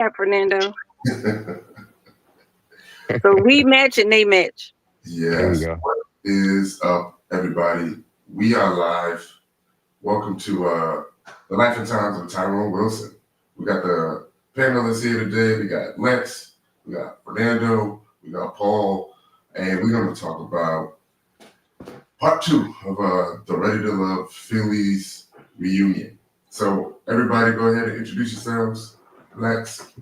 Yeah, Fernando. So we match and they match. There we Yes. go. What is up, everybody? We are live. Welcome to the Life and Times of Tyrone Wilson. We got the panelists here today. We got Lex, we got Fernando, we got Paul, and we're going to talk about part two of the Ready to Love Phillies reunion. So, everybody, go ahead and introduce yourselves. Lex.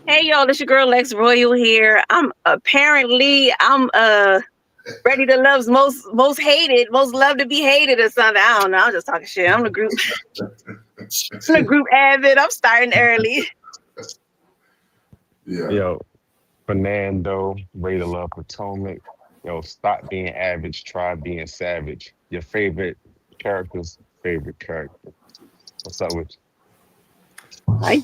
Hey y'all, it's your girl Lex Royal here. I'm Ready to Love's most hated, most loved to be hated or something. I don't know. I'm just talking shit. I'm the group avid. I'm starting early. Yeah. Yo, Fernando, Way to Love Potomac. Yo, stop being average, try being savage. Your favorite character's favorite character. What's up with Like,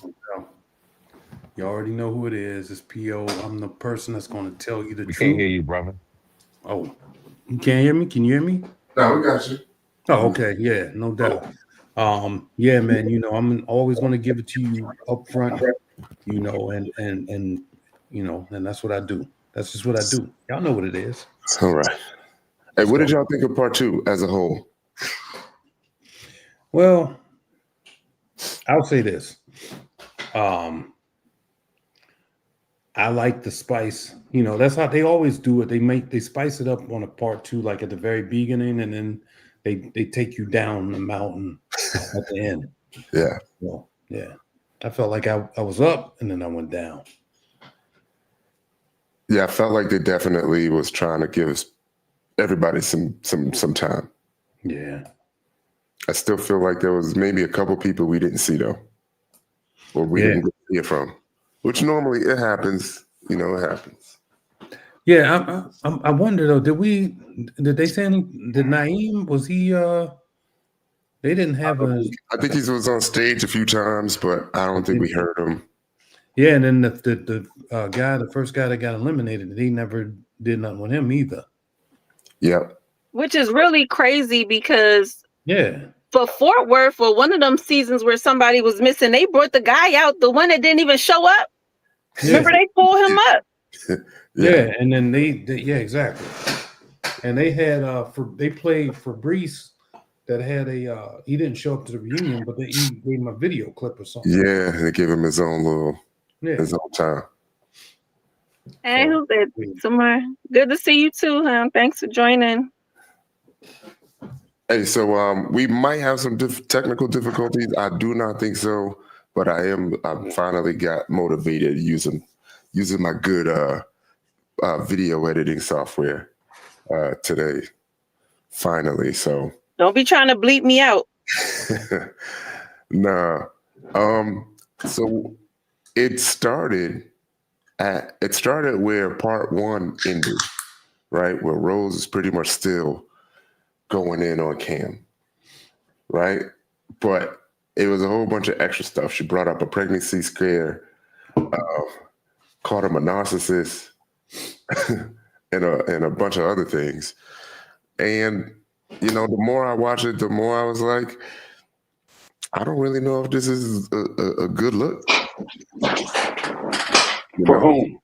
You already know who it is. It's PO. I'm the person that's going to tell you the you? We can't hear truth. you, brother. Oh, you can't hear me? Can you hear me? No, we got you. Oh, okay. Yeah, no doubt. Yeah, man, I'm always going to give it to you up front, and and that's what I do. That's just what I do. Y'all know what it is. All right. Hey, Let's what go. did y'all think of part two as a whole? Well, I'll say this. I like the spice. That's how they always do it. They spice it up on a part two, like at the very beginning, and then they take you down the mountain at the end. Yeah. Well, yeah. I felt like I was up and then I went down. Yeah, I felt like they definitely was trying to give everybody some time. Yeah. I still feel like there was maybe a couple people we didn't see though, or we didn't hear from, which normally it happens. It happens. Yeah, I wonder though. Did they say did Naeem was he? They didn't have a. I think he was on stage a few times, but I don't think we heard him. Yeah, and then the first guy that got eliminated, they never did nothing with him either. Yep. which is really crazy because Yeah. for Fort Worth, for one of them seasons where somebody was missing, they brought the guy out, the one that didn't even show up. Yeah. Remember, they pulled him up. Yeah, and then yeah, exactly. And they had they played Fabrice that had he didn't show up to the reunion, but he gave him a video clip or something. Yeah, they gave him his own his own time. Hey, who's that? Somewhere. Good to see you too, huh? Thanks for joining. Hey, so we might have some technical difficulties. I do not think so, but I finally got motivated using my good video editing software today. Finally, so Don't be trying to bleep me out. nah. So it started where part one ended, right? Where Rose is pretty much still going in on Cam, right? But it was a whole bunch of extra stuff. She brought up a pregnancy scare, called him a narcissist, and a bunch of other things. And the more I watched it, the more I was like, I don't really know if this is a good look. For whom?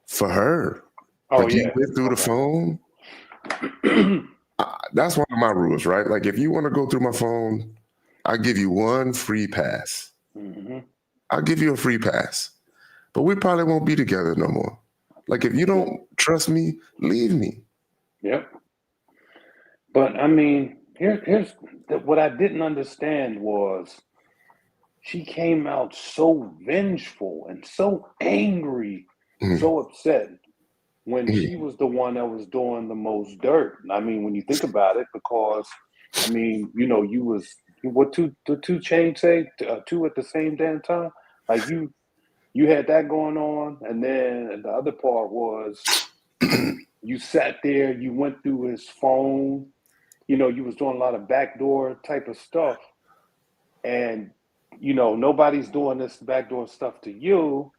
For her. Oh, like, you went through the phone. That's one of my rules, right? Like, if you want to go through my phone, I'll give you one free pass. Mm-hmm. I'll give you a free pass. But we probably won't be together no more. Like, if you don't trust me, leave me. Yep. But I mean, here's what I didn't understand was she came out so vengeful and so angry, so upset when she was the one that was doing the most dirt. I mean, when you think about it, because I mean, you was what the 2 Chainz say, two at the same damn time. Like you had that going on, and then the other part was you sat there, you went through his phone. You was doing a lot of backdoor type of stuff, and nobody's doing this backdoor stuff to you.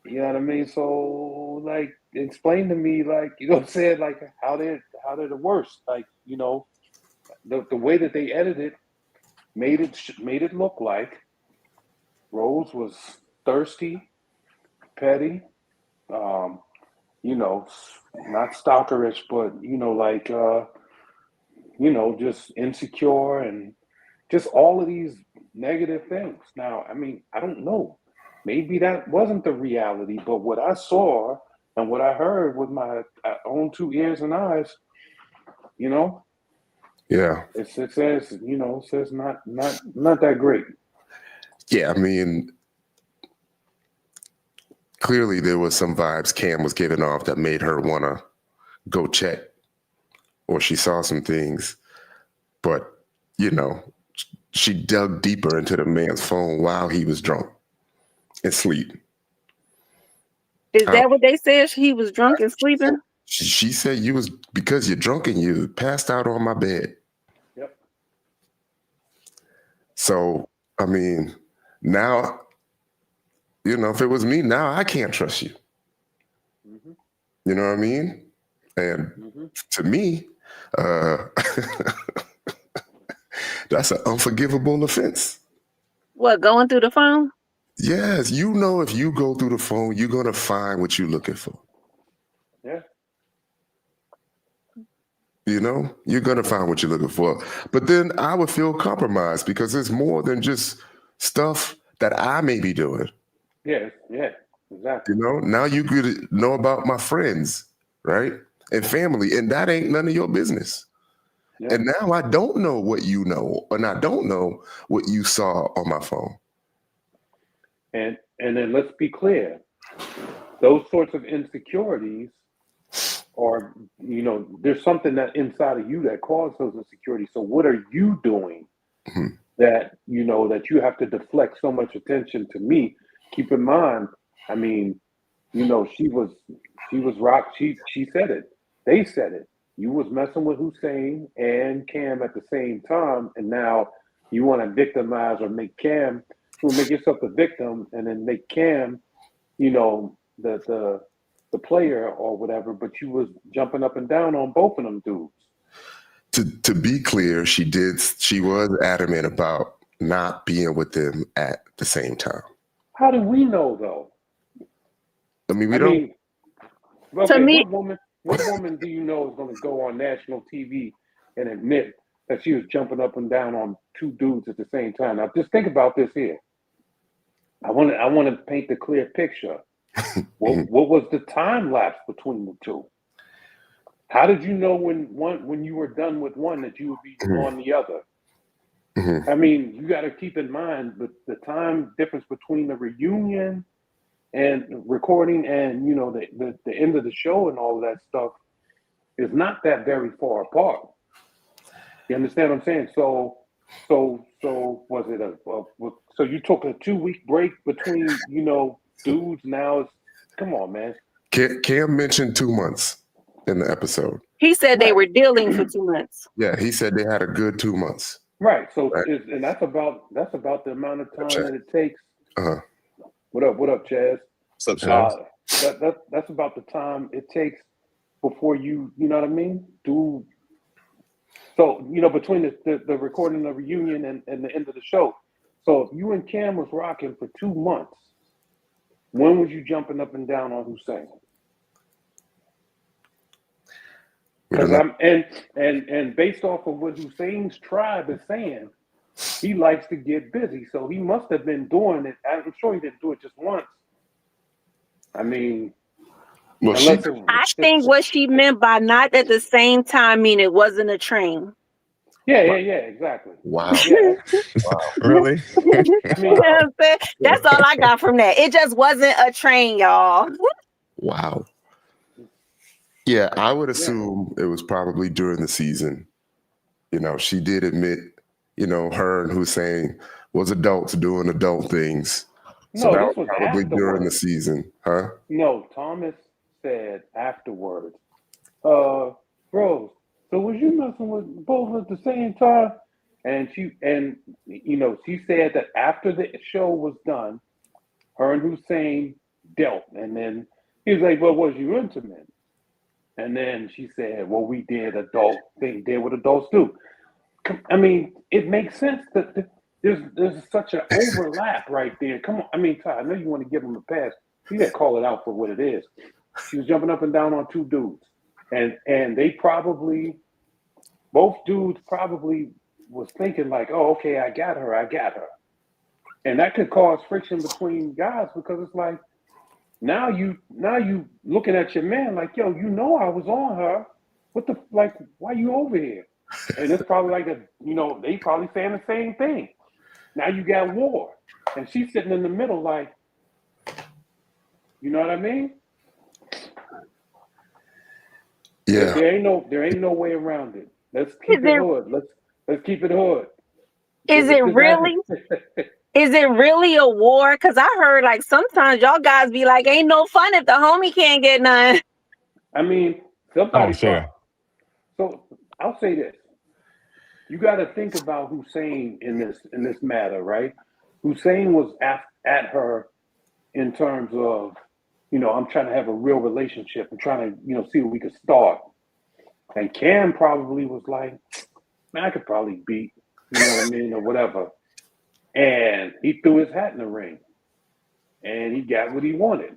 You know what I mean? So, like, explain to me, like, what I'm saying, like, how did it worse? Like, the way that they edited made it look like Rose was thirsty, petty, you know, not stalkerish, but just insecure and just all of these negative things. Now, I mean, I don't know. Maybe that wasn't the reality, but what I saw and what I heard with my own 2 ears and eyes, Yeah. it says not that great. Yeah, I mean, clearly there was some vibes Cam was giving off that made her want to go check, or she saw some things, but she dug deeper into the man's phone while he was drunk and sleep. Is that what they said? He was drunk and sleeping? She said because you're drunk and you passed out on my bed. Yep. So, I mean, now, if it was me, now I can't trust you. Mm-hmm. You know what I mean? And to me, that's an unforgivable offense. What, going through the phone? Yes, if you go through the phone, you're going to find what you're looking for. Yeah. You're going to find what you're looking for. But then I would feel compromised because there's more than just stuff that I may be doing. Yeah, exactly. Now you could know about my friends, right? And family, and that ain't none of your business. Yeah. And now I don't know what you know, and I don't know what you saw on my phone. And then let's be clear, those sorts of insecurities are, there's something that inside of you that caused those insecurities. So what are you doing that, that you have to deflect so much attention to me? Keep in mind, I mean, she was rocked. She said it. They said it. You was messing with Hussein and Cam at the same time, and now you want to victimize or make Cam, make yourself the victim, and then make Cam, the player or whatever. But you was jumping up and down on both of them dudes. To be clear, she was adamant about not being with them at the same time. How do we know though? I mean, we don't. Okay, to me, what woman do you know is going to go on national TV and admit that she was jumping up and down on two dudes at the same time? Now, just think about this here. I want to paint the clear picture. What was the time lapse between the two? How did you know when you were done with one that you would be on the other? I mean, you got to keep in mind the time difference between the reunion and recording and the end of the show and all of that stuff is not that very far apart. You understand what I'm saying? So was it so you took a 2-week break between dudes? Now come on, man. Cam mentioned 2 months in the episode. He said they were dealing for 2 months. Yeah, he said they had a good 2 months. Right. So and that's about the amount of time that it takes. What up, Chaz? What's up, Chaz? That's about the time it takes before you know what I mean? So, between the recording of the reunion and the end of the show. So if you and Cam was rocking for 2 months, when was you jumping up and down on Hussein? Because and based off of what Hussein's tribe is saying, he likes to get busy. So he must have been doing it. I'm sure he didn't do it just once. I mean, I think what she meant by not at the same time mean it wasn't a train. Yeah, exactly. Wow. Yeah. Wow. Really? That's all I got from that. It just wasn't a train, y'all. Wow. Yeah, I would assume it was probably during the season. She did admit, her and Hussein was adults doing adult things. So that was probably during the season, huh? No, Thomas said afterwards, bro, so was you messing with both at the same time? And she said that after the show was done, her and Hussein dealt. And then he was like, well, was you intimate? And then she said, well, we did adult thing, did what adults do. I mean, it makes sense that there's such an overlap right there. Come on, I mean, Ty, I know you want to give him a pass. You got to call it out for what it is. She was jumping up and down on two dudes, and they probably, both dudes probably was thinking like, oh, okay, I got her, and that could cause friction between guys because it's like now you looking at your man like, yo, you know I was on her. What the like? Why you over here? And it's probably like they probably saying the same thing. Now you got war, and she's sitting in the middle, like, you know what I mean? Yeah. There ain't no way around it. Let's keep it hood. Let's keep it hood. Is it really? Is it really a war? Because I heard like sometimes y'all guys be like, ain't no fun if the homie can't get none. I mean, somebody. So I'll say this. You got to think about Hussein in this matter, right? Hussein was at her in terms of, I'm trying to have a real relationship. I'm trying to, see what we could start. And Cam probably was like, man, I could probably beat, you know what I mean, or whatever. And he threw his hat in the ring. And he got what he wanted.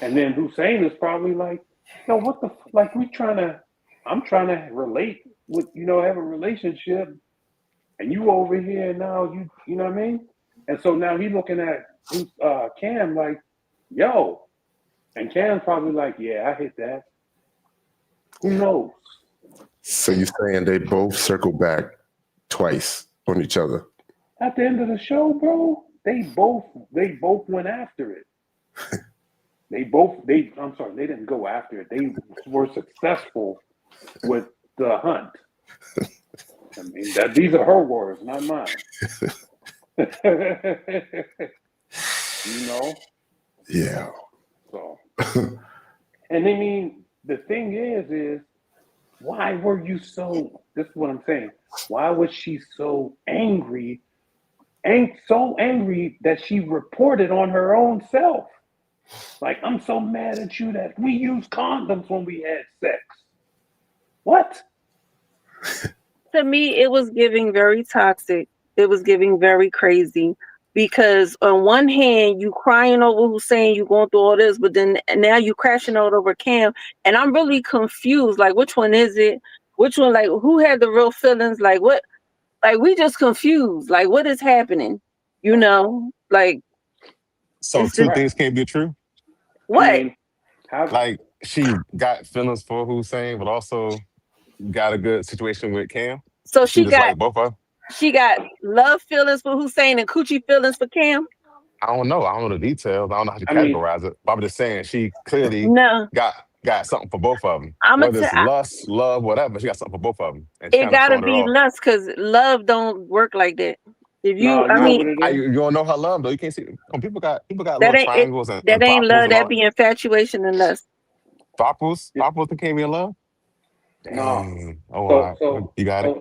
And then Hussein is probably like, yo, what the, like, I'm trying to relate with, have a relationship. And you over here now, you know what I mean? And so now he's looking at Cam like, yo. And Cam's probably like, yeah, I hit that. Who knows? So you're saying they both circled back twice on each other? At the end of the show, bro, they both went after it. They didn't go after it. They were successful with the hunt. I mean, these are her words, not mine. Yeah. So, and I mean, the thing is why were you so? This is what I'm saying. Why was she so angry? So angry that she reported on her own self. Like, I'm so mad at you that we used condoms when we had sex. What? To me, it was giving very toxic. It was giving very crazy. Because on one hand, you crying over Hussein, you going through all this, but then now you crashing out over Cam. And I'm really confused. Like, which one is it? Which one, like, who had the real feelings? Like, what? Like, we just confused. Like, what is happening? Like. So two things can't be true? What? I mean, like, she got feelings for Hussein, but also got a good situation with Cam? So she got like both of them? She got love feelings for Hussein and coochie feelings for Cam? I don't know. I don't know the details. I don't know how to categorize it. But I'm just saying she clearly got something for both of them. Whether it's lust, love, whatever, she got something for both of them. And it gotta be lust because love don't work like that. If you, you don't know her love though. You can't see. People got little triangles and that ain't love. That be infatuation and lust. Popples can't be in love. No. So you got it.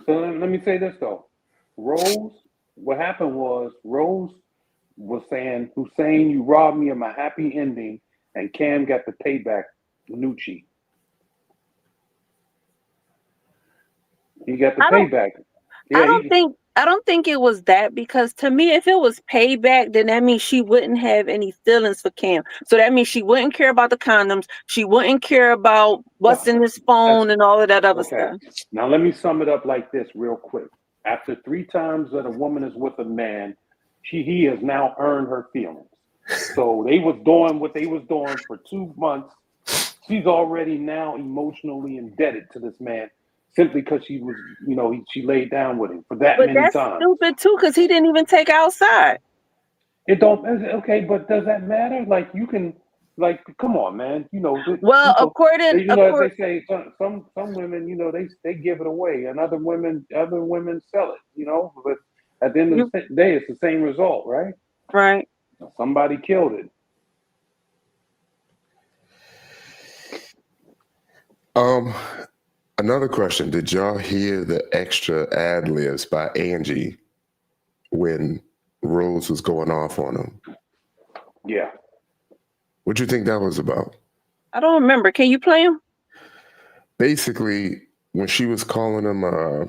So let me say this though. Rose, what happened was Rose was saying, Hussein, you robbed me of my happy ending, and Cam got the payback, Nucci. He got the payback. I don't think it was that, because to me, if it was payback, then that means she wouldn't have any feelings for Cam. So that means she wouldn't care about the condoms. She wouldn't care about what's in his phone and all of that other stuff. Now let me sum it up like this real quick. After 3 times that a woman is with a man, he has now earned her feelings. So they was doing what they was doing for 2 months. She's already now emotionally indebted to this man. Simply because she was, she laid down with him for that many times. But that's stupid too, because he didn't even take her outside. It don't, okay, but does that matter? Like, you can, like, come on, man. Well, according, as they say, some women, they give it away, and other women sell it. But at the end of the day, it's the same result, right? Right. Somebody killed it. Another question. Did y'all hear the extra ad-libs by Angie when Rose was going off on him? Yeah. What do you think that was about? I don't remember. Can you play him? Basically, when she was calling him a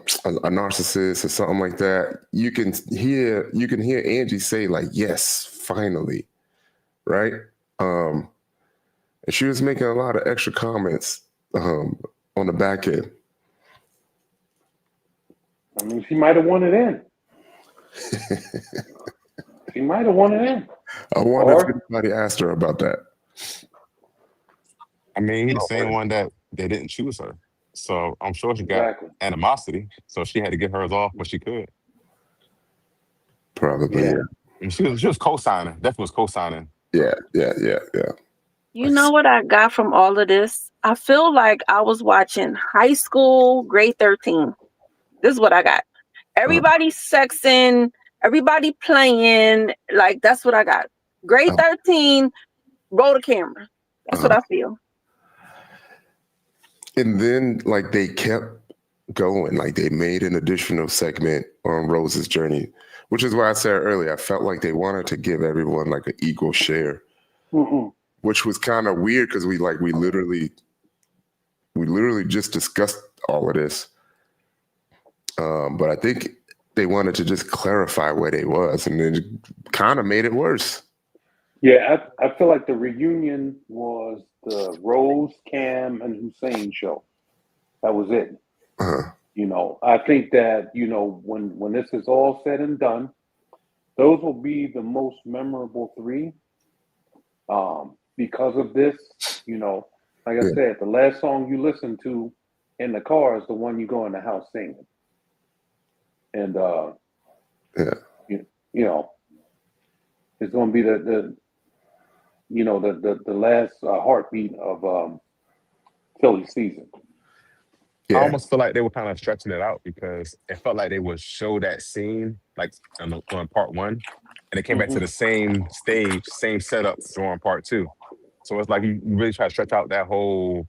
narcissist or something like that, you can hear Angie say like, "Yes, finally," right? And she was making a lot of extra comments on the back end. I mean, she might have wanted in. She might have wanted in. I wonder if anybody asked her about that. I mean, he's the same one that they didn't choose her. So I'm sure she got Exactly. animosity. So she had to get hers off when she could. Probably, Yeah. yeah. And she was co-signing. Definitely was co-signing. Yeah. You know what I got from all of this? I feel like I was watching high school, grade 13. This is what I got. Everybody sexing, everybody playing. Like, that's what I got. Grade 13, roll the camera. That's what I feel. And then, like, they kept going. Like, they made an additional segment on Rose's journey, which is why I said earlier, I felt like they wanted to give everyone like an equal share, which was kind of weird because we literally just discussed all of this. But I think they wanted to just clarify where they was, and then it kind of made it worse. Yeah, I feel like the reunion was the Rose, Cam, and Hussein show. That was it. You know, I think that, you know, when this is all said and done, those will be the most memorable three. Because of this, you know, like I said, the last song you listen to in the car is the one you go in the house singing. And you know, it's going to be the last heartbeat of Philly season. I almost feel like they were kind of stretching it out because it felt like they would show that scene like on part one, and it came back to the same stage, same setup during part two. So it's like you really try to stretch out that whole,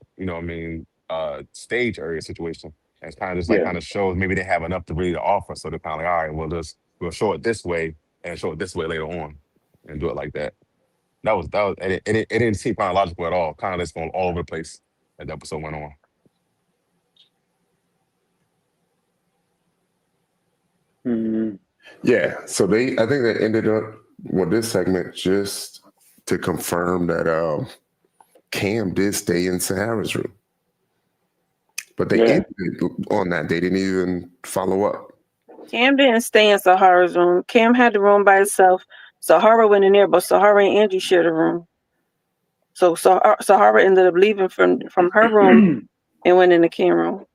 stage area situation. And it's kind of just like kind of shows maybe they have enough to really offer. So they're kind of like, all right, we'll show it this way and show it this way later on and do it like that. It didn't seem chronological at all. Kind of just going all over the place as the episode went on. Yeah, so I think they ended up with this segment just to confirm that Cam did stay in Sahara's room. But they ended on that. They didn't even follow up. Cam didn't stay in Sahara's room. Cam had the room by himself. Sahara went in there, but Sahara and Angie shared a room. So Sahara ended up leaving from her room and went in the Cam room.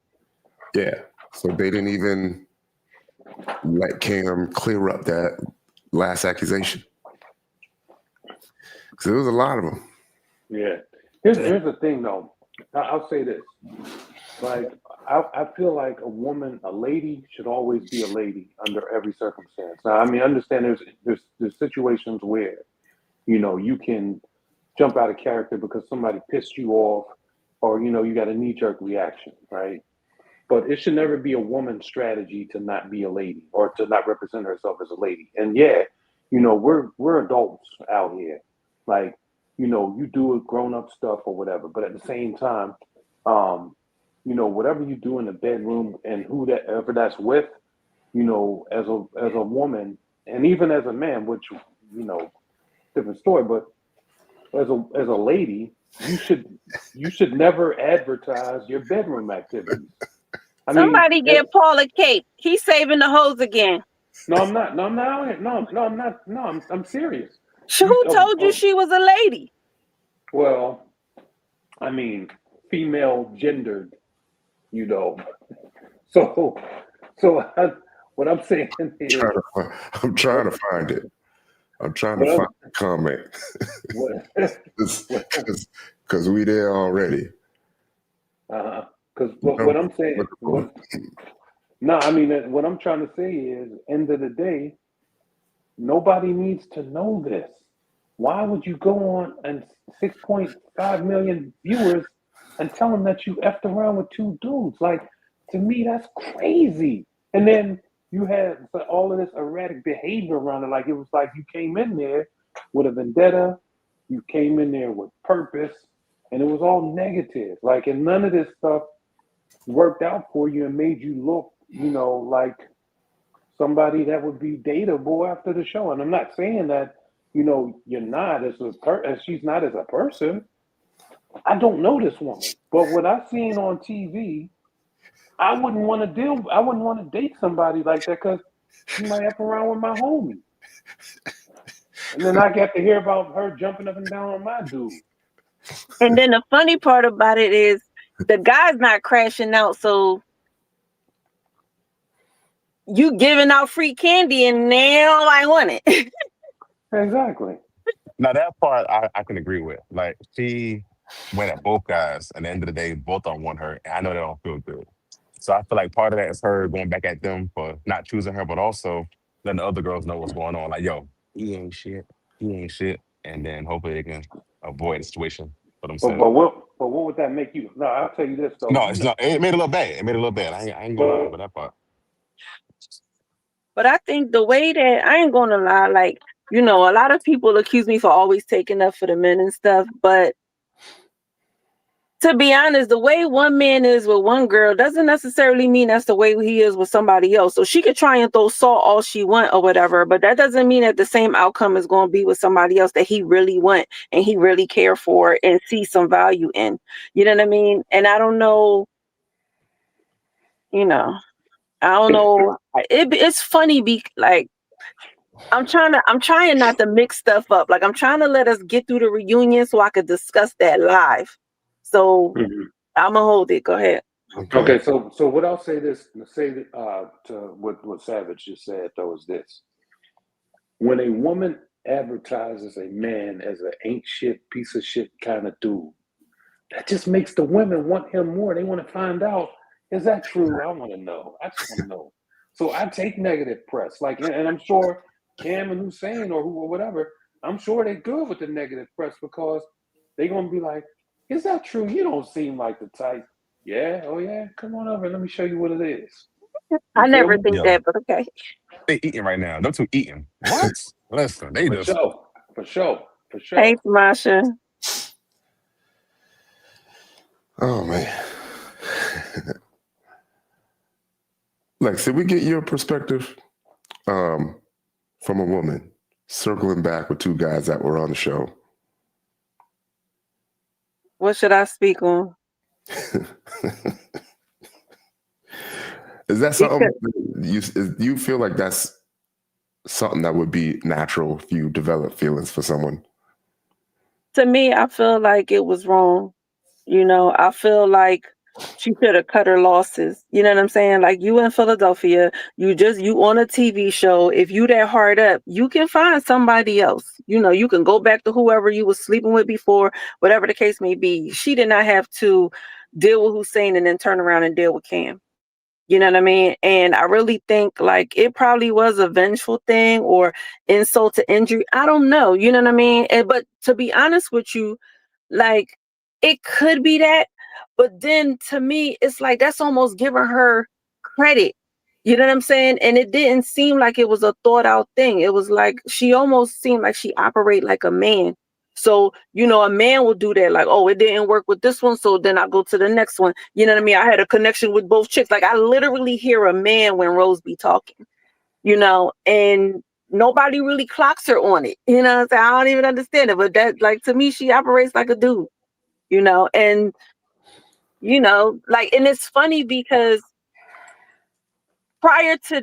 Yeah, so they didn't even let Cam clear up that last accusation. Because there was a lot of them. Yeah. Here's the thing, though. I'll say this. Like, I feel like a lady should always be a lady under every circumstance. Now, I mean, I understand there's situations where, you know, you can jump out of character because somebody pissed you off or, you know, you got a knee-jerk reaction, right? But it should never be a woman's strategy to not be a lady or to not represent herself as a lady. And yeah, you know, we're adults out here. Like, you know, you do grown-up stuff or whatever. But at the same time, you know, whatever you do in the bedroom and whoever that's with, you know, as a woman and even as a man, which, you know, different story, but as a lady, you should never advertise your bedroom activities. Somebody get Paul a cake. He's saving the hose again. No, I'm not. No, I'm not. No, I'm not. No, I'm serious. Who told you she was a lady? Well, I mean, female gendered, you know. So what I'm saying is, I'm trying to find it. I'm trying to find the comment because we there already. Because what I'm saying, I mean, what I'm trying to say is, end of the day, nobody needs to know this. Why would you go on and 6.5 million viewers and tell them that you effed around with two dudes? Like, to me, that's crazy. And then you had all of this erratic behavior around it. Like, it was like you came in there with a vendetta, you came in there with purpose, and it was all negative. Like, and none of this stuff worked out for you and made you look, like somebody that would be dateable after the show. And I'm not saying that, you're not as she's not as a person. I don't know this woman, but what I've seen on TV, I wouldn't want to date somebody like that because she might F around with my homie. And then I get to hear about her jumping up and down on my dude. And then the funny part about it is the guy's not crashing out, so you giving out free candy and now I want it. Exactly. Now that part I can agree with. Like she went at both guys. At the end of the day, both of them want her. And I know they don't feel good. So I feel like part of that is her going back at them for not choosing her, but also letting the other girls know what's going on. Like, yo, he ain't shit. He ain't shit. And then hopefully they can avoid the situation for But themselves. but what but what would that make you? No, I'll tell you this though. No, it's not. It made it a little bad. It made it a little bad. I ain't gonna lie about that part. But I think the way that I ain't gonna lie, like, a lot of people accuse me for always taking up for the men and stuff, but to be honest, the way one man is with one girl doesn't necessarily mean that's the way he is with somebody else. So she could try and throw salt all she want or whatever, but that doesn't mean that the same outcome is going to be with somebody else that he really want and he really care for and see some value in. You know what I mean? And I don't know, I don't know. It's funny like I'm trying not to mix stuff up. Like I'm trying to let us get through the reunion so I could discuss that live. So I'm gonna hold it. Go ahead. Okay, so what I'll say to what Savage just said though is this: when a woman advertises a man as an ain't shit piece of shit kind of dude, that just makes the women want him more. They want to find out, is that true? I want to know. I just want to know. So I take negative press, and I'm sure Cam and Hussein or who or whatever, I'm sure they're good with the negative press because they're gonna be like, is that true? You don't seem like the type. Yeah, oh yeah, come on over. Let me show you what it is. I never Me? think Yo, that, but okay. they eating right now. Them two eating. What? Listen, they For just sure, for sure, for sure. Thanks, Masha. Oh man. Lex, did we get your perspective from a woman circling back with two guys that were on the show? What should I speak on? Is that something you feel like that's something that would be natural if you develop feelings for someone? To me, I feel like it was wrong. I feel like she should have cut her losses. You know what I'm saying? Like you in Philadelphia, you on a TV show. If you that hard up, you can find somebody else. You can go back to whoever you was sleeping with before, whatever the case may be. She did not have to deal with Hussein and then turn around and deal with Cam. You know what I mean? And I really think like it probably was a vengeful thing or insult to injury. I don't know. You know what I mean? But to be honest with you, like it could be that, but then to me, it's like that's almost giving her credit. You know what I'm saying? And it didn't seem like it was a thought out thing. It was like she almost seemed like she operate like a man. So, a man will do that, like, oh, it didn't work with this one, so then I go to the next one. You know what I mean? I had a connection with both chicks. Like I literally hear a man when Rose be talking, and nobody really clocks her on it. You know what I'm saying? I don't even understand it. But that, like, to me, she operates like a dude, and and it's funny because prior to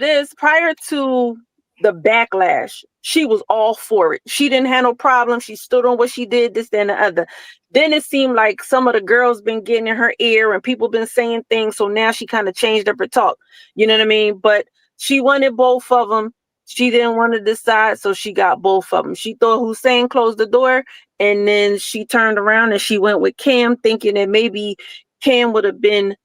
the backlash, she was all for it. She didn't have no problem. She stood on what she did, this, that, and the other. Then it seemed like some of the girls been getting in her ear and people been saying things. So now she kind of changed up her talk. You know what I mean? But she wanted both of them. She didn't want to decide, so she got both of them. She thought Hussein closed the door, and then she turned around and she went with Cam, thinking that maybe Cam would have been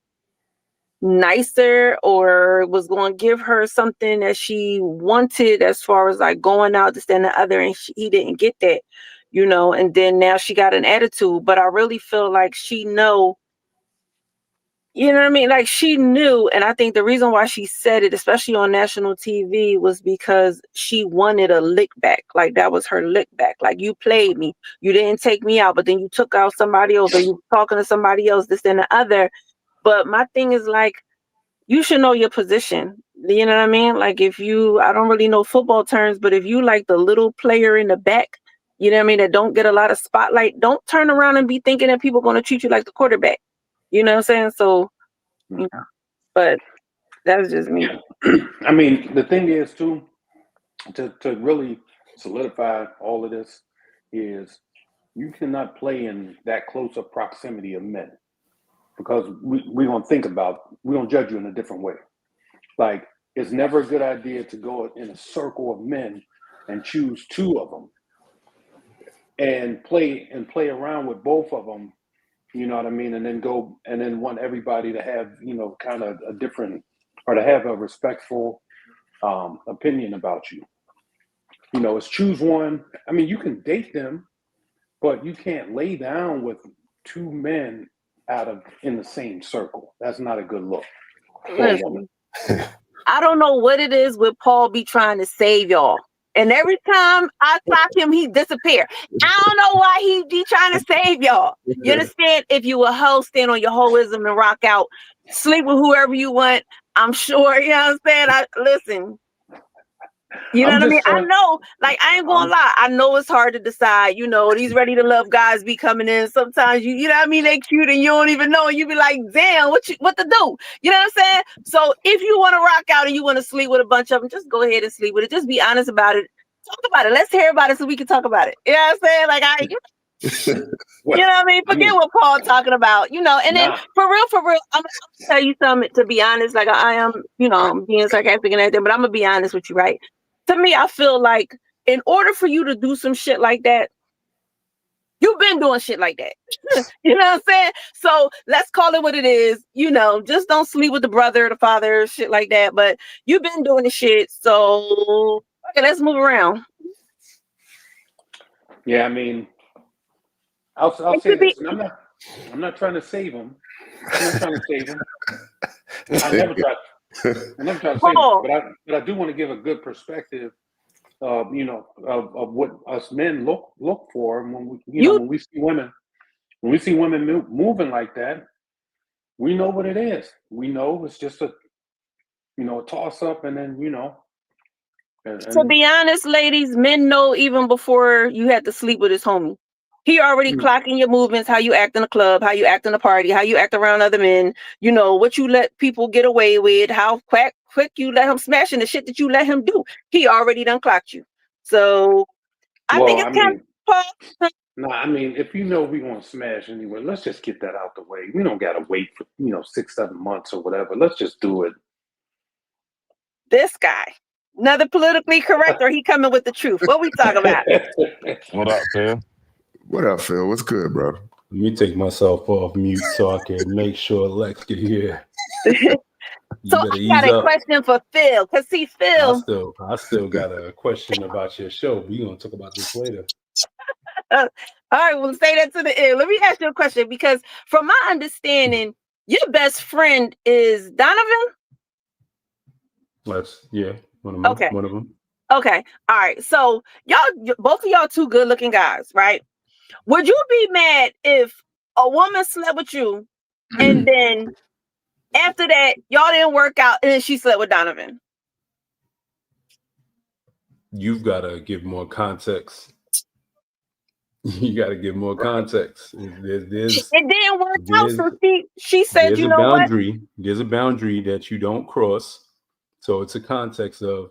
nicer or was going to give her something that she wanted as far as like going out to stand the other, and he didn't get that, and then now she got an attitude. But I really feel like she know, you know what I mean? Like she knew, and I think the reason why she said it, especially on national TV, was because she wanted a lick back. Like that was her lick back. Like you played me, you didn't take me out, but then you took out somebody else, or you talking to somebody else, this and the other. But my thing is like, you should know your position. You know what I mean? Like if you, I don't really know football terms, but if you like the little player in the back, you know what I mean, that don't get a lot of spotlight, don't turn around and be thinking that people are going to treat you like the quarterback. You know what I'm saying? So, you know, but that's just me. I mean, the thing is too, to really solidify all of this is you cannot play in that close of proximity of men, because we're going to we're going to judge you in a different way. Like, it's never a good idea to go in a circle of men and choose two of them and play around with both of them, you know what I mean? And then want everybody to have, you know, kind of a different, or to have a respectful opinion about you. You know, it's choose one. I mean, you can date them, but you can't lay down with two men in the same circle. That's not a good look for a woman. I don't know what it is with Paul be trying to save y'all. And every time I clock him, he disappear. I don't know why he be trying to save y'all. You understand? If you a hoe, stand on your hoism and rock out. Sleep with whoever you want. I'm sure, you know what I'm saying? Listen. You know what I mean? I know, like, I ain't gonna lie. I know it's hard to decide. You know, these ready to love guys be coming in. Sometimes you know what I mean? They cute and you don't even know. And you be like, damn, what to do? You know what I'm saying? So if you want to rock out and you want to sleep with a bunch of them, just go ahead and sleep with it. Just be honest about it. Talk about it. Let's hear about it so we can talk about it. You know what I'm saying? Like, you know what I mean? Forget what Paul talking about, you know. And then for real, I'm gonna tell you something, to be honest. Like, I am, you know, I'm being sarcastic and everything, but I'm gonna be honest with you, right? To me, I feel like in order for you to do some shit like that, you've been doing shit like that. You know what I'm saying? So let's call it what it is. You know, just don't sleep with the brother, the father, shit like that. But you've been doing the shit, so okay, let's move around. Yeah, I mean, I'll say this, and I'm not trying to save him. I'm not trying to save him. I never try to save him, but I do want to give a good perspective of, you know, of what us men look for when when we see women moving like that. We know what it is. We know it's just a toss up, and then to be honest, ladies, men know even before you had to sleep with his homie. He already clocking your movements, how you act in the club, how you act in the party, how you act around other men, you know, what you let people get away with, how quick you let him smash in the shit that you let him do. He already done clocked you. So I think it's kind of... Nah, I mean, if you know we gonna smash anyway, let's just get that out the way. We don't gotta wait for 6-7 months or whatever. Let's just do it. This guy, another politically correct, or he coming with the truth? What we talking about? What up, Phil? What up, Phil? What's good, bro? Let me take myself off mute so I can make sure Lex can hear. So I got a question for Phil, because see, Phil, I still got a question about your show. We're gonna talk about this later. All right, we'll say that to the end. Let me ask you a question, because from my understanding, your best friend is Donovan. One of them. Okay, all right. So y'all, both of y'all, two good-looking guys, right? Would you be mad if a woman slept with you, and then after that y'all didn't work out, and then she slept with Donovan? You've got to give more context. You got to give more context. It didn't work out, so she said, you know what? There's a boundary that you don't cross. So it's a context of,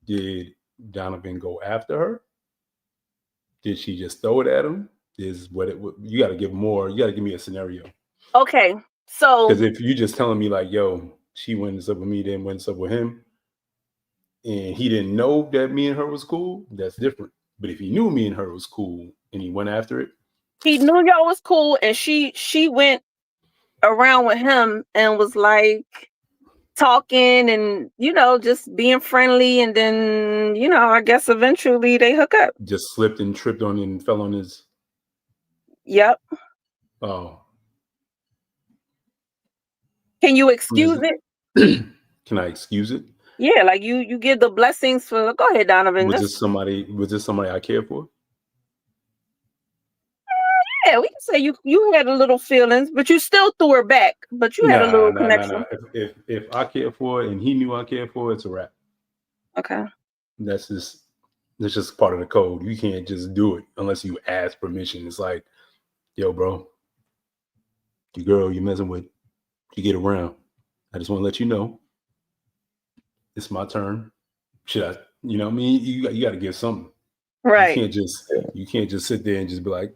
did Donovan go after her? Did she just throw it at him? You got to give more. You got to give me a scenario. Okay, so because if you just telling me like, yo, she went and slept with me, then went and slept with him, and he didn't know that me and her was cool, that's different. But if he knew me and her was cool and he went after it, he knew y'all was cool, and she went around with him and was like talking and just being friendly, and then I guess eventually they hook up. Just slipped and tripped on and fell on his. Yep. Oh. Can you excuse it? Can I excuse it? Yeah, like you give the blessings for. Go ahead, Donovan. Was this somebody I care for? Yeah, we can say you had a little feelings, but you still threw her back. But you had a little connection. If I cared for it and he knew I cared for it, it's a wrap. Okay. That's just part of the code. You can't just do it unless you ask permission. It's like, yo, bro, your girl you're messing with, you get around. I just want to let you know it's my turn. Should I? You know what I mean? You got to give something. Right. You can't just sit there and just be like,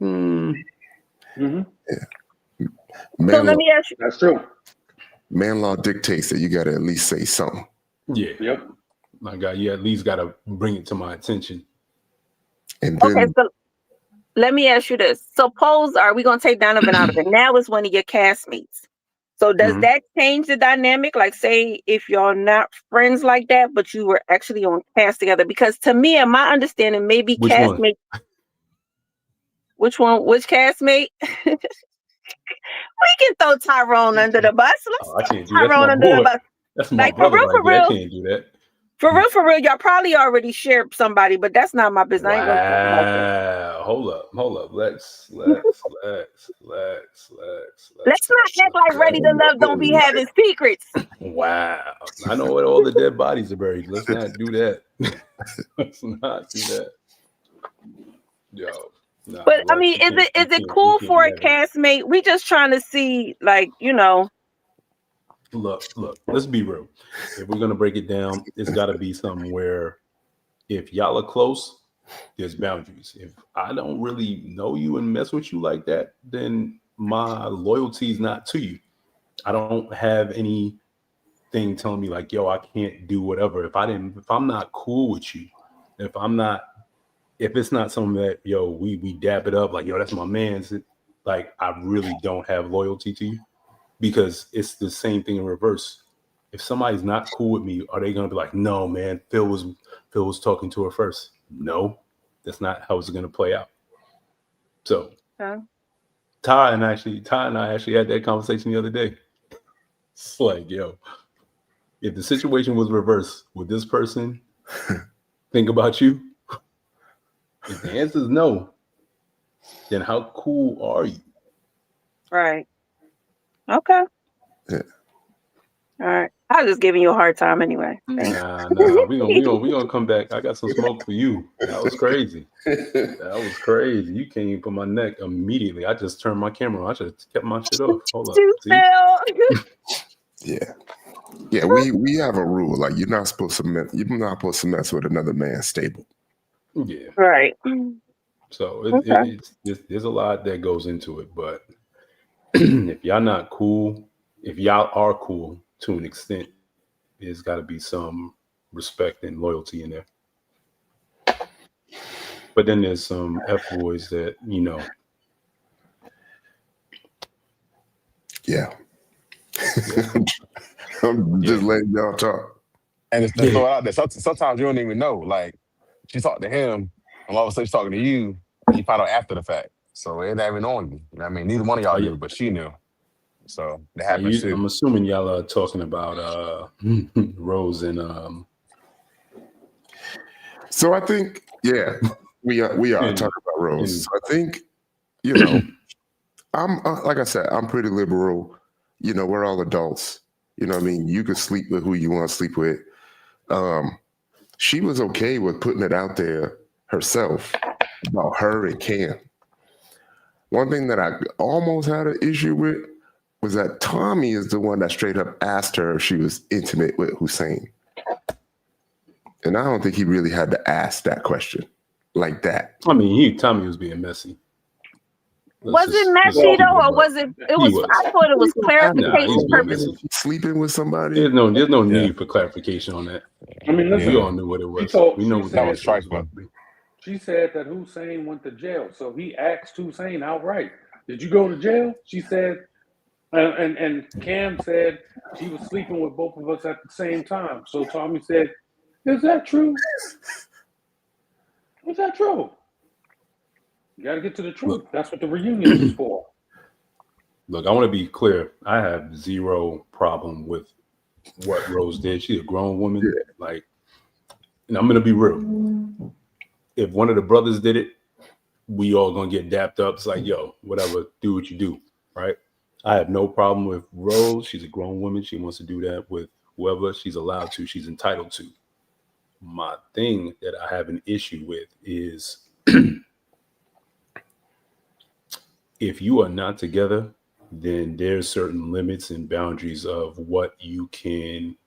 Yeah. So let me ask you. That's true. Man law dictates that you got to at least say something. Yeah. Yep. My God, you at least got to bring it to my attention. And then, Okay, so let me ask you this. Suppose, are we going to take Donovan out of it? Now it's one of your castmates. So does that change the dynamic? Like, say, if you're not friends like that, but you were actually on cast together? Because to me, in my understanding, maybe Which castmate. Which one? Which castmate? We can throw Tyrone under the bus. I can't do Tyrone that's under the bus. That's my Like, brother for right real, there. I can't do that. For real, y'all probably already shared somebody, but that's not my business. I ain't gonna talk about that. Hold up. Let's not act like Ready to Love don't be having secrets. Wow. I know where all the dead bodies are buried. Let's not do that. Let's not do that. Yo. Nah, But I mean, is it cool for a castmate? We just trying to see, like, you know. Look, let's be real. If we're gonna break it down, it's gotta be something where if y'all are close, there's boundaries. If I don't really know you and mess with you like that, then my loyalty is not to you. I don't have anything telling me like, yo, I can't do whatever. If I'm not cool with you, if it's not something that, yo, we dap it up, like, yo, that's my man's, like, I really don't have loyalty to you, because it's the same thing in reverse. If somebody's not cool with me, are they gonna be like, no, man, Phil was talking to her first? No, that's not how it's gonna play out. So Ty and I actually had that conversation the other day. It's like, yo, if the situation was reversed, would this person think about you? If the answer is no, then how cool are you? Right. Okay. Yeah. All right. I was just giving you a hard time anyway. Nah. We gonna come back. I got some smoke for you. That was crazy. You came for my neck immediately. I just turned my camera on. I should have kept my shit off. Hold up. Yeah. We have a rule, like you're not supposed to mess with another man's stable. Yeah. Right. So there's a lot that goes into it, but if y'all not cool, if y'all are cool to an extent, there's got to be some respect and loyalty in there. But then there's some F boys that, you know. Yeah. I'm just letting y'all talk. And it's throw it out there. Sometimes you don't even know. Like, she talked to him, and all of a sudden she's talking to you, and you find out after the fact. So it ain't even on you. You know what I mean? Neither one of y'all knew, but she knew. So that happens too. I'm assuming y'all are talking about Rose and So I think, yeah, we are talking about Rose. So I think, you know, I'm like I said, I'm pretty liberal. You know, we're all adults. You know what I mean? You can sleep with who you want to sleep with. She was okay with putting it out there herself about her and Cam. One thing that I almost had an issue with was that Tommy is the one that straight up asked her if she was intimate with Hussein. And I don't think he really had to ask that question like that. I mean, Tommy was being messy. Was it messy though, or was it? It was. I thought it was clarification purposes. Sleeping with somebody. There's no need for clarification on that. I mean, listen, we all knew what it was. We know that was trifling. She said that Hussein went to jail, so he asked Hussein outright, "Did you go to jail?" She said, and Cam said she was sleeping with both of us at the same time. So Tommy said, "Is that true? Is that true?" You got to get to the truth. Look, that's what the reunion is for. Look, I want to be clear. I have zero problem with what Rose did. She's a grown woman. Yeah. Like, and I'm going to be real. If one of the brothers did it, we all gonna get dapped up. It's like, yo, whatever, do what you do, right? I have no problem with Rose. She's a grown woman. She wants to do that with whoever she's allowed to. She's entitled to. My thing that I have an issue with is if you are not together, then there's certain limits and boundaries of what you can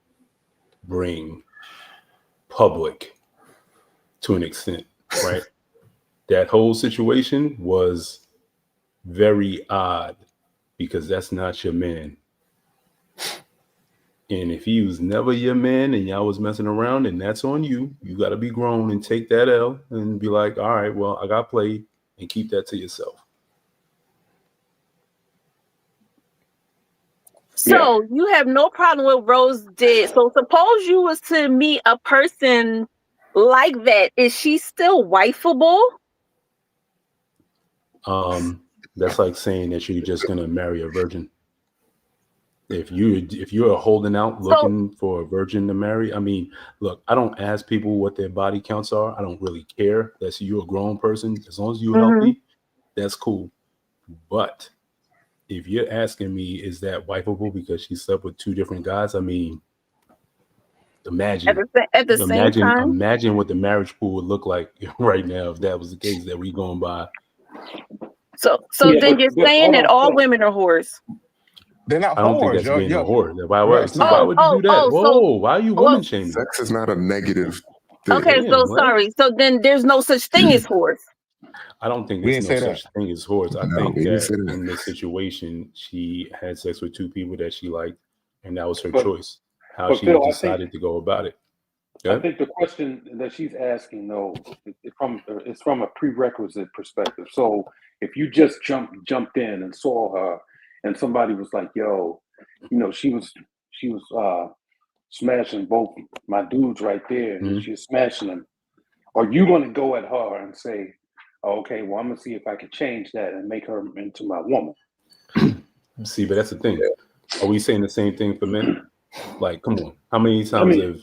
bring public to an extent, right? That whole situation was very odd because that's not your man. And if he was never your man and y'all was messing around, and that's on you, you got to be grown and take that L and be like, all right, well, I got played, and keep that to yourself. So you have no problem with Rose did. So suppose you was to meet a person like that. Is she still wifeable? That's like saying that you're just gonna marry a virgin. If you're holding out looking for a virgin to marry, I mean, look, I don't ask people what their body counts are. I don't really care. That's you're a grown person. As long as you're healthy, that's cool. But if you're asking me, is that wifeable because she slept with two different guys? I mean, imagine at the same time. Imagine what the marriage pool would look like right now if that was the case that we going by. So then you're saying that all women are whores. They're not whores. I don't think that's being a whore. Why would you do that? Why are you woman shaming? Sex is not a negative thing. Okay, sorry. So then there's no such thing as whores. I don't think there's no such thing as whores. I think that in this situation, she had sex with two people that she liked, and that was her choice. How she decided to go about it. I think the question that she's asking, though, is from a prerequisite perspective. So if you just jumped in and saw her, and somebody was like, "Yo, you know, she was smashing both my dudes right there, and she's smashing them," are you going to go at her and say, "Okay, well, I'm gonna see if I can change that and make her into my woman"? See, but that's the thing. Are we saying the same thing for men? Like, come on, how many times have?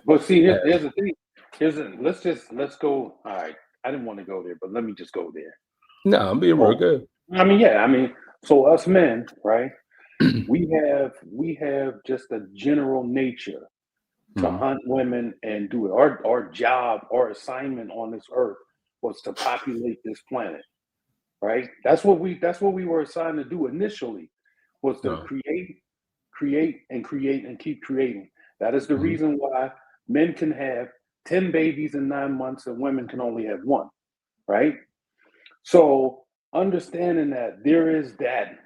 Well, see, here's the thing. Let's go. All right, I didn't want to go there, but let me just go there. No, I'm being real good. I mean, so us men, right? we have just a general nature to hunt women and do it. Our job, our assignment on this earth was to populate this planet, right? That's what we were assigned to do initially, was to create and keep creating. That is the reason why men can have 10 babies in 9 months and women can only have one, right? So understanding that there is that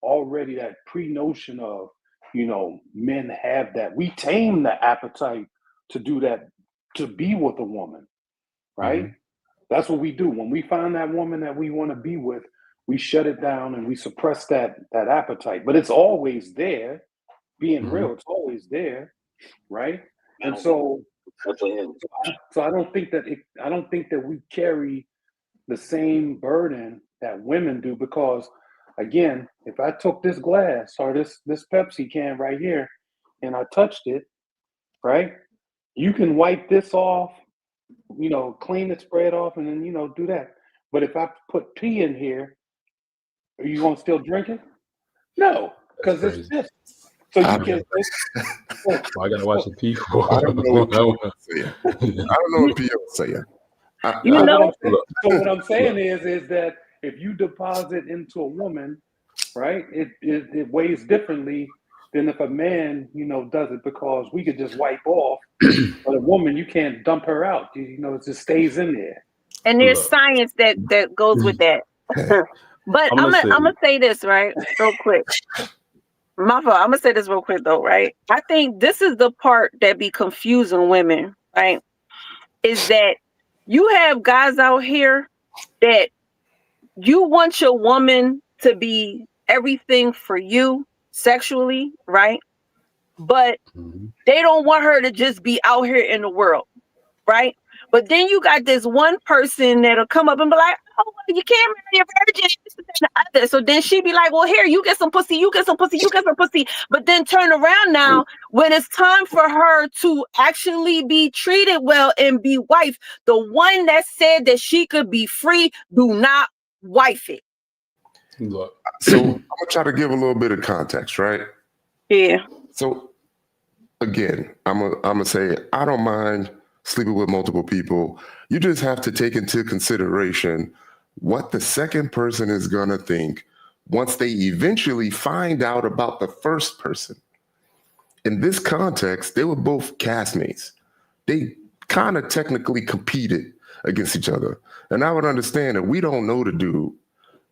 already, that pre-notion of, you know, men have that. We tame the appetite to do that, to be with a woman, right? That's what we do. When we find that woman that we want to be with, we shut it down and we suppress that appetite. But it's always there. Being real, it's always there, right? And so I don't think that we carry the same burden that women do, because again, if I took this glass or this Pepsi can right here and I touched it, right? You can wipe this off, you know, clean it, spray it off, and then, you know, do that. But if I put pee in here, are you gonna still drink it? No, because it's this. So you can. I gotta watch the pee for. I don't know what pee is saying. So what I'm saying is that if you deposit into a woman, right, it weighs differently than if a man, you know, does it, because we could just wipe off, but a woman, you can't dump her out. You know, it just stays in there. And there's science that goes with that. But I'm gonna say this, right, real quick. My fault. I'm gonna say this real quick though, right? I think this is the part that be confusing women, right? Is that you have guys out here that you want your woman to be everything for you sexually, right? But they don't want her to just be out here in the world, right? But then you got this one person that'll come up and be like, oh, well, you can't marry a virgin, this and the other. So then she be like, well, here, you get some pussy, you get some pussy, you get some pussy. But then turn around now, when it's time for her to actually be treated well and be wife, the one that said that she could be free, do not wife it. Look. So I'm gonna try to give a little bit of context, right? Yeah. So again, I'm gonna say I don't mind sleeping with multiple people. You just have to take into consideration what the second person is gonna think once they eventually find out about the first person. In this context, they were both castmates. They kind of technically competed against each other. And I would understand that we don't know the dude.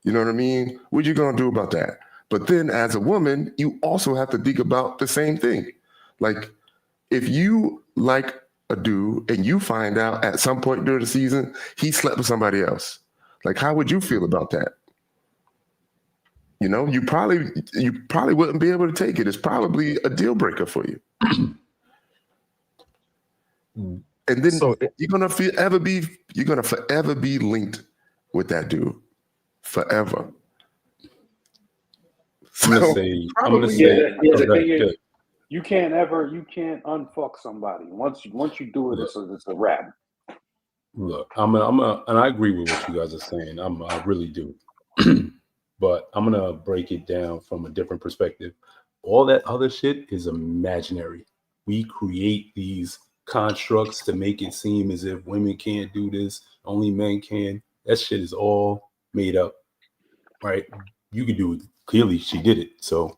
You know what I mean? What you gonna do about that? But then as a woman, you also have to think about the same thing. Like if you like a dude and you find out at some point during the season he slept with somebody else, like how would you feel about that? You know, you probably wouldn't be able to take it. It's probably a deal breaker for you. And then you're gonna forever be linked with that dude. Forever. I'm gonna say the thing is, you can't unfuck somebody. Once you do it, it's a wrap. Look, and I agree with what you guys are saying. I really do. But I'm gonna break it down from a different perspective. All that other shit is imaginary. We create these constructs to make it seem as if women can't do this, only men can. That shit is all made up, right? You could do it. Clearly, she did it, so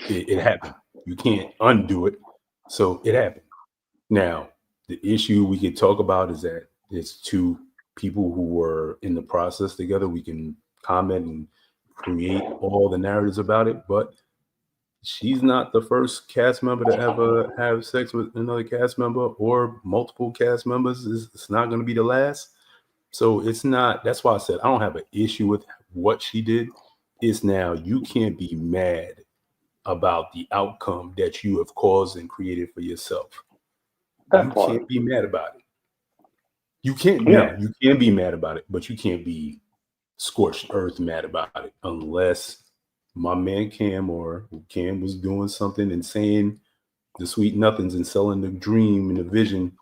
it happened. You can't undo it, so it happened. Now, the issue we could talk about is that it's two people who were in the process together. We can comment and create all the narratives about it, but she's not the first cast member to ever have sex with another cast member or multiple cast members. It's not going to be the last. So it's not, that's why I said I don't have an issue with what she did. It's now you can't be mad about the outcome that you have caused and created for yourself. You can't be mad about it. You can't, no, you can be mad about it, but you can't be scorched earth mad about it unless my man Cam was doing something and saying the sweet nothings and selling the dream and the vision.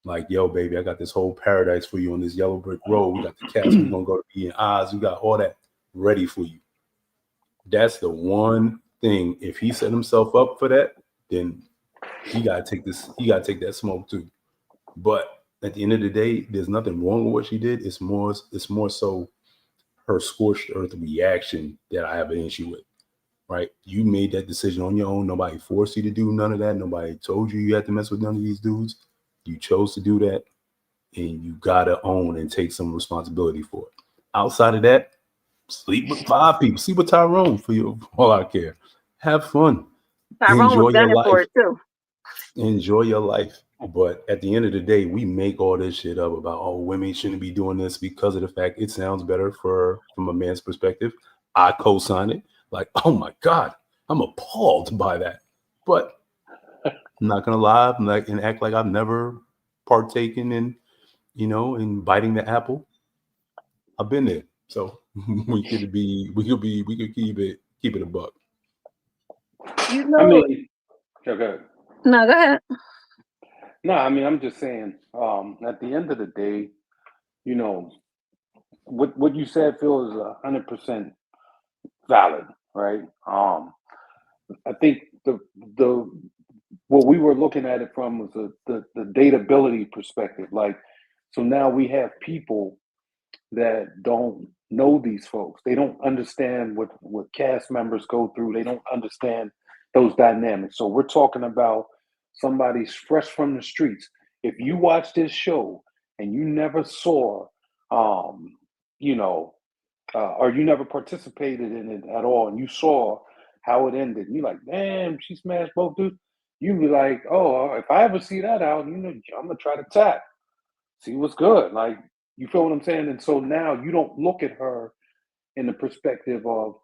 Like, yo, baby, I got this whole paradise for you on this yellow brick road. We got the cats. We're going to go to be in Oz. We got all that ready for you. That's the one thing. If he set himself up for that, then he got to take this. He got to take that smoke too. But at the end of the day, there's nothing wrong with what she did. It's more so her scorched earth reaction that I have an issue with. Right? You made that decision on your own. Nobody forced you to do none of that. Nobody told you had to mess with none of these dudes. You chose to do that, and you gotta own and take some responsibility for it. Outside of that, sleep with 5 people. Sleep with Tyrone for you. All I care. Have fun. Tyrone was done it for it too. Enjoy your life. But at the end of the day, we make all this shit up about, oh, women shouldn't be doing this because of the fact it sounds better from a man's perspective. I co-sign it. Like, oh my God, I'm appalled by that. But I'm not gonna lie and act like I've never partaken in, in biting the apple. I've been there. So we could keep it a buck. I mean, go ahead. No, go ahead. No, I mean, I'm just saying, at the end of the day, what you said, Phil, is 100% valid, right? I think the what we were looking at it from was the dateability perspective. Like, so now we have people that don't know these folks. They don't understand what cast members go through. They don't understand those dynamics. So we're talking about somebody's fresh from the streets. If you watch this show and you never saw, or you never participated in it at all, and you saw how it ended, and you're like, damn, she smashed both dudes. You'd be like, oh, if I ever see that out, I'm gonna try to tap, see what's good. Like, you feel what I'm saying? And so now you don't look at her in the perspective of,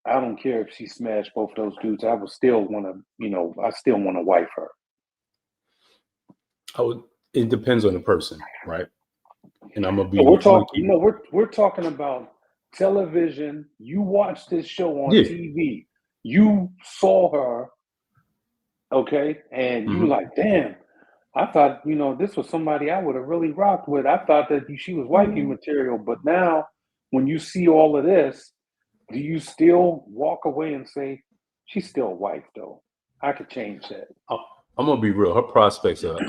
I don't care if she smashed both of those dudes. I would still want to, I still want to wife her. It depends on the person, right? And I'm gonna be. So we're talking. We're talking about television. You watch this show on TV. You saw her, okay, and you like, damn. I thought, this was somebody I would have really rocked with. I thought that she was wifey material. But now, when you see all of this, do you still walk away and say, she's still a wife, though? I could change that. I'm going to be real. Her prospects are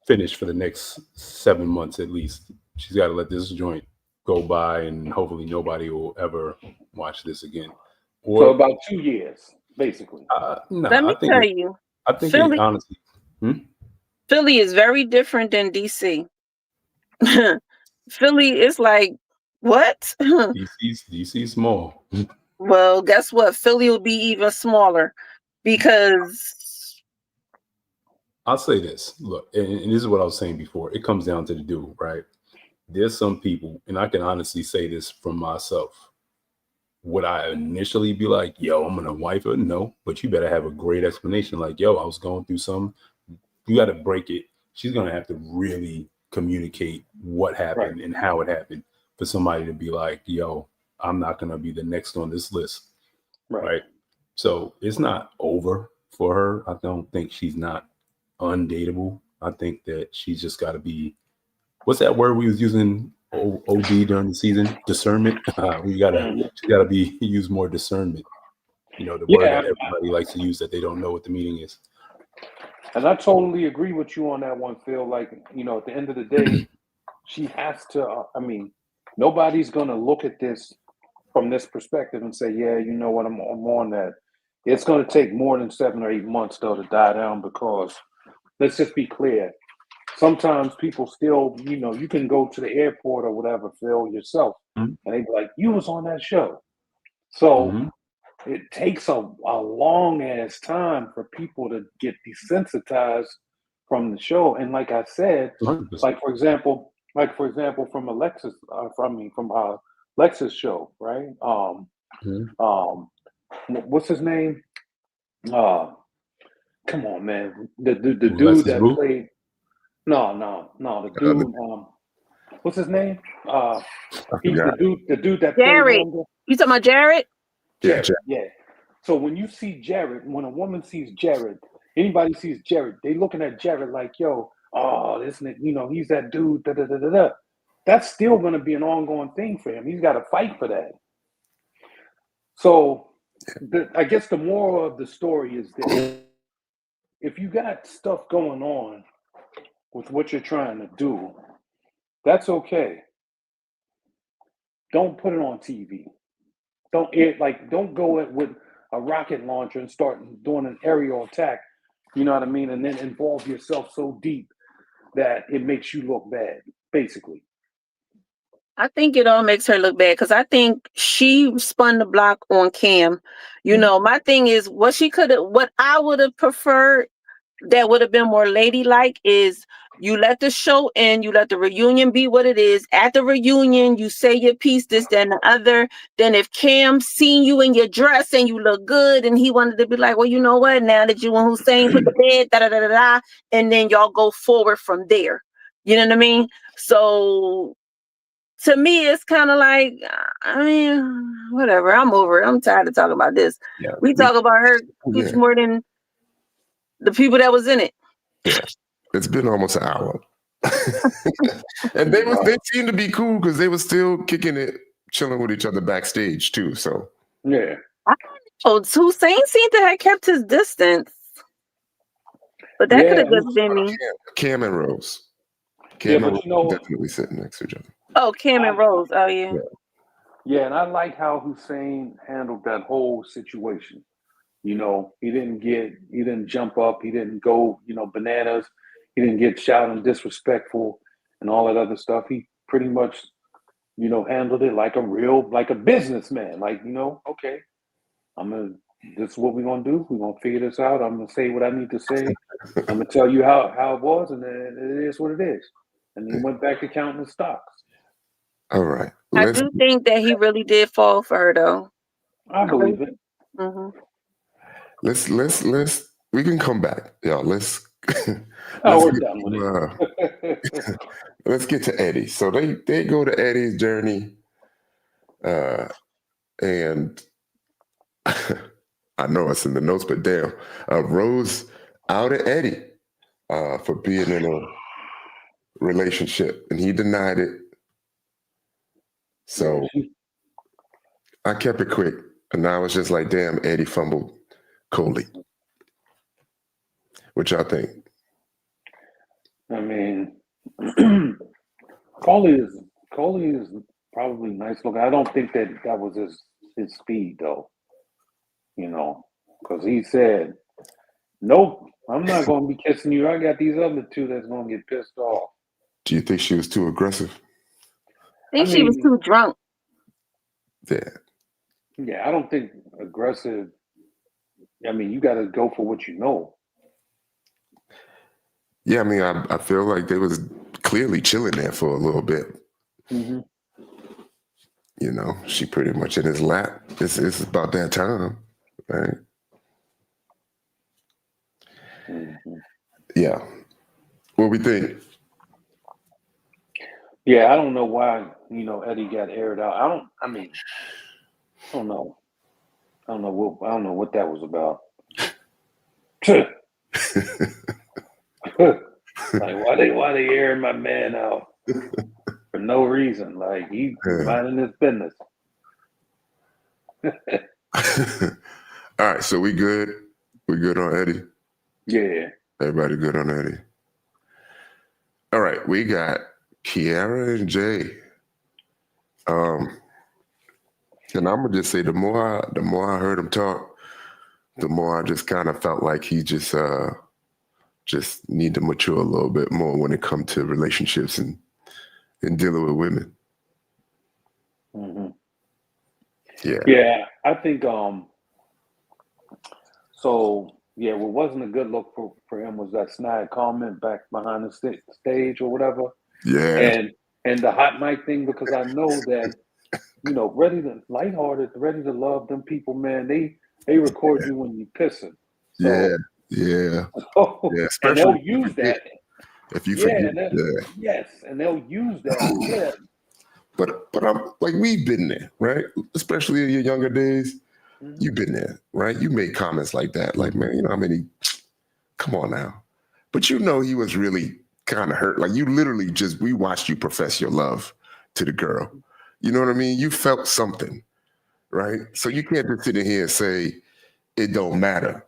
finished for the next 7 months at least. She's got to let this joint go by, and hopefully nobody will ever watch this again. So about 2 years, basically. Let me tell you. I think Philly, honestly. Philly is very different than DC. Philly is like, what? DC's small. Well, guess what? Philly will be even smaller because I'll say this. Look, and this is what I was saying before. It comes down to the dude, right? There's some people, and I can honestly say this from myself. Would I initially be like, yo, I'm gonna wife her? No, but you better have a great explanation. Like, yo, I was going through something. You got to break it. She's gonna have to really communicate what happened and how it happened for somebody to be like, yo, I'm not gonna be the next on this list, right? So it's not over for her. I don't think she's not undateable. I think that she's just got to be. What's that word we was using? OD during the season? Discernment. She got to be use more discernment. The word that everybody likes to use that they don't know what the meaning is. And I totally agree with you on that one, Phil. Like, at the end of the day, she has to. Nobody's gonna look at this from this perspective and say, yeah, you know what, I'm on that. It's gonna take more than 7 or 8 months though to die down, because let's just be clear. Sometimes people still, you can go to the airport or whatever, Phil, yourself, and they be like, you was on that show. So it takes a long ass time for people to get desensitized from the show. And like I said, 100%. like for example, from Alexis, from Lex's show, right? What's his name? Come on, man. The dude that played. No. The dude. What's his name? He's the dude that Jared. played. You talking about Jared? Jared. Yeah. So when you see Jared, when a woman sees Jared, anybody sees Jared, they looking at Jared like, yo, oh, isn't it? He's that dude. Da, da, da, da, da. That's still going to be an ongoing thing for him. He's got to fight for that. So I guess the moral of the story is this. If you got stuff going on with what you're trying to do, that's okay. Don't put it on TV. Don't go with a rocket launcher and start doing an aerial attack, you know what I mean? And then involve yourself so deep that it makes you look bad, basically. I think it all makes her look bad because I think she spun the block on Cam. My thing is what I would have preferred that would have been more ladylike is you let the show end, you let the reunion be what it is. At the reunion, you say your piece, this, then the other. Then if Cam seen you in your dress and you look good and he wanted to be like, well, you know what, now that you and Hussein put the bed, da-da-da-da-da, and then y'all go forward from there. You know what I mean? So to me, it's kind of like, whatever. I'm over it. I'm tired of talking about this. Yeah, we talk about her more than the people that was in it. Yeah, it's been almost an hour. And they seemed to be cool because they were still kicking it, chilling with each other backstage too. So yeah. Hussein seemed to have kept his distance. But that could have just been me. Cam and Rose. Cam and Rose definitely sitting next to each other. Oh, Cam and Rose. Oh, yeah. Yeah, and I like how Hussein handled that whole situation. He didn't jump up. He didn't go, bananas. He didn't get shouted and disrespectful and all that other stuff. He pretty much, handled it like a businessman. Like, okay, this is what we're going to do. We're going to figure this out. I'm going to say what I need to say. I'm going to tell you how it was, and it is what it is. And he went back to counting the stocks. All right. I do think that he really did fall for her, though. I believe it. Mm-hmm. We can come back, y'all. Let's Oh, we're done with it. Let's get to Eddie. So they go to Eddie's journey, and I know it's in the notes, but damn, Rose outed Eddie for being in a relationship, and he denied it. So I kept it quick, and I was just like, damn, Eddie fumbled Coley. What y'all think? I mean, Coley is probably nice looking. I don't think that was his speed though. You know, because he said, "Nope, I'm not going to be kissing you. I got these other two that's going to get pissed off." Do you think she was too aggressive? I think she was too drunk. Yeah, I don't think aggressive. I mean, you got to go for what you know. Yeah, I mean, I feel like they was clearly chilling there for a little bit. Mm-hmm. You know, she pretty much in his lap. It's about that time, right? Mm-hmm. Yeah. What we think? Yeah, I don't know why, Eddie got aired out. I don't know. I don't know what that was about. Like, why they airing my man out for no reason? Like, he's minding his business. All right, so we good? We good on Eddie? Yeah. Everybody good on Eddie? All right, we got Kiara and Jay. And I'm gonna just say the more I heard him talk, the more I just kind of felt like he just need to mature a little bit more when it comes to relationships and dealing with women. Mm-hmm. Yeah. Yeah, I think so yeah, what wasn't a good look for him was that snide comment back behind the stage or whatever. Yeah. And the hot mic thing, because I know that, ready to lighthearted, ready to love them people, man, they record you when you pissing. So, yeah. Especially and they'll use that. If you forget, yes, and they'll use that clip. But I'm like, we've been there, right? Especially in your younger days, Mm-hmm. you've been there, right? You made comments like that, like, man, you know how many? Come on now. But he was really kind of hurt. Like, you literally we watched you profess your love to the girl. You know what I mean? You felt something, right? So you can't just sit in here and say it don't matter.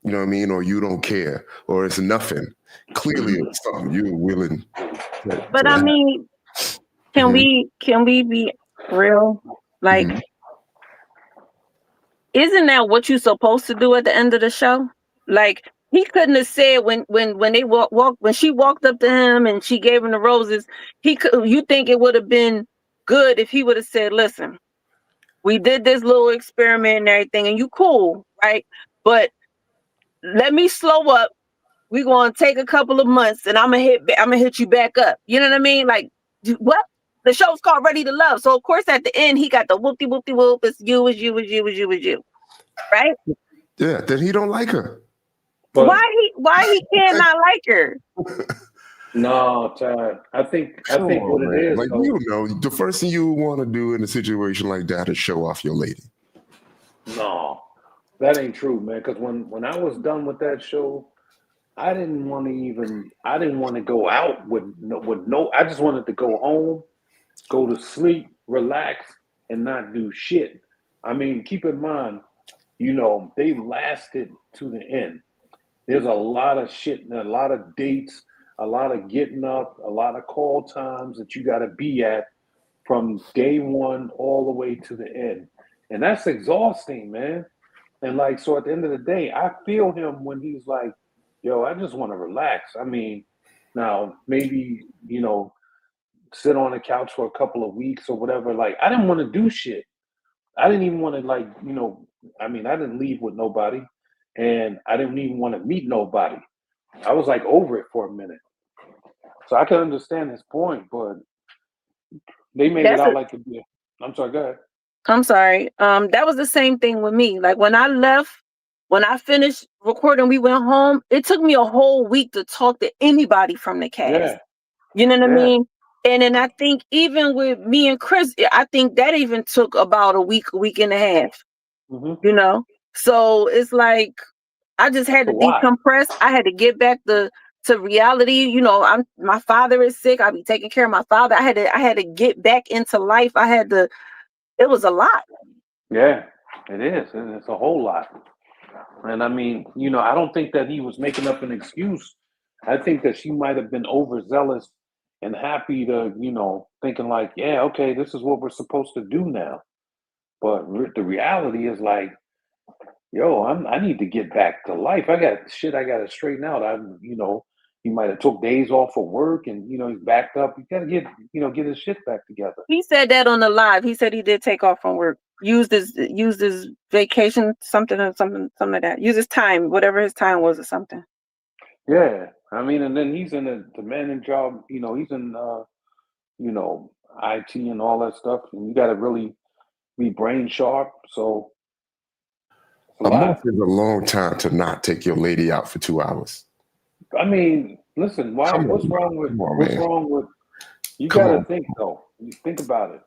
You know what I mean? Or you don't care, or it's nothing. Clearly, it was something you were willing. But I mean, can we be real? Like, isn't that what you're supposed to do at the end of the show? Like, he couldn't have said when they when she walked up to him and she gave him the roses. You think it would have been good if he would have said, "Listen, we did this little experiment and everything, and you cool, right? But let me slow up. We're gonna take a couple of months, and I'm gonna hit you back up." You know what I mean? Like, what? The show's called Ready to Love, so of course at the end he got the whoopty whoopty whoop. It's you, right? Yeah. Then he don't like her. But why he cannot like her? No, Chad. I think what it is. Like, the first thing you want to do in a situation like that is show off your lady. No, that ain't true, man. Because when I was done with that show, I didn't want to go out with no. I just wanted to go home, go to sleep, relax, and not do shit. I mean, keep in mind, they lasted to the end. There's a lot of shit and a lot of dates, a lot of getting up, a lot of call times that you got to be at from day one all the way to the end. And that's exhausting, man. And like, so at the end of the day, I feel him when he's like, yo, I just want to relax. I mean, now maybe, sit on the couch for a couple of weeks or whatever. Like, I didn't want to do shit. I didn't even want to, I didn't leave with nobody and I didn't even want to meet nobody. I was like over it for a minute. So I can understand his point, but they made it out like it did. I'm sorry, go ahead. I'm sorry. That was the same thing with me. Like, when I left When I finished recording, we went home. It took me a whole week to talk to anybody from the cast. Yeah. You know what I Yeah. mean? And then I think even with me and Chris, I think that even took about a week and a half. You know? So it's like I just had to decompress. I had to get back to reality. You know, my father is sick. I'll be taking care of my father. I had to get back into life. It was a lot. Yeah, it is. It's a whole lot. And I mean, you know, I don't think that he was making up an excuse. I think that she might have been overzealous and happy to, you know, thinking like, yeah, okay, this is what we're supposed to do now. But the reality is like, yo, I need to get back to life. I got shit I got to straighten out. You know, he might have took days off of work and, you know, he's backed up. He got to get his shit back together. He said that on the live. He said he did take off from work. Used his vacation, something like that. Use his time, whatever his time was or something. Yeah. I mean, and then he's in a demanding job, you know, he's in you know, IT and all that stuff. And you gotta really be brain sharp. So a month is a long time to not take your lady out for 2 hours. I mean, listen, what's wrong with you gotta think though. You think about it.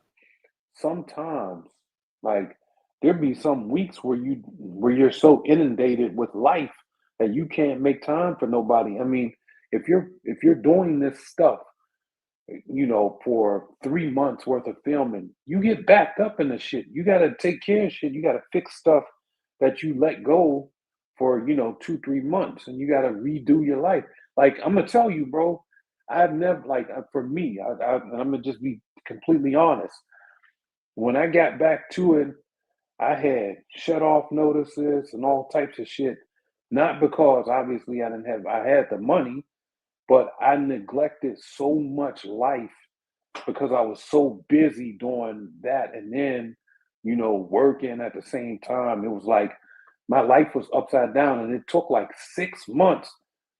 Sometimes, like there'd be some weeks where you're so inundated with life that you can't make time for nobody. I mean, if you're doing this stuff, you know, for 3 months worth of filming, you get backed up in the shit. You got to take care of shit. You got to fix stuff that you let go for, you know, 2-3 months, and you got to redo your life. Like, I'm gonna tell you, bro, I've never, like, for me, and I'm gonna just be completely honest. When I got back to it, I had shut off notices and all types of shit. Not because obviously I had the money, but I neglected so much life because I was so busy doing that, and then, you know, working at the same time. It was like my life was upside down, and it took like 6 months,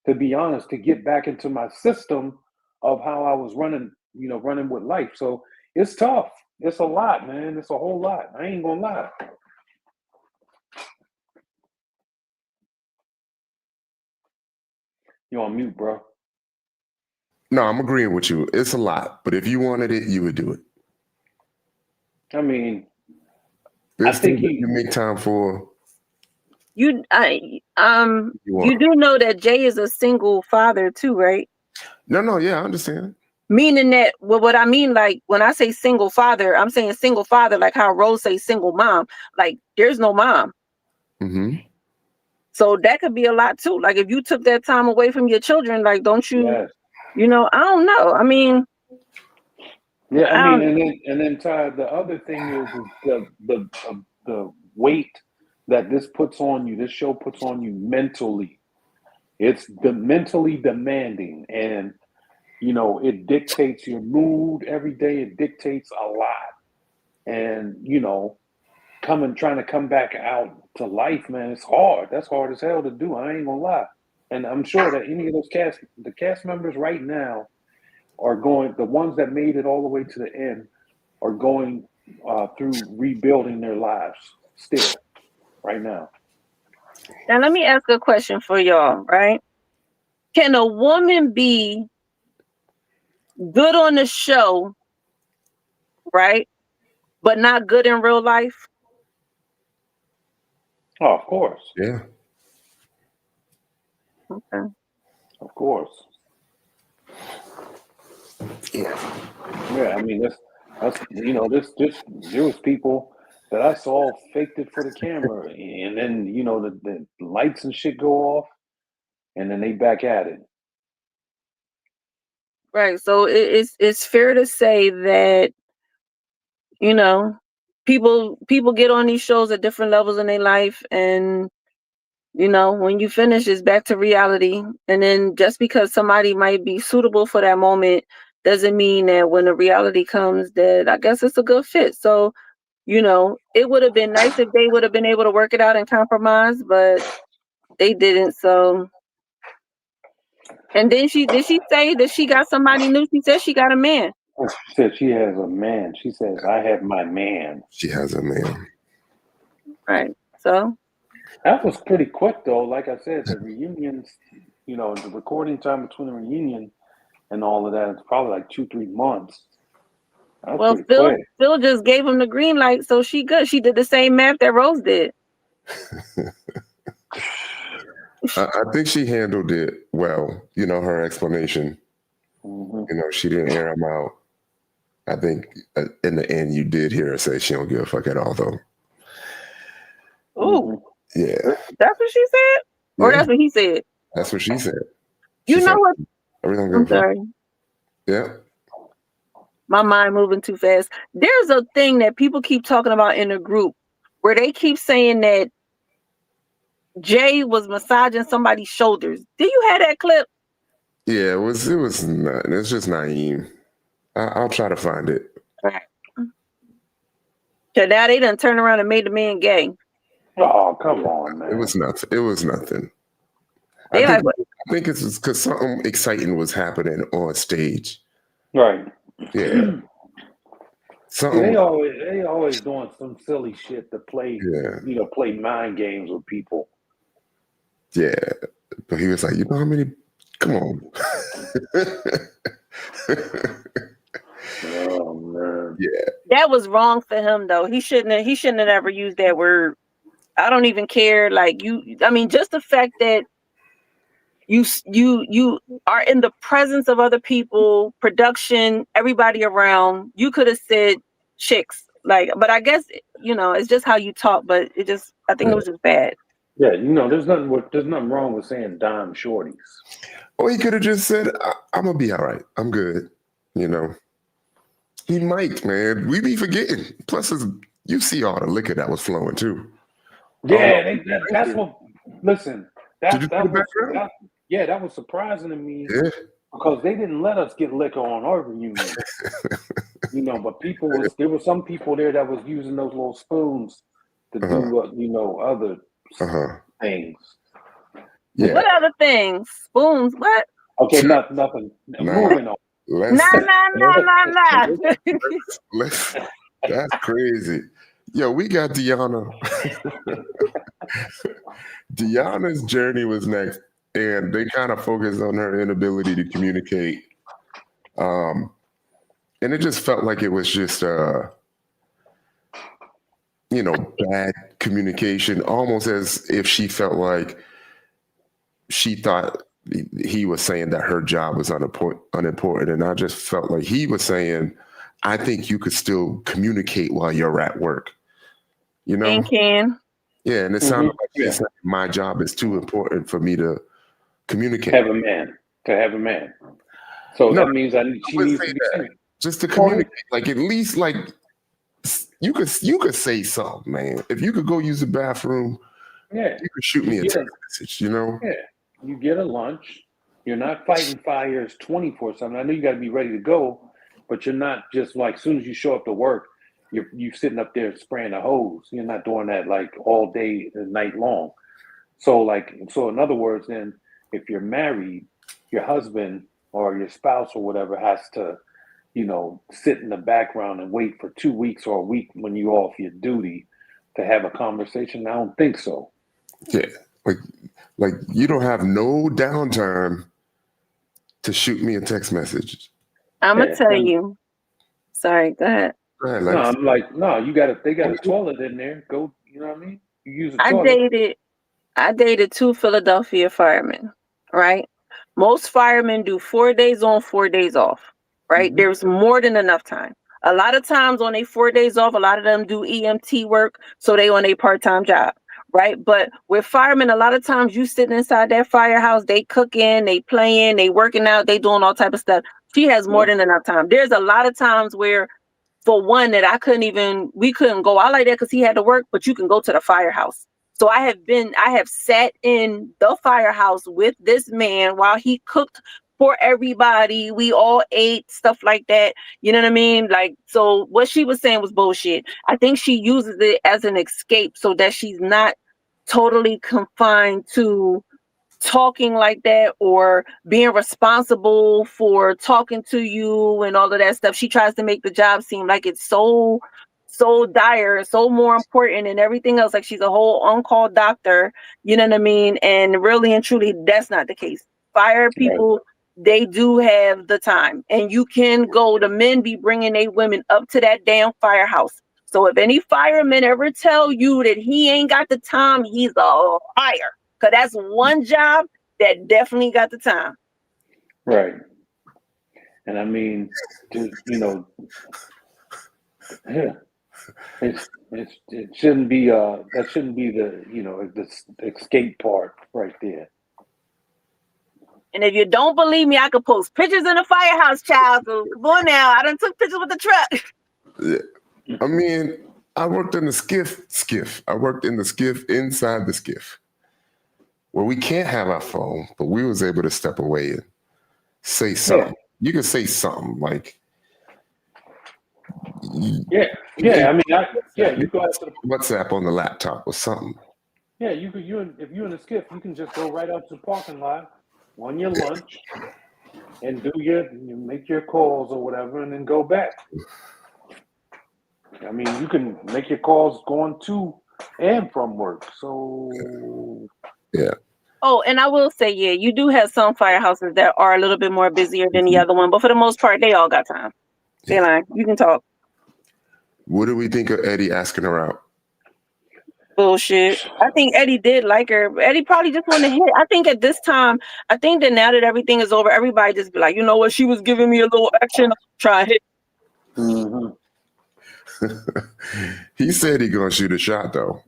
to be honest, to get back into my system of how I was running, you know, running with life. So it's tough. It's a lot, man. It's a whole lot. I ain't gonna lie. You on mute, bro. No, I'm agreeing with you. It's a lot, but if you wanted it, you would do it. I mean, there's things that you make time for. You do know that Jay is a single father too, right? No, yeah, I understand. Meaning that, well, what I mean, like when I say single father, I'm saying single father, like how Rose say single mom. Like there's no mom. Mm-hmm. So that could be a lot too. Like if you took that time away from your children, like don't you? Yes. You know, I don't know. I mean, yeah, I mean, and then Ty, the other thing is the weight that this puts on you. This show puts on you mentally. It's the mentally demanding, and you know it dictates your mood every day. It dictates a lot, and you know, trying to come back out to life, man. It's hard. That's hard as hell to do. I ain't gonna lie. And I'm sure that any of those cast members right now are going, the ones that made it all the way to the end are going through rebuilding their lives still right now. Now let me ask a question for y'all, right? Can a woman be good on the show, right, but not good in real life? Oh, of course. Yeah. Okay. Of course. Yeah. Yeah, I mean that's you know, there was people that I saw faked it for the camera, and then you know the lights and shit go off, and then they back at it. Right. So it's fair to say that, you know, people get on these shows at different levels in their life, and you know, when you finish, it's back to reality. And then just because somebody might be suitable for that moment doesn't mean that when the reality comes that I guess it's a good fit. So, you know, it would have been nice if they would have been able to work it out and compromise, but they didn't. So, and then did she say that she got somebody new? She said she got a man. She said she has a man. She says, I have my man. She has a man. Right. So That was pretty quick, though. Like I said, the reunions, the recording time between the reunion and all of that is probably like 2-3 months. That was Well, pretty quick. Phil just gave him the green light, so she good. She did the same math that Rose did. I think she handled it well. Her explanation. She didn't air him out. I think in the end, you did hear her say she don't give a fuck at all, though. Ooh. Yeah. That's what she said? Or that's what he said? That's what she said. You know what? Everything I'm sorry. Yeah. My mind moving too fast. There's a thing that people keep talking about in the group where they keep saying that Jay was massaging somebody's shoulders. Do you have that clip? Yeah, it was not. It's just Naeem. I'll try to find it. Right. So now they done turned around and made the man gay. Oh, come on, man. It was nothing. They I think it's because something exciting was happening on stage. Right. Yeah. See, they always doing some silly shit to play, play mind games with people. Yeah. But he was like, how many? Come on. Oh man. Yeah. That was wrong for him though. He shouldn't have ever used that word. I don't even care. Like just the fact that you are in the presence of other people, production, everybody around. You could have said chicks. But I guess it's just how you talk, but I think it was just bad. Yeah, there's nothing wrong with saying dime shorties. Or he could have just said, I'm gonna be all right. I'm good. He might, man. We be forgetting. Plus, you see all the liquor that was flowing too. Yeah, that's what. Listen, that was surprising to me. Yeah. Because they didn't let us get liquor on our reunion. But there were some people there that was using those little spoons to do other things. Yeah. What other things? Spoons? What? Okay, nothing. Moving on. Nah. That's crazy. Yo, we got Deanna. Deanna's journey was next, and they kind of focused on her inability to communicate. And it just felt like it was just, bad communication, almost as if she felt like she thought he was saying that her job was unimportant. And I just felt like he was saying, I think you could still communicate while you're at work. And can. Yeah, and it sounded like he's saying, my job is too important for me to communicate. To have a man. So that means she needs to be saying. Just to communicate, like at least like you could say something, man. If you could go use the bathroom, you could shoot me a text message, Yeah. You get a lunch. You're not fighting fires 24/7. I know you got to be ready to go, but you're not just like as soon as you show up to work, you're sitting up there spraying a hose. You're not doing that like all day and night long. So in other words, then if you're married, your husband or your spouse or whatever has to, sit in the background and wait for 2 weeks or a week when you're off your duty to have a conversation. I don't think so. Yeah, like you don't have no downtime to shoot me a text message. I'm gonna tell you. Sorry, go ahead. No, I'm like, no, they got a toilet in there. Go, you know what I mean? You use a toilet. I dated 2 Philadelphia firemen, right? Most firemen do 4 days on, 4 days off, right? Mm-hmm. There's more than enough time. A lot of times on their 4 days off, a lot of them do EMT work, so they on a part-time job, right? But with firemen, a lot of times you sitting inside that firehouse, they cooking, they playing, they working out, they doing all type of stuff. She has more than enough time. There's a lot of times where, for one, that we couldn't go out like that because he had to work, but you can go to the firehouse. So I have sat in the firehouse with this man while he cooked for everybody. We all ate, stuff like that. You know what I mean? Like, so what she was saying was bullshit. I think she uses it as an escape so that she's not totally confined to talking like that or being responsible for talking to you and all of that stuff. She tries to make the job seem like it's so so dire, so more important and everything else. Like she's a whole on-call doctor, you know what I mean? And really and truly, that's not the case. Fire people, they do have the time. And you can go, the men be bringing their women up to that damn firehouse. So if any fireman ever tell you that he ain't got the time, he's a liar. Because that's one job that definitely got the time. Right. And I mean, yeah, it shouldn't be that shouldn't be the the escape part right there. And if you don't believe me, I could post pictures in the firehouse, child. So come on now, I done took pictures with the truck. Yeah. I mean, I worked in the skiff. I worked in the skiff, inside the skiff, where we can't have our phone, but we was able to step away and say something. Yeah. You could say something like, yeah. I mean, you go out to the WhatsApp on the laptop or something. Yeah, if you're in a skiff, you can just go right out to the parking lot on your lunch and make your calls or whatever, and then go back. I mean, you can make your calls going to and from work. So yeah. Oh, and I will say, yeah, you do have some firehouses that are a little bit more busier than the other one, but for the most part, they all got time. Say line, you can talk. What do we think of Eddie asking her out? Bullshit. I think Eddie did like her. Eddie probably just wanted to hit. I think at this time, I think that now that everything is over, everybody just be like, you know what? She was giving me a little action. Try and hit. Mm-hmm. He said he gonna shoot a shot though.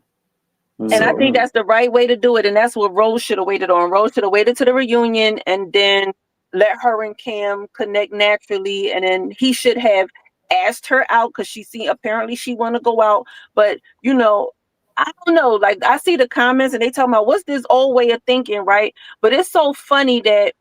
And I think that's the right way to do it. And that's what Rose should have waited on. Rose should have waited to the reunion and then let her and Cam connect naturally. And then he should have asked her out because apparently she want to go out. But, I don't know. Like, I see the comments and they talking about what's this old way of thinking, right? But it's so funny that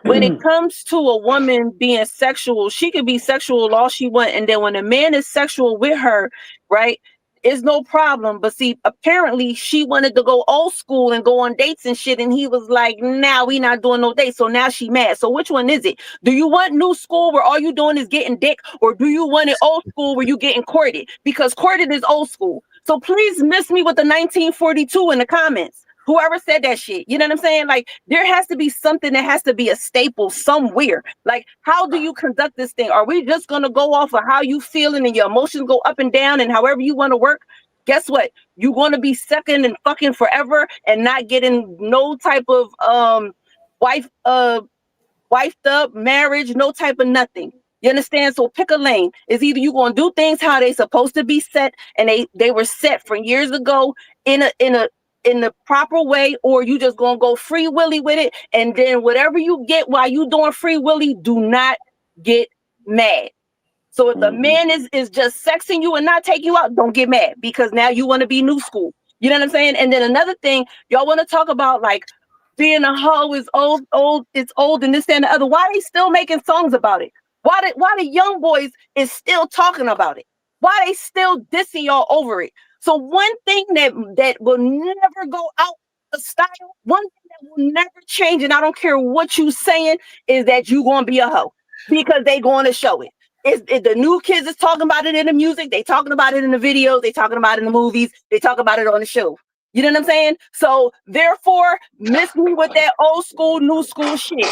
when it comes to a woman being sexual, she could be sexual all she want. And then when a man is sexual with her, right, it's no problem. But see, apparently she wanted to go old school and go on dates and shit. And he was like, nah, we not doing no dates. So now she mad. So which one is it? Do you want new school where all you doing is getting dick? Or do you want it old school where you getting courted? Because courted is old school. So please miss me with the 1942 in the comments. Whoever said that shit, you know what I'm saying? Like, there has to be something that has to be a staple somewhere. Like, how do you conduct this thing? Are we just going to go off of how you feeling and your emotions go up and down and however you want to work? Guess what? You're going to be sucking and fucking forever and not getting no type of wifed up marriage, no type of nothing. You understand? So pick a lane. It's either you going to do things how they supposed to be set and they were set from years ago in the proper way, or you just gonna go free willy with it, and then whatever you get while you doing free willy, do not get mad. So if the man is just sexing you and not taking you out, don't get mad because now you want to be new school. You know what I'm saying? And then another thing, y'all want to talk about like being a hoe is old, it's old, and this and the other. Why are they still making songs about it? Why the young boys is still talking about it? Why they still dissing y'all over it? So one thing that will never go out of style, one thing that will never change, and I don't care what you saying, is that you gonna be a hoe because they going to show it. The new kids is talking about it in the music, they talking about it in the videos, they talking about it in the movies, they talk about it on the show. You know what I'm saying? So therefore, miss me with that old school, new school shit.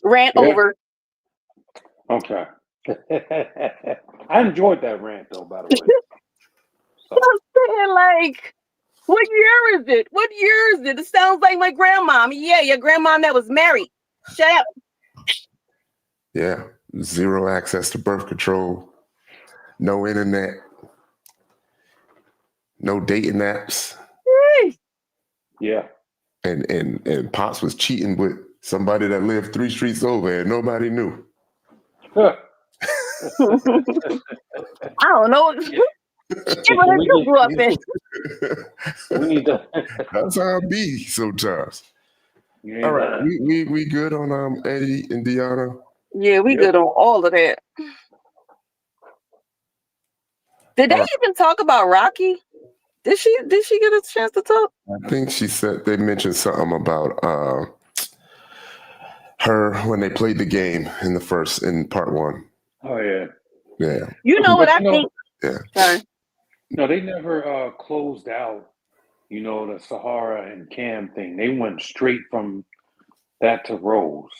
Rant over. Okay. I enjoyed that rant though, by the way. So. I'm saying, like, what year is it? What year is it? It sounds like my grandma. Yeah, your grandma that was married. Shut up. Yeah. Zero access to birth control. No internet. No dating apps. Yeah. And Pops was cheating with somebody that lived 3 streets over and nobody knew. I don't know. You grew up in. We need to. That's how it be sometimes. Yeah, all right, we good on Eddie and Deanna? Yeah, we good on all of that. Did they even talk about Rocky? Did she get a chance to talk? I think she said they mentioned something about her when they played the game in part 1. Oh yeah. Yeah. You know what But I think? Yeah. Sorry. no, they never closed out, the Sahara and Cam thing. They went straight from that to Rose.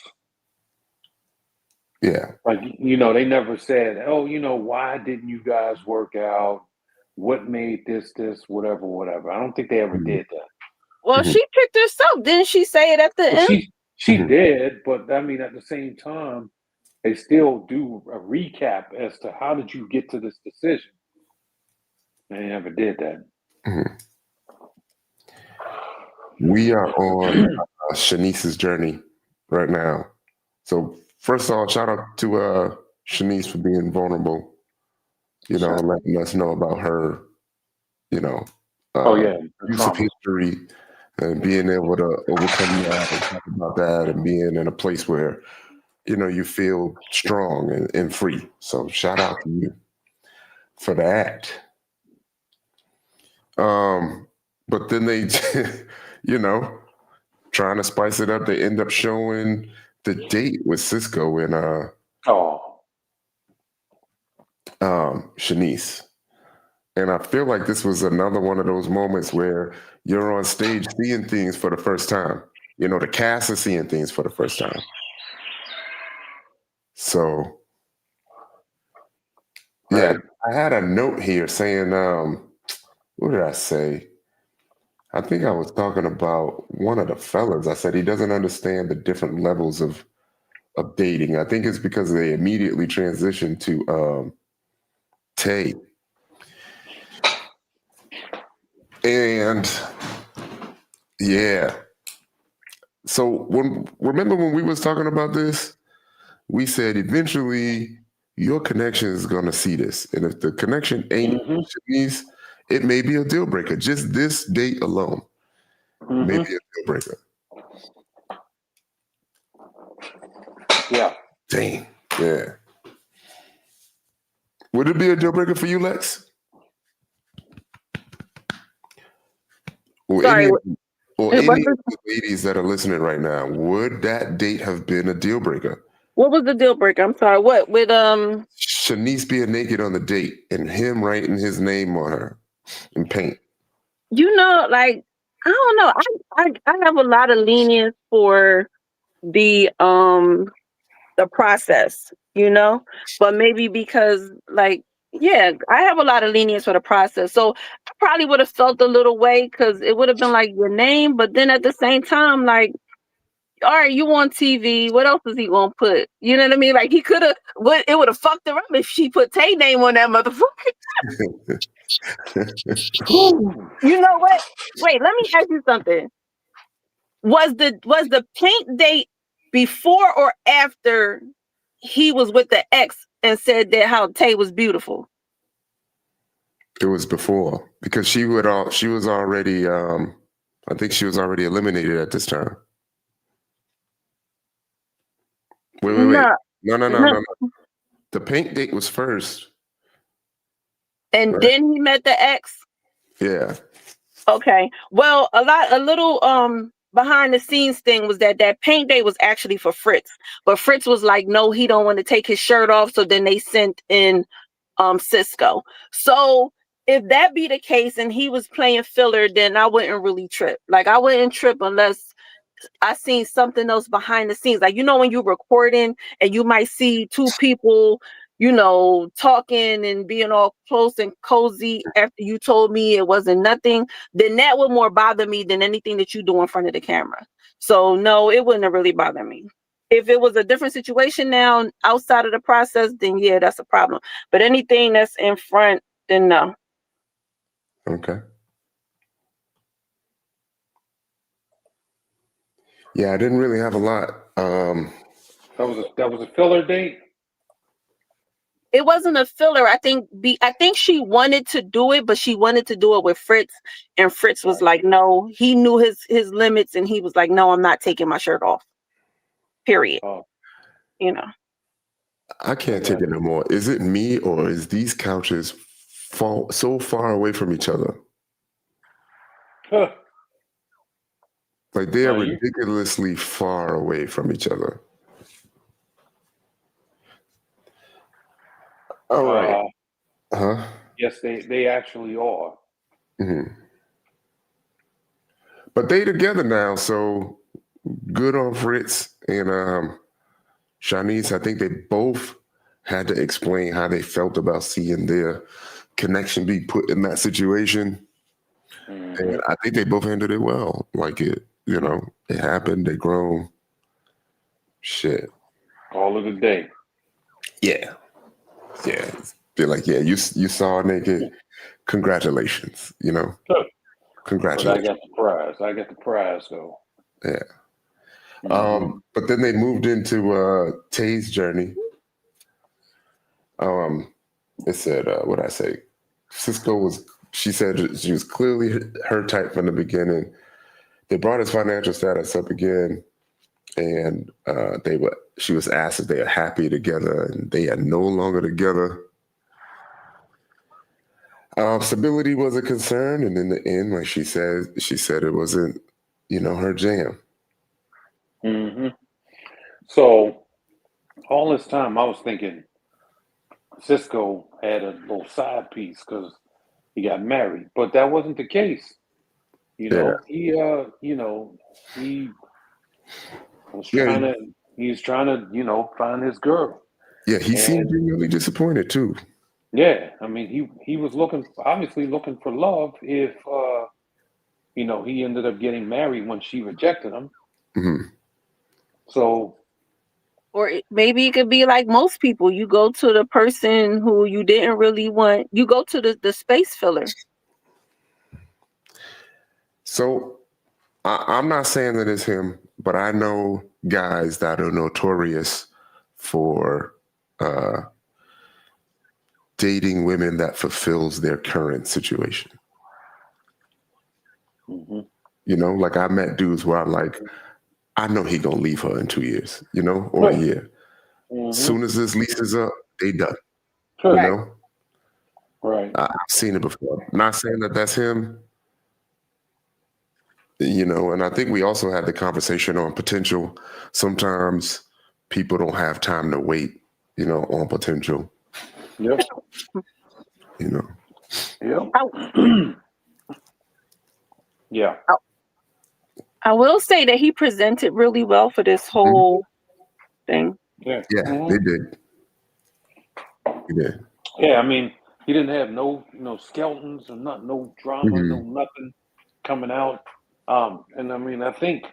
Yeah. Like, they never said, oh, why didn't you guys work out? What made this, whatever. I don't think they ever Mhm. did that. Well, Mhm. she picked herself. Didn't she say it at the Well, end? she Mhm. did, but I mean, at the same time, they still do a recap as to how did you get to this decision. They never did that. Mhm. We are on Shanice's journey right now. So first of all, shout out to Shanice for being vulnerable, Sure. and letting us know about her, Oh yeah, the use of trauma. history and being able to overcome that and talk about that and being in a place where, you feel strong and free. So shout out to you for that. But then they, trying to spice it up, they end up showing the date with Cisco and Oh, Shanice. And I feel like this was another one of those moments where you're on stage seeing things for the first time. The cast is seeing things for the first time. So, yeah, right. I had a note here saying, what did I say? I think I was talking about one of the fellas. I said he doesn't understand the different levels of dating. I think it's because they immediately transitioned to Tay. And yeah. So remember when we was talking about this, we said eventually your connection is gonna see this. And if the connection ain't Mm-hmm. Shanice, it may be a deal breaker. Just this date alone may Mm-hmm. be a deal breaker. Yeah. Dang. Yeah. Would it be a deal breaker for you, Lex? Or Sorry. any of the ladies that are listening right now, would that date have been a deal breaker? What was the deal breaker? I'm sorry. What with Shanice being naked on the date and him writing his name on her in paint. like I don't know. I have a lot of lenience for the process, but maybe because yeah, I have a lot of lenience for the process. So I probably would have felt a little way because it would have been like your name, but then at the same time, like, all right, you on TV. What else is he gonna put? You know what I mean? Like he could have. It would have fucked her up if she put Tay name on that motherfucker. You know what? Wait, let me ask you something. Was the paint date before or after he was with the ex and said that how Tay was beautiful? It was before because she was already I think she was already eliminated at this time. Wait. No, No. The paint date was first. and Right? then he met the ex. Yeah. Okay. Well, a little behind the scenes thing was that paint day was actually for Fritz, but Fritz was like, no, he don't want to take his shirt off. So then they sent in Cisco. So if that be the case and he was playing filler, then I wouldn't really trip. Like I wouldn't trip unless I seen something else behind the scenes. Like, when you're recording and you might see two people, talking and being all close and cozy after you told me it wasn't nothing, then that would more bother me than anything that you do in front of the camera. So no, it wouldn't really bother me. If it was a different situation now outside of the process, then yeah, that's a problem. But anything that's in front, then no. Okay. Yeah, I didn't really have a lot. That was a filler date. It wasn't a filler. I think she wanted to do it, but she wanted to do it with Fritz, and Fritz was like, no. He knew his limits, and he was like, no, I'm not taking my shirt off. Period. Oh, I can't take it no more. Is it me or is these couches so far away from each other? huh. Like they are No, ridiculously far away from each other. All right. Huh? Yes, they actually are. Mm-hmm. But they together now, so good on Fritz and Shanice. I think they both had to explain how they felt about seeing their connection be put in that situation. And I think they both handled it well. Like it happened. They grown. Shit. All of the day. Yeah. Yeah. They're like, yeah, you saw naked. Congratulations. But Congratulations. I got the prize though. Yeah. But then they moved into Tay's journey. It said, what I say? She said she was clearly her type from the beginning. They brought his financial status up again, and she was asked if they are happy together, and they are no longer together. Stability was a concern, and in the end, like she said it wasn't, her jam. So all this time I was thinking Cisco had a little side piece because he got married, but that wasn't the case. He was trying to find his girl. Yeah, he seemed genuinely disappointed too. Yeah, I mean he was obviously looking for love if he ended up getting married when she rejected him. Mm-hmm. So, or maybe it could be like most people. You go to the person who you didn't really want. You go to the space filler. So I'm not saying that it's him, but I know guys that are notorious for dating women that fulfills their current situation. Like I met dudes where I'm like, I know he gonna leave her in 2 years, or a year. Soon as this lease is up, they done. Right. I've seen it before. Not saying that that's him. And I think we also had the conversation on potential. Sometimes people don't have time to wait, on potential. Yep. Yep. Yeah. I will say that he presented really well for this whole thing. Yeah. They did. He did. Yeah, I mean, he didn't have no skeletons or no drama, no nothing coming out. And I mean, I think,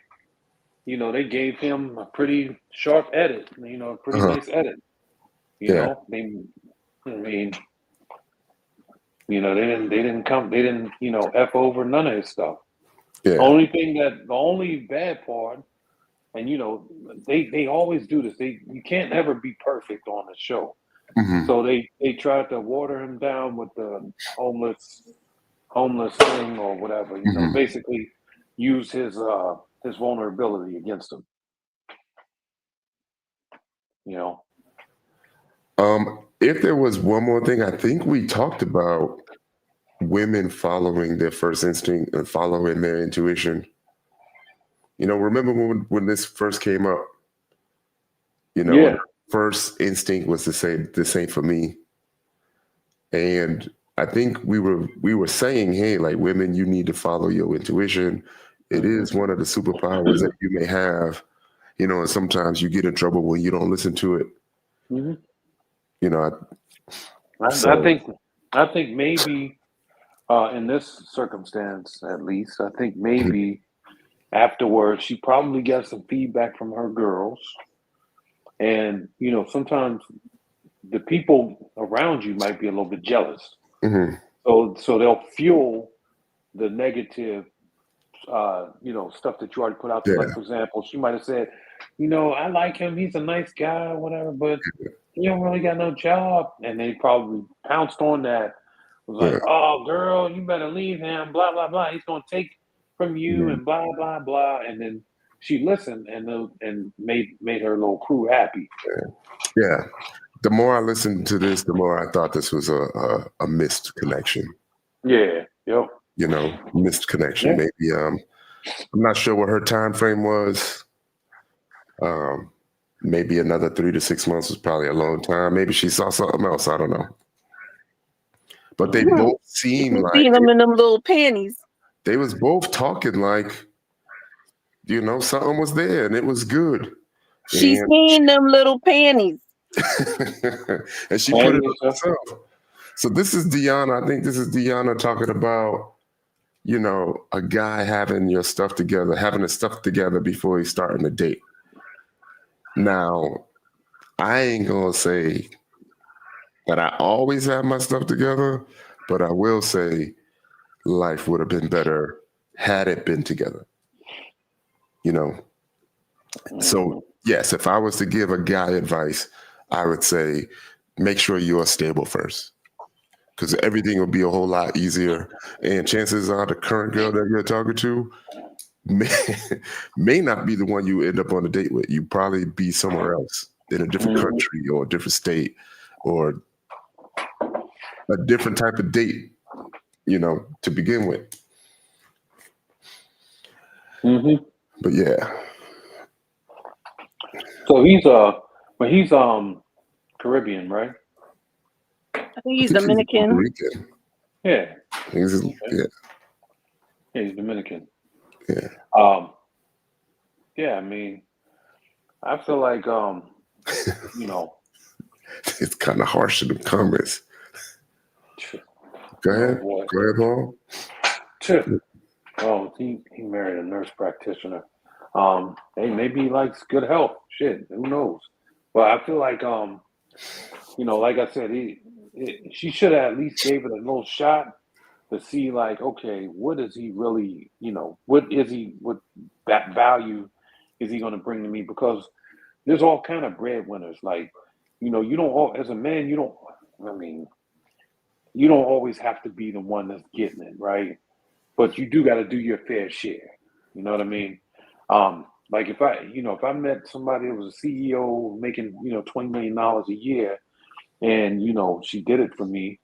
they gave him a pretty sharp edit, a pretty nice edit. They didn't F over none of his stuff. Yeah. The only bad part, and they always do this. You can't ever be perfect on the show. So they tried to water him down with the homeless thing or whatever. Basically use his vulnerability against him. If there was one more thing, I think we talked about women following their first instinct and following their intuition. Remember when this first came up? First instinct was to say this ain't for me. And I think we were saying, hey, like women, you need to follow your intuition. It is one of the superpowers that you may have, and sometimes you get in trouble when you don't listen to it. I think maybe in this circumstance, at least, I think maybe afterwards she probably got some feedback from her girls. And, sometimes the people around you might be a little bit jealous. So they'll fuel the negative, stuff that you already put out there. Like, for example, she might have said, I like him. He's a nice guy, whatever, but he don't really got no job. And they probably pounced on that. It was like, oh, girl, you better leave him, blah, blah, blah. He's going to take from you and blah, blah, blah. And then she listened and made her little crew happy. Yeah. The more I listened to this, the more I thought this was a missed connection. Yeah. Yep. Missed connection. Maybe I'm not sure what her time frame was. maybe another 3 to 6 months was probably a long time. Maybe she saw something else. I don't know. But they both seemed like seen them in them little panties. They was both talking like, you know, something was there and it was good. She seen them little panties. And she put it on herself. So this is Deanna. I think this is Deanna talking about, you know, a guy having your stuff together, having his stuff together before he's starting a date. Now, I ain't gonna say that I always have my stuff together, but I will say life would have been better had it been together. You know? So yes, if I was to give a guy advice, I would say make sure you are stable first. Because everything will be a whole lot easier. And chances are the current girl that you're talking to may not be the one you end up on a date with. You probably be somewhere else in a different country or a different state or a different type of date, you know, to begin with. But yeah. So he's Caribbean, right? I think he's Dominican. Yeah. He's Dominican. Yeah. Yeah, I mean, I feel like you know, it's kind of harsh in the comments. Go ahead. Go ahead, Paul. Oh, he married a nurse practitioner. Hey, maybe he likes good health. Shit, who knows? But I feel like you know, like I said, she should have at least gave it a little shot to see, like, okay, what is he really, you know, what that value is he going to bring to me? Because there's all kind of breadwinners. Like, you know, you don't, as a man, you don't always have to be the one that's getting it, right? But you do got to do your fair share. You know what I mean? Like if I met somebody that was a CEO making, you know, $20 million a year, and, you know, she did it for me,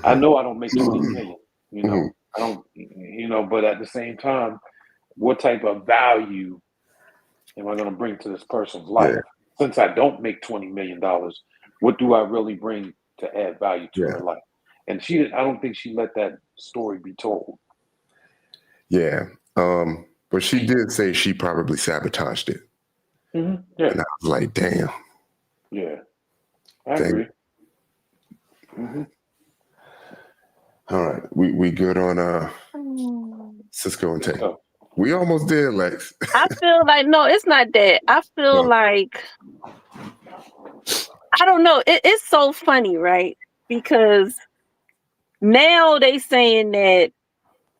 I know I don't make 20 million, you know, I don't, you know, but at the same time, what type of value am I going to bring to this person's life? Yeah. Since I don't make $20 million, what do I really bring to add value to her life? And I don't think she let that story be told. Yeah. But she did say she probably sabotaged it. Yeah. And I was like, damn. Yeah. I agree. All right. We good on Cisco and Tay. We almost did, Lex. I feel like, no, it's not that. I feel like, I don't know. It's so funny, right? Because now they saying that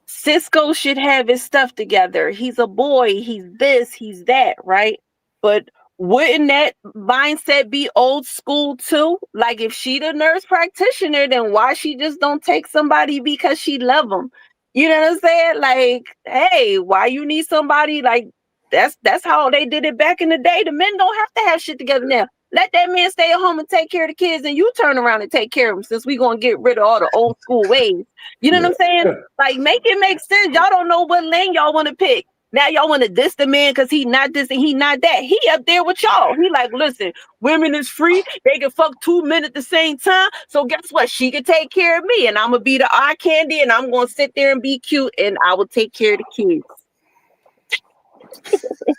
Cisco should have his stuff together. He's a boy. He's this, he's that, right? But wouldn't that mindset be old school too? Like if she the nurse practitioner, then why she just don't take somebody because she love them? You know what I'm saying? Like, hey, why you need somebody like that's how they did it back in the day. The men don't have to have shit together now. Let that man stay at home and take care of the kids, and you turn around and take care of them, since we gonna get rid of all the old school ways. You know what I'm saying? Like, make it make sense. Y'all don't know what lane y'all want to pick. Now y'all want to diss the man because he not this and he not that. He up there with y'all. He like, listen, women is free. They can fuck 2 men at the same time. So guess what? She can take care of me, and I'm gonna be the eye candy, and I'm gonna sit there and be cute, and I will take care of the kids.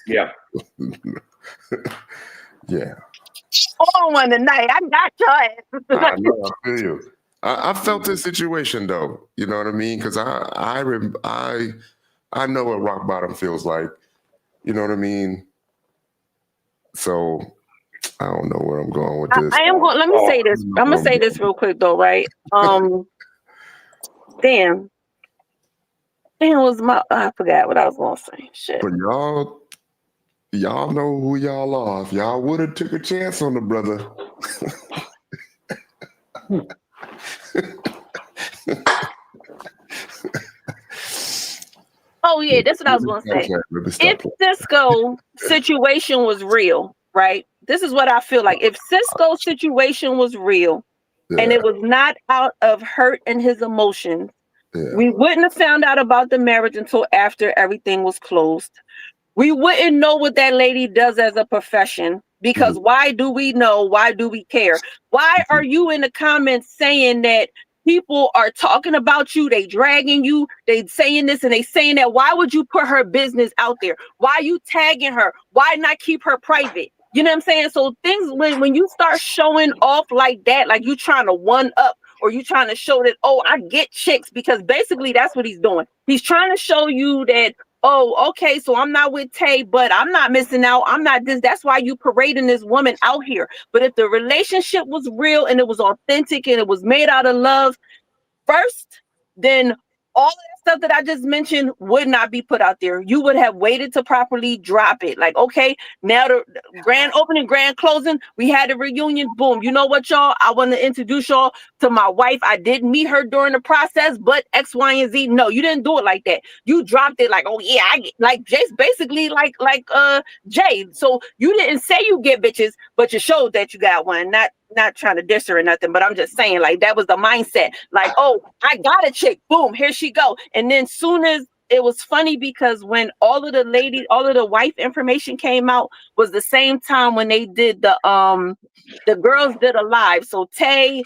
Yeah. Yeah. All one tonight. I got your ass. I know. I feel you. I felt this situation though. You know what I mean? Because I know what rock bottom feels like. You know what I mean? So I don't know where I'm going with this. I am going. Let me say this. I'm gonna say this real quick though, right? Damn. I forgot what I was gonna say. Shit. But y'all know who y'all are. If y'all would have took a chance on the brother. Oh yeah, that's what I was gonna say. If Cisco situation was real, right? This is what I feel like. If Cisco's situation was real, and it was not out of hurt and his emotions, we wouldn't have found out about the marriage until after everything was closed. We wouldn't know what that lady does as a profession. Because why do we know? Why do we care? Why are you in the comments saying that people are talking about you, they dragging you, they saying this and they saying that? Why would you put her business out there? Why are you tagging her? Why not keep her private? You know what I'm saying? So things, when you start showing off like that, like you trying to one up, or you trying to show that, oh, I get chicks, because basically that's what he's doing. He's trying to show you that, oh, okay, so I'm not with Tay, but I'm not missing out. I'm not this. That's why you parading this woman out here. But if the relationship was real and it was authentic and it was made out of love first, then all of that stuff that I just mentioned would not be put out there. You would have waited to properly drop it. Like, okay, now the grand opening, grand closing, we had a reunion. Boom. You know what, y'all? I want to introduce y'all to my wife. I did meet her during the process, but X, Y, and Z. No, you didn't do it like that. You dropped it like, oh yeah, I get, like Jace, basically like Jay. So you didn't say you get bitches, but you showed that you got one. Not trying to diss her or nothing, but I'm just saying, like, that was the mindset. Like, oh, I got a chick. Boom, here she go. And then soon as, it was funny because when all of the wife information came out was the same time when they did the girls did a live. So Tay,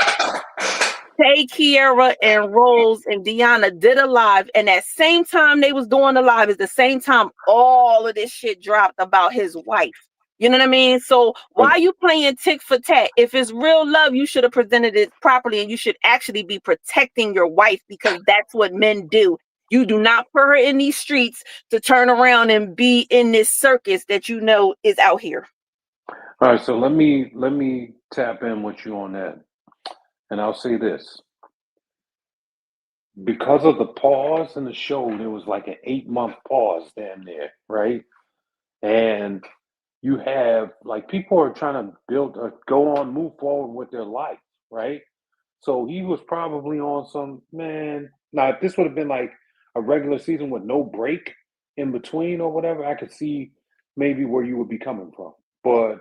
Kiera, and Rose and Deanna did a live, and at same time they was doing the live is the same time all of this shit dropped about his wife. You know what I mean? So why are you playing tick for tat? If it's real love, you should have presented it properly, and you should actually be protecting your wife, because that's what men do. You do not put her in these streets to turn around and be in this circus that you know is out here. All right, so let me tap in with you on that. And I'll say this. Because of the pause in the show, there was like an 8-month pause damn near, right? And you have, like, people are trying to go on, move forward with their life, right? So he was probably on some, man. Now, if this would have been like a regular season with no break in between or whatever, I could see maybe where you would be coming from. But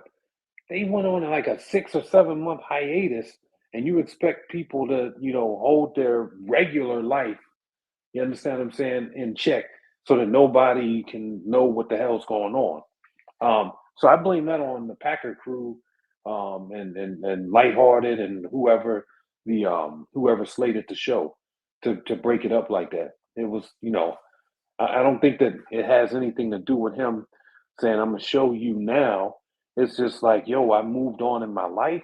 they went on like a 6 or 7 month hiatus, and you expect people to, hold their regular life, you understand what I'm saying, in check, so that nobody can know what the hell's going on. So I blame that on the Packer crew, and Lighthearted and whoever slated the show to break it up like that. It was, I don't think that it has anything to do with him saying, I'm gonna show you now. It's just like, yo, I moved on in my life.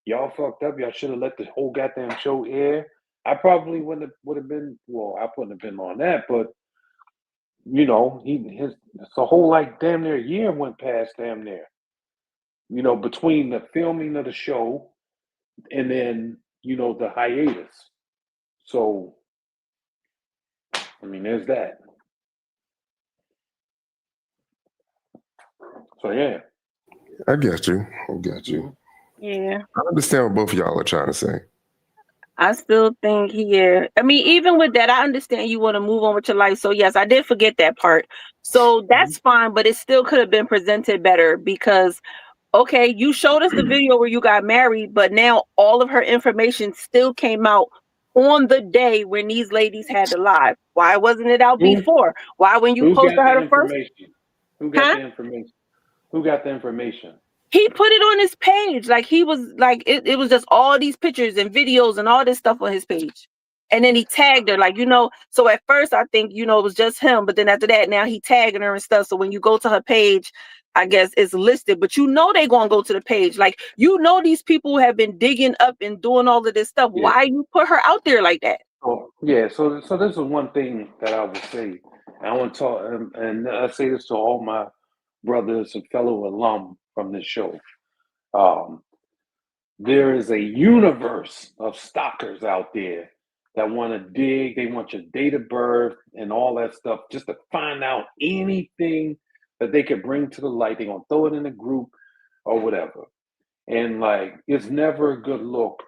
Y'all fucked up. Y'all should have let the whole goddamn show air. I probably would have been, well, I wouldn't have been on that, but it's a whole like damn near year went past damn near. Between the filming of the show and then, the hiatus. So, I mean, there's that. So, yeah. I get you. Yeah. I understand what both of y'all are trying to say. I still think, yeah. I mean, even with that, I understand you want to move on with your life. So yes, I did forget that part. So that's fine, but it still could have been presented better, because, okay, you showed us the video where you got married, but now all of her information still came out on the day when these ladies had the live. Why wasn't it out before? Why, when you Who posted got the her the first? information? Who got the information? Who got the information? He put it on his page. Like, he was like, it was just all these pictures and videos and all this stuff on his page. And then he tagged her, like, so at first I think, it was just him. But then after that, now he tagging her and stuff. So when you go to her page, I guess it's listed, but they're going to go to the page. Like, these people have been digging up and doing all of this stuff. Yeah. Why you put her out there like that? Oh, yeah. So this is one thing that I would say. I want to talk, and I say this to all my brothers and fellow alum from this show. There is a universe of stalkers out there that want to dig. They want your date of birth and all that stuff just to find out anything that they could bring to the light. They're going to throw it in a group or whatever. And like, it's never a good look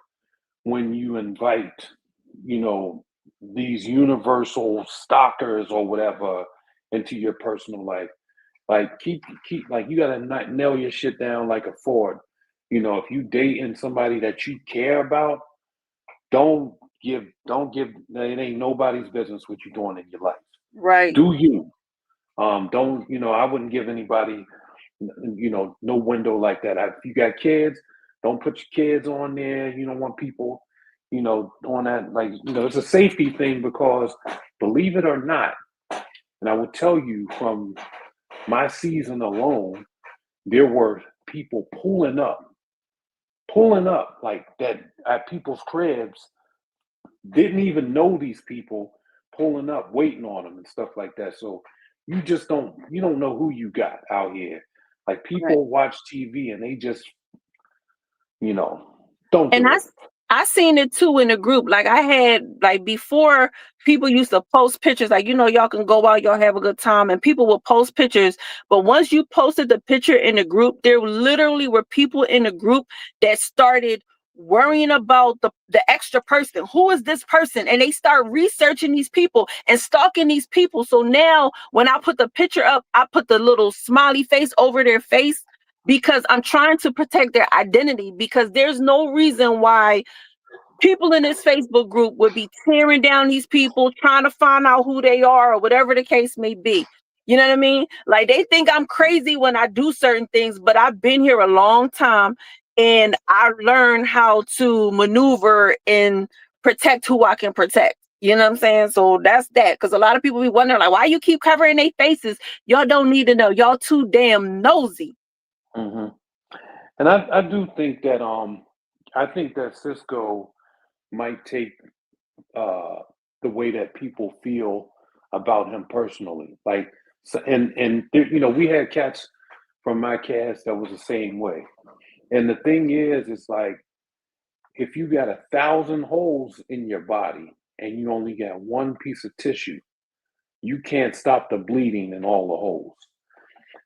when you invite, these universal stalkers or whatever into your personal life. Like, keep like, you gotta not nail your shit down like a Ford. If you dating somebody that you care about, don't give. It ain't nobody's business what you're doing in your life. Right. Do you? Don't. I wouldn't give anybody no window like that. If you got kids, don't put your kids on there. You don't want people, on that. Like, it's a safety thing because, believe it or not, and I will tell you from my season alone, there were people pulling up like that at people's cribs, didn't even know these people, pulling up, waiting on them and stuff like that. So you don't know who you got out here. Like, people watch TV and they just, don't do it. I seen it too in the group. Like, I had, like, before, people used to post pictures, like, y'all can go out, y'all have a good time, and people will post pictures. But once you posted the picture in the group, there literally were people in the group that started worrying about the extra person. Who is this person? And they start researching these people and stalking these people. So now when I put the picture up, I put the little smiley face over their face, because I'm trying to protect their identity, because there's no reason why people in this Facebook group would be tearing down these people, trying to find out who they are or whatever the case may be. You know what I mean? Like, they think I'm crazy when I do certain things, but I've been here a long time and I learned how to maneuver and protect who I can protect. You know what I'm saying? So that's that. Because a lot of people be wondering, like, why you keep covering their faces? Y'all don't need to know. Y'all too damn nosy. Mm-hmm. And I do think that Cisco might take the way that people feel about him personally. Like, so, and we had cats from my cast that was the same way. And the thing is, it's like, if you got 1,000 holes in your body and you only got one piece of tissue, you can't stop the bleeding in all the holes,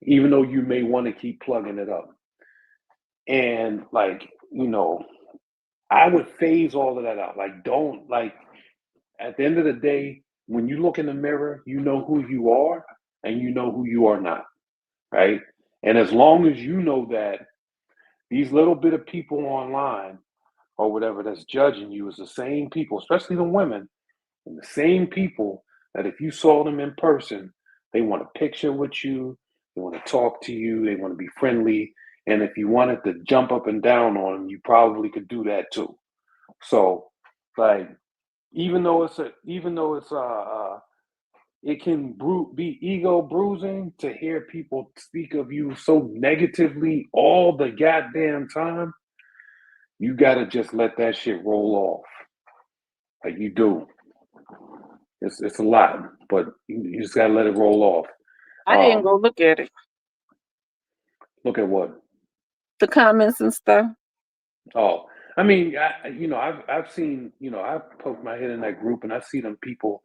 even though you may want to keep plugging it up. And, like, I would phase all of that out. Like, don't, like, at the end of the day, when you look in the mirror, you know who you are and you know who you are not, right? And as long as you know that these little bit of people online or whatever that's judging you is the same people, especially the women, and the same people that if you saw them in person, they want a picture with you, they want to talk to you, they want to be friendly. And if you wanted to jump up and down on them, you probably could do that too. So, like, even though it can be ego bruising to hear people speak of you so negatively all the goddamn time, you gotta just let that shit roll off. Like, you do. It's a lot, but you just gotta let it roll off. I didn't go look at it. Look at what? The comments and stuff. Oh, I mean, I've seen, I've poked my head in that group and I see them people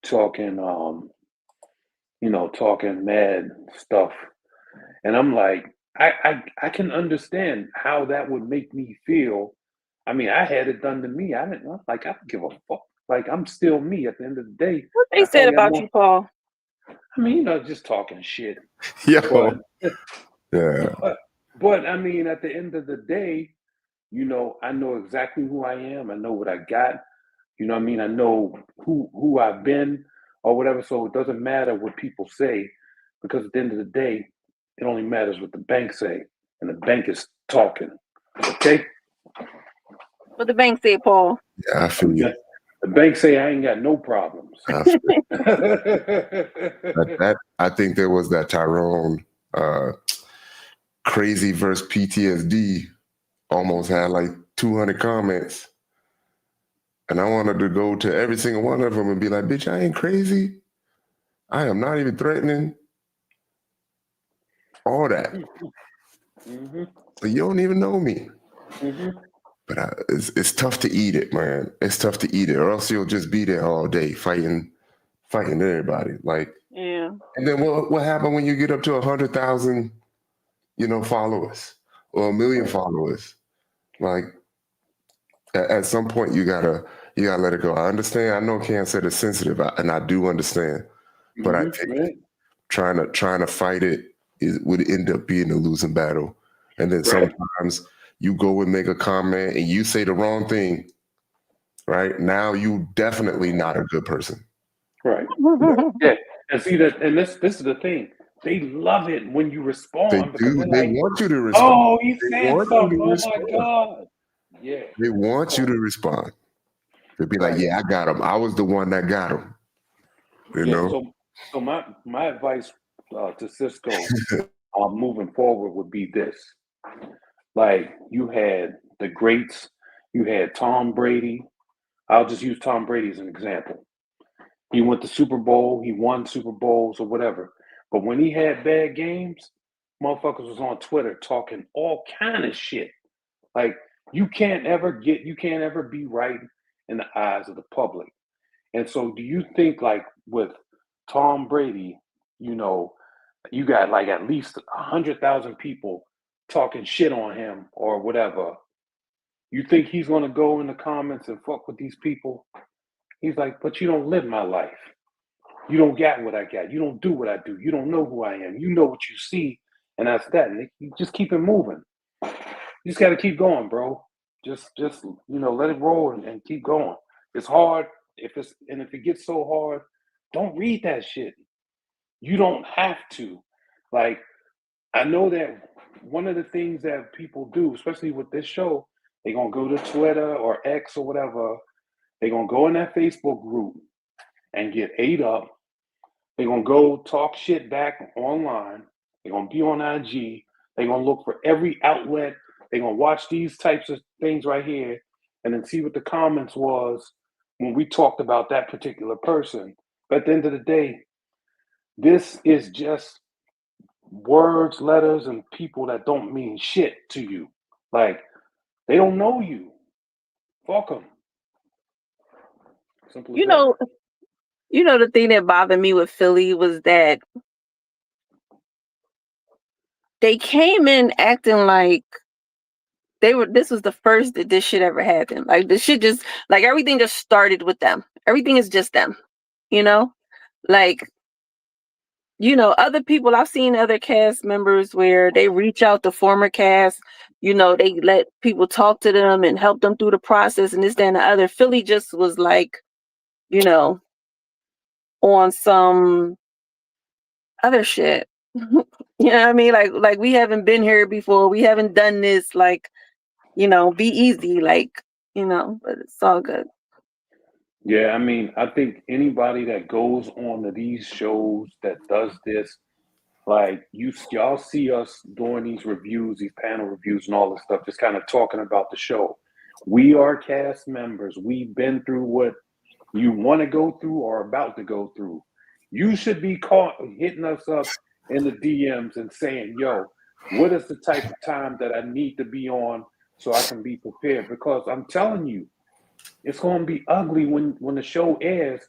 talking, talking mad stuff, and I'm like, I can understand how that would make me feel. I mean, I had it done to me. I don't give a fuck. Like, I'm still me at the end of the day. What they said about you, Paul? I mean, just talking shit. Yo. But, yeah. But I mean, at the end of the day, I know exactly who I am. I know what I got. You know what I mean? I know who I've been or whatever. So it doesn't matter what people say, because at the end of the day, it only matters what the bank say, and the bank is talking. Okay? What the bank say, Paul? Yeah, I feel you. The bank say I ain't got no problems. I think there was that Tyrone crazy verse PTSD almost had like 200 comments. And I wanted to go to every single one of them and be like, bitch, I ain't crazy. I am not even threatening. All that. Mm-hmm. So you don't even know me. Mm-hmm. But it's tough to eat it, man. It's tough to eat it, or else you'll just be there all day fighting everybody. Like, yeah. And then what happened when you get up to 100,000, followers or 1 million followers? Like, at some point you gotta let it go. I understand. I know Cam said it's sensitive, and I do understand. But I think trying to fight it would end up being a losing battle. And then sometimes you go and make a comment and you say the wrong thing. Right now, you definitely not a good person. Right. Yeah. And see that. And this is the thing. they love it when you They respond because do. they're They like, want you to respond. oh, he They said want you something. to Oh my respond. God. Yeah. They want you to respond. They'll be like, Right. yeah, I got him. I was the one that got him. You Yeah. know? So my advice to Cisco moving forward would be this. Like, you had the greats, you had Tom Brady. I'll just use Tom Brady as an example. He went to Super Bowl, he won Super Bowls or whatever. But when he had bad games, motherfuckers was on Twitter talking all kind of shit. Like, you can't ever be right in the eyes of the public. And so do you think, like, with Tom Brady, you know, you got like at least 100,000 people talking shit on him or whatever? You think he's gonna go in the comments and fuck with these people? He's like, but you don't live my life. You don't get what I got. You don't do what I do. You don't know who I am. You know what you see, and that's that. And you just keep it moving. You just got to keep going, bro. Just let it roll and keep going. It's hard if it gets so hard, don't read that shit. You don't have to. Like, I know that one of the things that people do, especially with this show, they're gonna go to Twitter or X or whatever. They're gonna go in that Facebook group and get ate up. They're gonna go talk shit back online. They're gonna be on IG. They're gonna look for every outlet. They're gonna watch these types of things right here and then see what the comments was when we talked about that particular person. But at the end of the day, this is just words, letters, and people that don't mean shit to you. Like, they don't know you. Fuck them. Simple as You that. know, the thing that bothered me with Philly was that they came in acting like this was the first that this shit ever happened. Like, this shit just, like, everything just started with them. Everything is just them, you know? Like, other people, I've seen other cast members where they reach out to former cast, they let people talk to them and help them through the process and this, that, and the other. Philly just was like, on some other shit. You know what I mean? Like we haven't been here before. We haven't done this. Like, be easy. Like, but it's all good. Yeah, I mean, I think anybody that goes on to these shows that does this, like, y'all see us doing these reviews, these panel reviews and all this stuff, just kind of talking about the show. We are cast members. We've been through what you want to go through or about to go through. You should be hitting us up in the DMs and saying, yo, what is the type of time that I need to be on so I can be prepared? Because I'm telling you, it's going to be ugly when the show airs.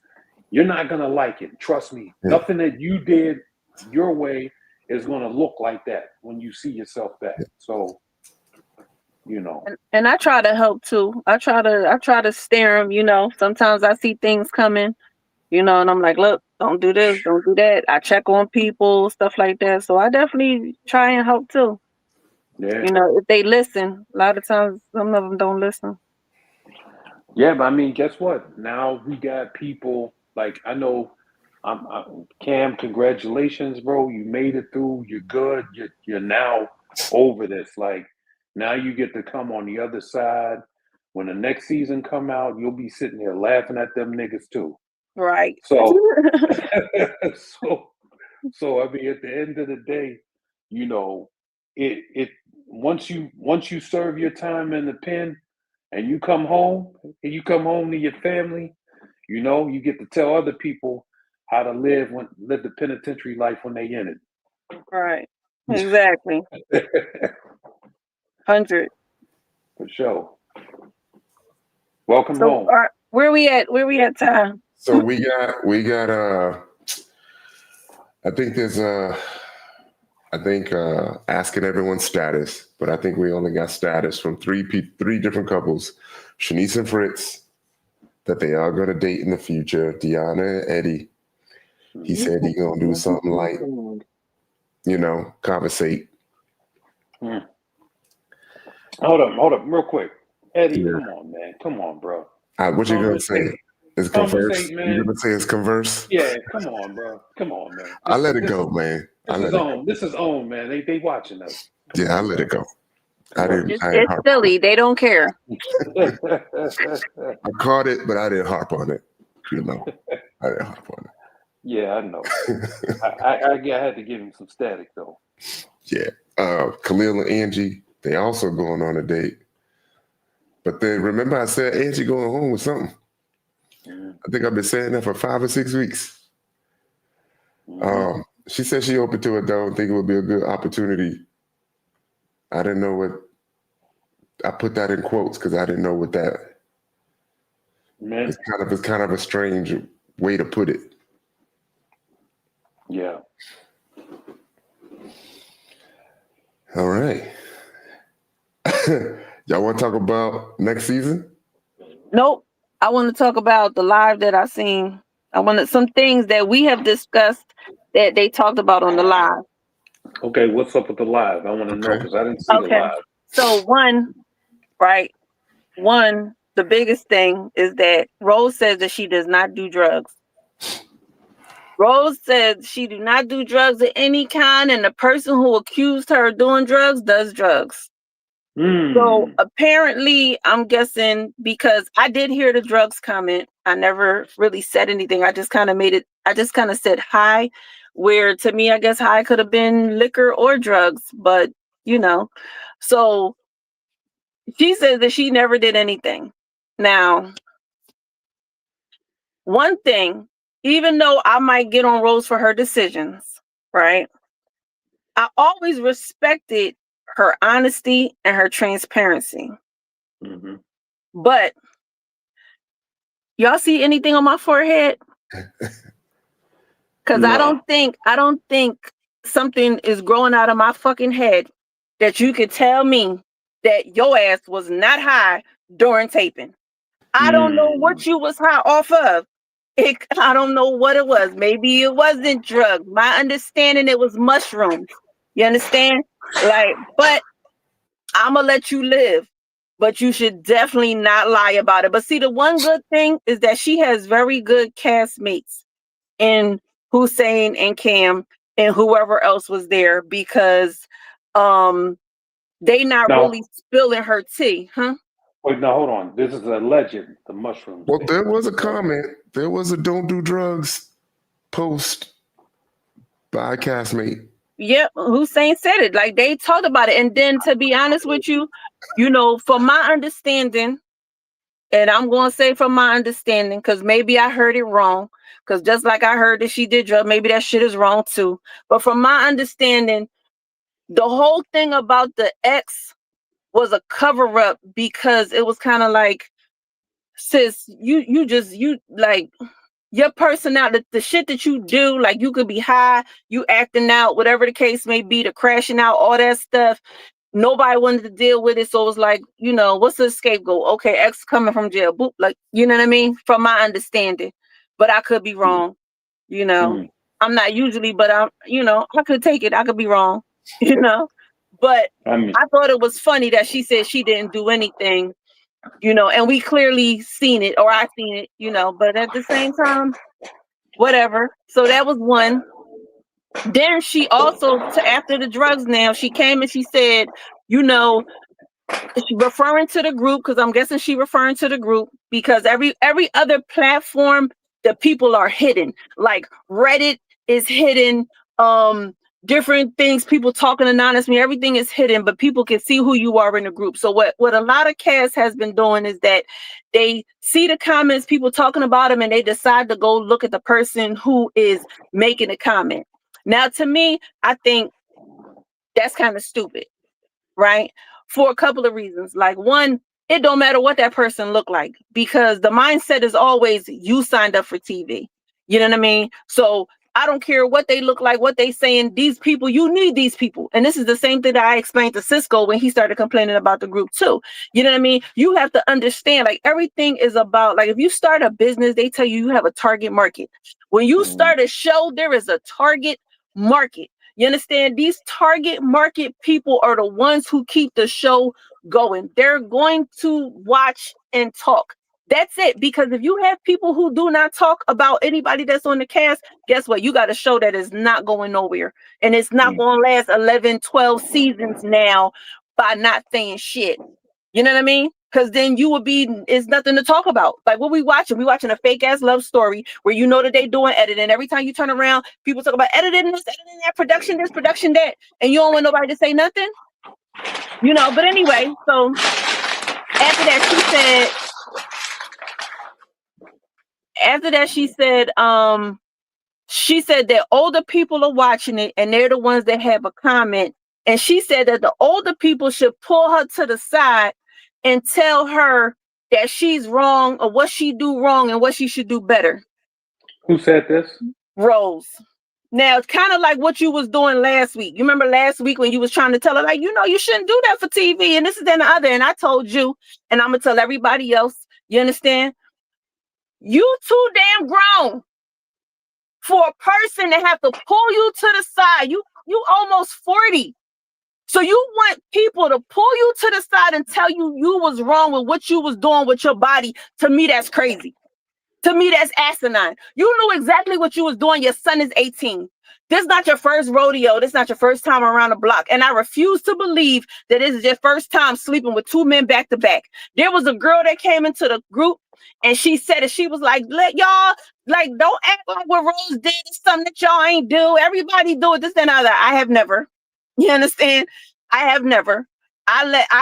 You're not going to like it. Trust me. Yeah. Nothing that you did your way is going to look like that when you see yourself back. So, And I try to help too. I try to steer them. Sometimes I see things coming, and I'm like, look, don't do this, don't do that. I check on people, stuff like that. So I definitely try and help too. yeah. If they listen. A lot of times, some of them don't listen. Yeah, but I mean, guess what? Now we got people like, I know, Cam. Congratulations, bro! You made it through. You're good. You're now over this. Like, now you get to come on the other side. When the next season come out, you'll be sitting there laughing at them niggas too. Right. So, so I mean, at the end of the day, it once you serve your time in the pen and you come home to your family, you get to tell other people how to live the penitentiary life when they in Right. Exactly. it. 100. For sure. Welcome So home. where we at time? So we got I think there's asking everyone's status, but I think we only got status from three different couples, Shanice and Fritz, that they are gonna date in the future. Deanna and Eddie. He said he gonna do something like, conversate. Hold up, real quick. Eddie, Come on, man. Come on, bro. What you gonna say? It's converse. Conversate, man. You're gonna say it's converse? Yeah, come on, bro. Come on, man. I let it go, man. This is on, man. They watching us. Yeah, I let it go. I didn't It's harp silly. They don't care. I caught it, but I didn't harp on it. You know, I didn't harp on it. Yeah, I know. I had to give him some static though. Yeah. Khalil and Angie, they also going on a date. But then remember I said Angie going home with something. I think I've been saying that for 5 or 6 weeks. She said she open to it though and think it would be a good opportunity. I didn't know what I put that in quotes because I didn't know what that meant. It's kind of a strange way to put it. Yeah. All right. Y'all want to talk about next season? Nope. I want to talk about the live that I seen. I wanted some things that we have discussed that they talked about on the live. Okay, what's up with the live? I want to know because I didn't see the live. So one, the biggest thing is that Rose says that she does not do drugs. Rose said she do not do drugs of any kind, and the person who accused her of doing drugs does drugs. So apparently, I'm guessing because I did hear the drugs comment. I never really said anything. I just kind of made it. I just kind of said hi, where to me, I guess hi could have been liquor or drugs, but you know. So she says that she never did anything. Now, one thing, even though I might get on Rose for her decisions, right? I always respected her honesty and her transparency. But y'all see anything on my forehead? Because no. I don't think something is growing out of my fucking head that you could tell me that your ass was not high during taping. I don't know what you was high off of. I don't know what it was. Maybe it wasn't drugs. My understanding, it was mushrooms. You understand? But I'm going to let you live. But you should definitely not lie about it. But see, the one good thing is that she has very good castmates in Hussein and Cam and whoever else was there because they not really spilling her tea, huh? Wait, now hold on. This is alleged, the mushrooms. Well, there was a comment. There was a don't do drugs post by a castmate. Yep, Hussein said it. Like they talked about it. And then to be honest with you, from my understanding, and I'm going to say from my understanding, because maybe I heard it wrong, because just like I heard that she did drugs, maybe that shit is wrong too. But from my understanding, the whole thing about the ex was a cover up because it was kind of like, sis, you like your personality, the shit that you do, like you could be high, you acting out, whatever the case may be, the crashing out, all that stuff. Nobody wanted to deal with it. So it was like, what's the scapegoat? Okay, ex coming from jail. Boop, like, you know what I mean? From my understanding. But I could be wrong. I'm not usually, but I could take it. I could be wrong, But I thought it was funny that she said she didn't do anything, and we clearly seen it, or I seen it, but at the same time, whatever. So that was one. Then she also, after the drugs now, she came and she said, she referring to the group, because I'm guessing she referring to the group, because every other platform, the people are hidden. Like Reddit is hidden, different things, people talking anonymously, everything is hidden, but people can see who you are in the group. So what a lot of cast has been doing is that they see the comments, people talking about them, and they decide to go look at the person who is making a comment. Now, to me, I think that's kind of stupid, right? For a couple of reasons. Like one, it don't matter what that person look like, because the mindset is always you signed up for TV. You know what I mean? So I don't care what they look like, what they saying. These people, you need these people. And this is the same thing that I explained to Cisco when he started complaining about the group too. You know what I mean? You have to understand, like everything is about, like if you start a business, they tell you have a target market. When you start a show, there is a target market. You understand? These target market people are the ones who keep the show going. They're going to watch and talk. That's it. Because if you have people who do not talk about anybody that's on the cast, guess what? You got a show that is not going nowhere. And it's not going to last 11, 12 seasons now by not saying shit. You know what I mean? Because then you would be, it's nothing to talk about. Like what we watching? We watching a fake ass love story where you know that they doing editing. Every time you turn around, people talk about editing this, editing that, production this, production that. And you don't want nobody to say nothing. You know, but anyway, so after that, she said that older people are watching it and they're the ones that have a comment. And she said that the older people should pull her to the side and tell her that she's wrong or what she do wrong and what she should do better. Who said this? Rose. Now, it's kind of like what you was doing last week. You remember last week when you was trying to tell her, like, you know, you shouldn't do that for TV and this is and the other. And I told you, and I'm going to tell everybody else, you understand? You too damn grown for a person to have to pull you to the side. You almost 40. So you want people to pull you to the side and tell you you was wrong with what you was doing with your body. To me, that's crazy. To me, that's asinine. You knew exactly what you was doing. Your son is 18. This is not your first rodeo. This is not your first time around the block. And I refuse to believe that this is your first time sleeping with two men back to back. There was a girl that came into the group and she said it. She was like, let y'all, like, don't act like what Rose did is something that y'all ain't do. Everybody do it, this and other. I have never. You understand? I have never.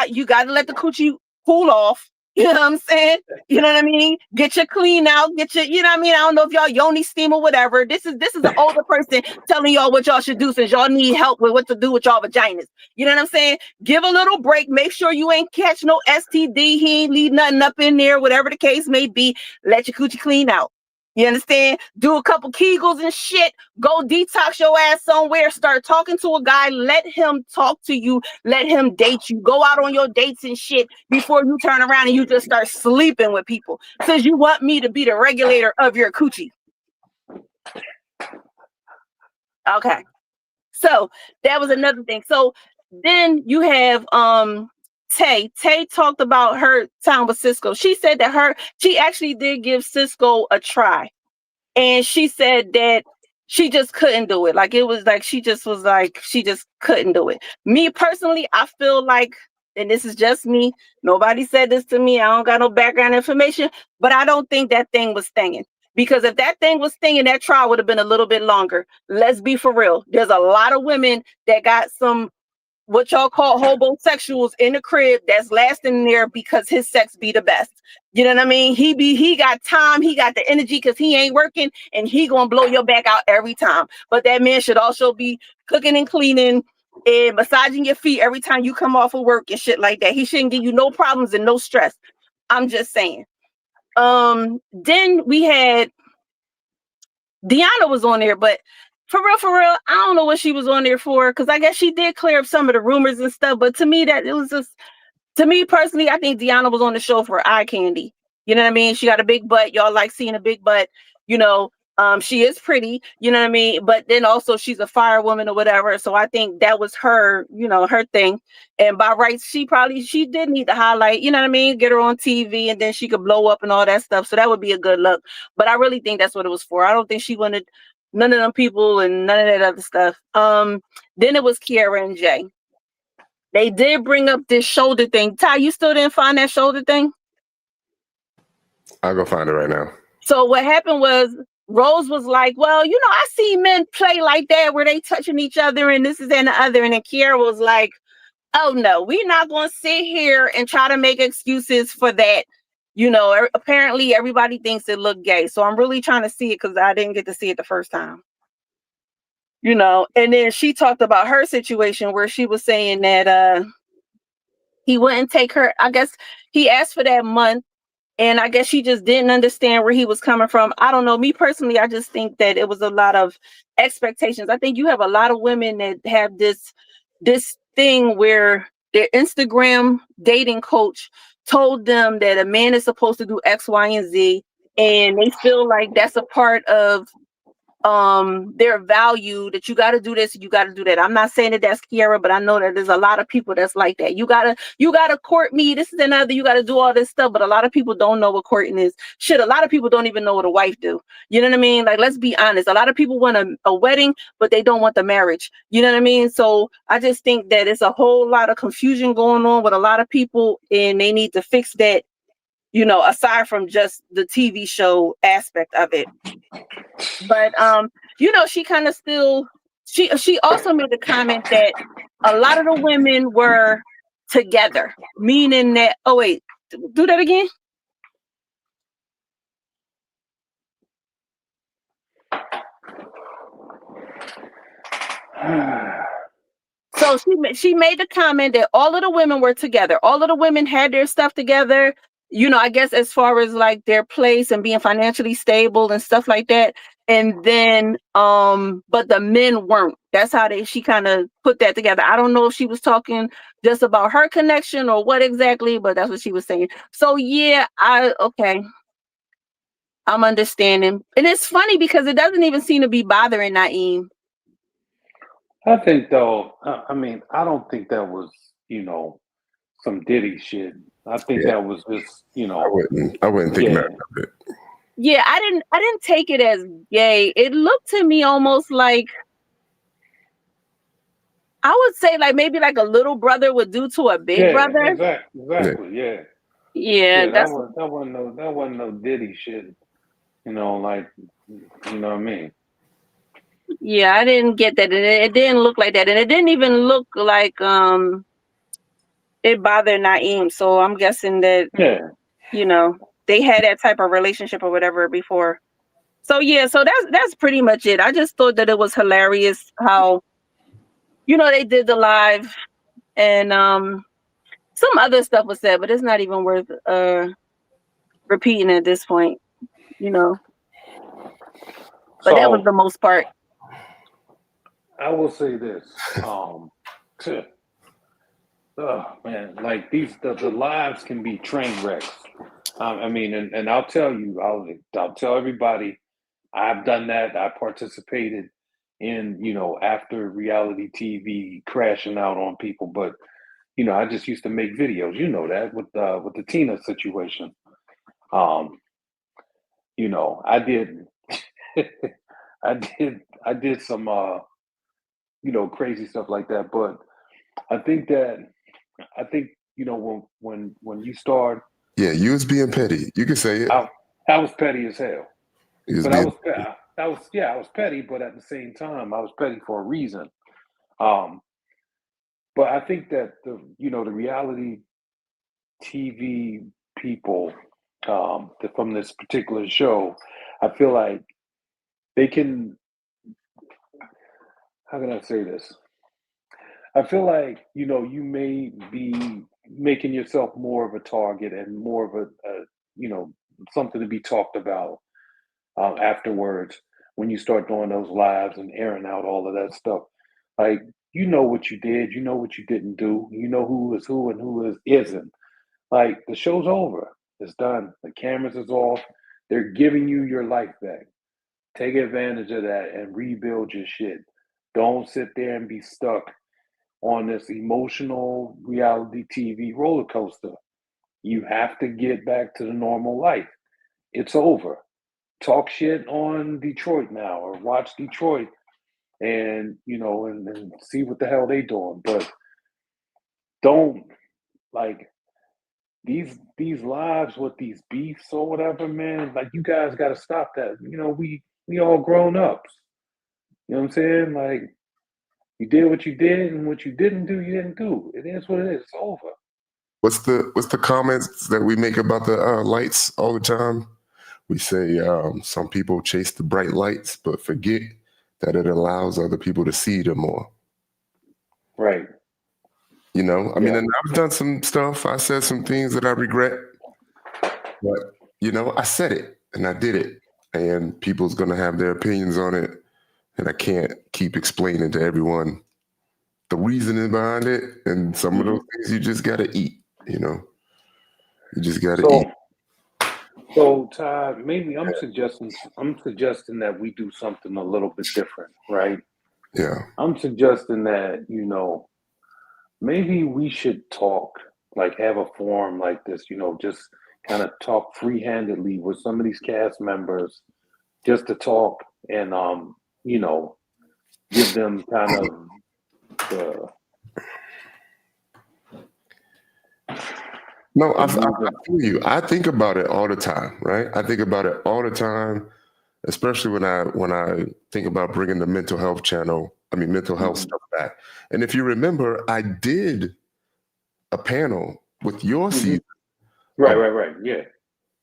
You got to let the coochie cool off. You know what I'm saying? You know what I mean? Get your clean out. Get your, you know what I mean? I don't know if y'all yoni steam or whatever. This is an older person telling y'all what y'all should do since y'all need help with what to do with y'all vaginas. You know what I'm saying? Give a little break. Make sure you ain't catch no STD. He ain't leave nothing up in there, whatever the case may be. Let your coochie clean out. You understand? Do a couple Kegels and shit. Go detox your ass somewhere. Start talking to a guy. Let him talk to you. Let him date you. Go out on your dates and shit before you turn around and you just start sleeping with people. Says you want me to be the regulator of your coochie. Okay. So that was another thing. So then you have Tay. Tay talked about her time with Cisco. She said that she actually did give Cisco a try. And she said that she just couldn't do it. Like, it was like, she just couldn't do it. Me personally, I feel like, and this is just me, nobody said this to me, I don't got no background information, but I don't think that thing was stinging. Because if that thing was stinging, that trial would have been a little bit longer. Let's be for real. There's a lot of women that got some, what y'all call homosexuals in the crib that's lasting there because his sex be the best. You know what I mean? He got time, he got the energy because he ain't working and he gonna blow your back out every time. But that man should also be cooking and cleaning and massaging your feet every time you come off of work and shit like that. He shouldn't give you no problems and no stress. I'm just saying. Then we had Deanna was on there, but for real, I don't know what she was on there for, because I guess she did clear up some of the rumors and stuff. But to me, that it was just, to me personally, I think Deanna was on the show for eye candy. You know what I mean? She got a big butt. Y'all like seeing a big butt. You know, she is pretty. You know what I mean? But then also she's a firewoman or whatever. So I think that was her, you know, her thing. And by rights, she did need to highlight. You know what I mean? Get her on TV and then she could blow up and all that stuff. So that would be a good look. But I really think that's what it was for. I don't think she wanted none of them people and none of that other stuff. Then it was Kiara and Jay. They did bring up this shoulder thing. Ty, you still didn't find that shoulder thing? I'll go find it right now. So what happened was Rose was like, well, you know, I see men play like that where they touching each other and this is and the other. And then Kiara was like, oh no, we're not going to sit here and try to make excuses for that. You know, apparently everybody thinks it looked gay. So I'm really trying to see it because I didn't get to see it the first time. You know, and then she talked about her situation where she was saying that he wouldn't take her. I guess he asked for that month. And I guess she just didn't understand where he was coming from. I don't know. Me personally, I just think that it was a lot of expectations. I think you have a lot of women that have this thing where their Instagram dating coach told them that a man is supposed to do X, Y, and Z. And they feel like that's a part of their value, that you got to do this, you got to do that. I'm not saying that that's Kiara, but I know that there's a lot of people that's like that. You gotta court me, this is another, you gotta do all this stuff, but a lot of people don't know what courting is. Shit, a lot of people don't even know what a wife do. You know what I mean? Like, let's be honest, a lot of people want a wedding, but they don't want the marriage. You know what I mean? So I just think that it's a whole lot of confusion going on with a lot of people, and they need to fix that, you know, aside from just the TV show aspect of it. But you know, she kind of still, she also made the comment that a lot of the women were together, meaning that, oh wait, do that again. So she made the comment that all of the women were together. All of the women had their stuff together. You know, I guess as far as like their place and being financially stable and stuff like that. And then, but the men weren't. That's how she kind of put that together. I don't know if she was talking just about her connection or what exactly, but that's what she was saying. So yeah, okay. I'm understanding. And it's funny because it doesn't even seem to be bothering Naeem. I think though, I mean, I don't think that was, you know, some Diddy shit. I think that was just, you know, I wouldn't think about it. Yeah, I didn't take it as gay. It looked to me almost like, I would say like maybe like a little brother would do to a big brother. Exactly, yeah. That wasn't no Diddy shit. You know, like, you know what I mean? Yeah, I didn't get that. And it didn't look like that. And it didn't even look like it bothered Naeem. So I'm guessing that, you know, they had that type of relationship or whatever before. So yeah, so that's pretty much it. I just thought that it was hilarious how, you know, they did the live, and some other stuff was said, but it's not even worth repeating at this point, you know. But that was the most part. I will say this. Man, like the lives can be train wrecks. I mean, and I'll tell you, I'll tell everybody, I've done that. I participated in, you know, after reality TV crashing out on people, but you know, I just used to make videos. You know that with the Tina situation. You know, I did, I did some, you know, crazy stuff like that. But I think, you know, when you start, you was being petty. You can say it. I was petty as hell. But I was petty, but at the same time, I was petty for a reason. But I think that the reality TV people from this particular show, I feel like they can. How can I say this? I feel like, you know, you may be making yourself more of a target and more of a you know, something to be talked about afterwards when you start doing those lives and airing out all of that stuff. Like, you know what you did, you know what you didn't do, you know who is who and who isn't. Like, the show's over, it's done, the cameras is off, they're giving you your life back. Take advantage of that and rebuild your shit. Don't sit there and be stuck on this emotional reality TV roller coaster. You have to get back to the normal life. It's over. Talk shit on Detroit now, or watch Detroit, and you know, and see what the hell they doing. But don't, like, these lives with these beefs or whatever, man. Like, you guys got to stop that. You know, we all grown ups. You know what I'm saying? Like, you did what you did, and what you didn't do, you didn't do. It is what it is. It's over. What's the comments that we make about the lights all the time? We say some people chase the bright lights, but forget that it allows other people to see them more. Right. You know, I mean, and I've done some stuff. I said some things that I regret, but you know, I said it and I did it, and people's gonna have their opinions on it, and I can't keep explaining to everyone the reasoning behind it. And some of those things you just gotta eat. You know, you just gotta eat. So, Ty, maybe I'm suggesting that we do something a little bit different, right? Yeah. I'm suggesting that, maybe we should talk, like have a forum like this, just kind of talk free-handedly with some of these cast members just to talk and give them kind of the No, I feel you. I think about it all the time, right? I think about it all the time, especially when I think about bringing the mental health mental health stuff back. And if you remember, I did a panel with your season, right, yeah,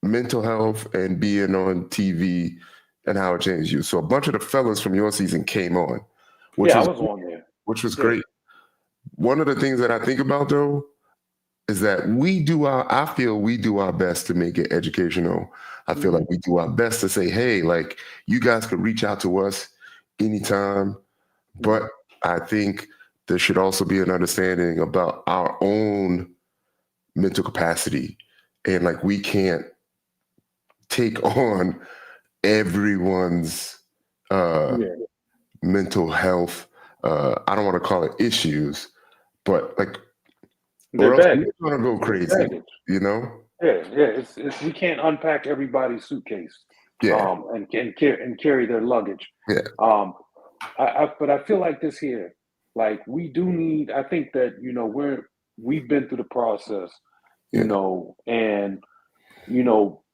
mental health and being on TV and how it changed you. So a bunch of the fellas from your season came on, I was on there, which was great. One of the things that I think about though is that I feel we do our best to make it educational. I feel like we do our best to say, hey, like you guys could reach out to us anytime. But I think there should also be an understanding about our own mental capacity. And like we can't take on everyone's mental health. I don't want to call it issues, but like or else we're gonna go crazy, Yeah. It's we can't unpack everybody's suitcase, and carry their luggage. Yeah. But I feel like this here, like we do need. I think that we've been through the process, and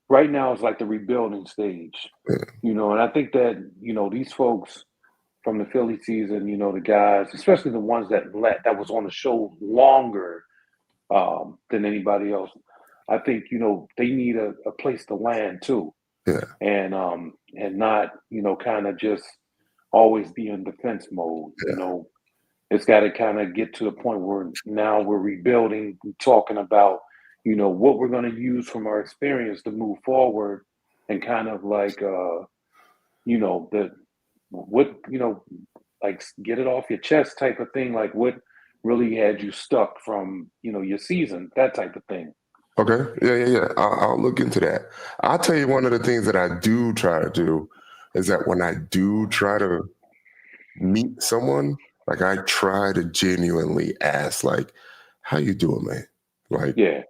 right now it's like the rebuilding stage, and I think that these folks from the Philly season, the guys, especially the ones that was on the show longer than anybody else. I think they need a place to land too, and not kind of just always be in defense mode. It's got to kind of get to the point where now we're rebuilding, we're talking about what we're going to use from our experience to move forward, and kind of like like get it off your chest type of thing, like what really had you stuck from your season, that type of thing. Okay. Yeah. I'll look into that. I'll tell you one of the things that I do try to do is that when I do try to meet someone, like I try to genuinely ask, like, how you doing, man? Like, yeah,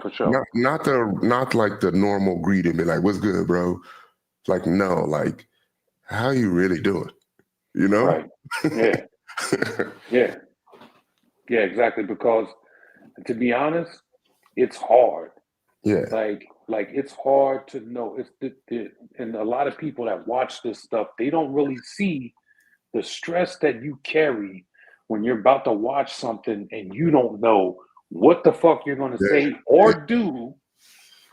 for sure. Not like the normal greeting, be like, what's good, bro? Like, no, like, how you really doing? Right. Yeah. Yeah, exactly. Because to be honest, it's hard. Yeah. Like it's hard to know. And a lot of people that watch this stuff, they don't really see the stress that you carry when you're about to watch something and you don't know what the fuck you're going to say or do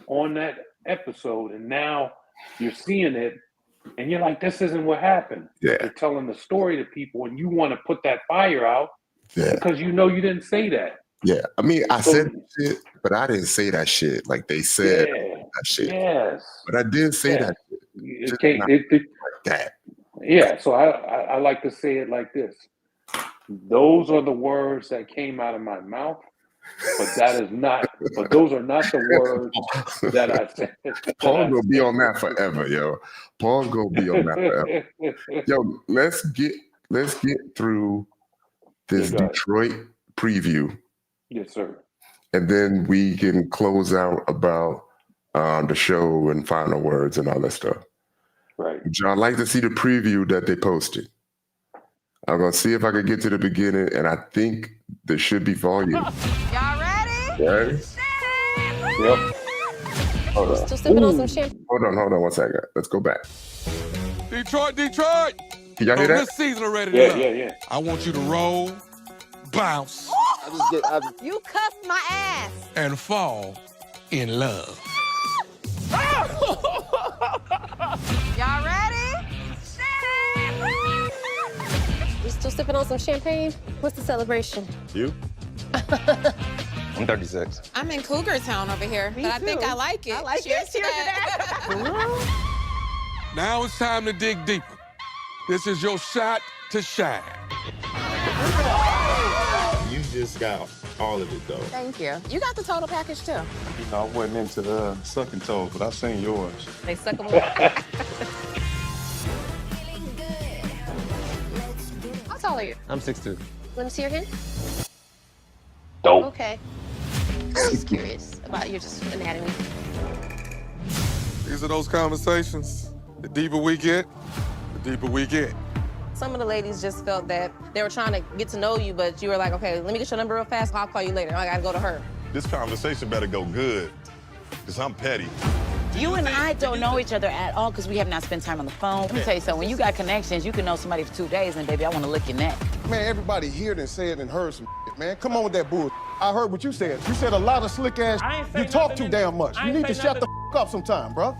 on that episode. And now you're seeing it and you're like, this isn't what happened. Yeah. You're telling the story to people and you want to put that fire out because you didn't say that. Yeah. I mean, I said shit, but I didn't say that shit like they said that shit. Yes. But I did say that shit. Like that. Yeah. So I like to say it like this. Those are the words that came out of my mouth, but those are not the words that I said. Paul's gonna be on that forever, yo. Paul's gonna be on that forever. Yo, let's get through this Detroit preview. Yes, sir. And then we can close out about the show and final words and all that stuff. Right. Would y'all like to see the preview that they posted? I'm going to see if I can get to the beginning, and I think there should be volume. Y'all ready? Ready? Yep. Still sipping on some champagne. Hold on one second. Let's go back. Detroit! Can y'all hear that? This season already. Yeah. I want you to roll, bounce, You cussed my ass. and fall in love. Y'all ready? You still sipping on some champagne? What's the celebration? You? I'm 36. I'm in Cougar Town over here, but I think I like it. Cheers to that. Now it's time to dig deeper. This is your shot to shine. You just got all of it, though. Thank you. You got the total package too. You know, I wasn't into sucking toes, but I've seen yours. They suck them up. How tall are you? I'm 6'2". Let me see your hand. Dope. Okay. I'm just curious about your just anatomy. These are those conversations. The deeper we get, the deeper we get. Some of the ladies just felt that they were trying to get to know you, but you were like, okay, let me get your number real fast. I'll call you later. I gotta go to her. This conversation better go good, because I'm petty. You and I don't know each other at all because we have not spent time on the phone. Let me tell you something. When you got connections, you can know somebody for 2 days, and baby, I want to lick your neck. Man, everybody here and said and heard some shit, man. Come on with that bull. I heard what you said. You said a lot of slick ass. You talk too damn much. You need to shut the up sometime, bro.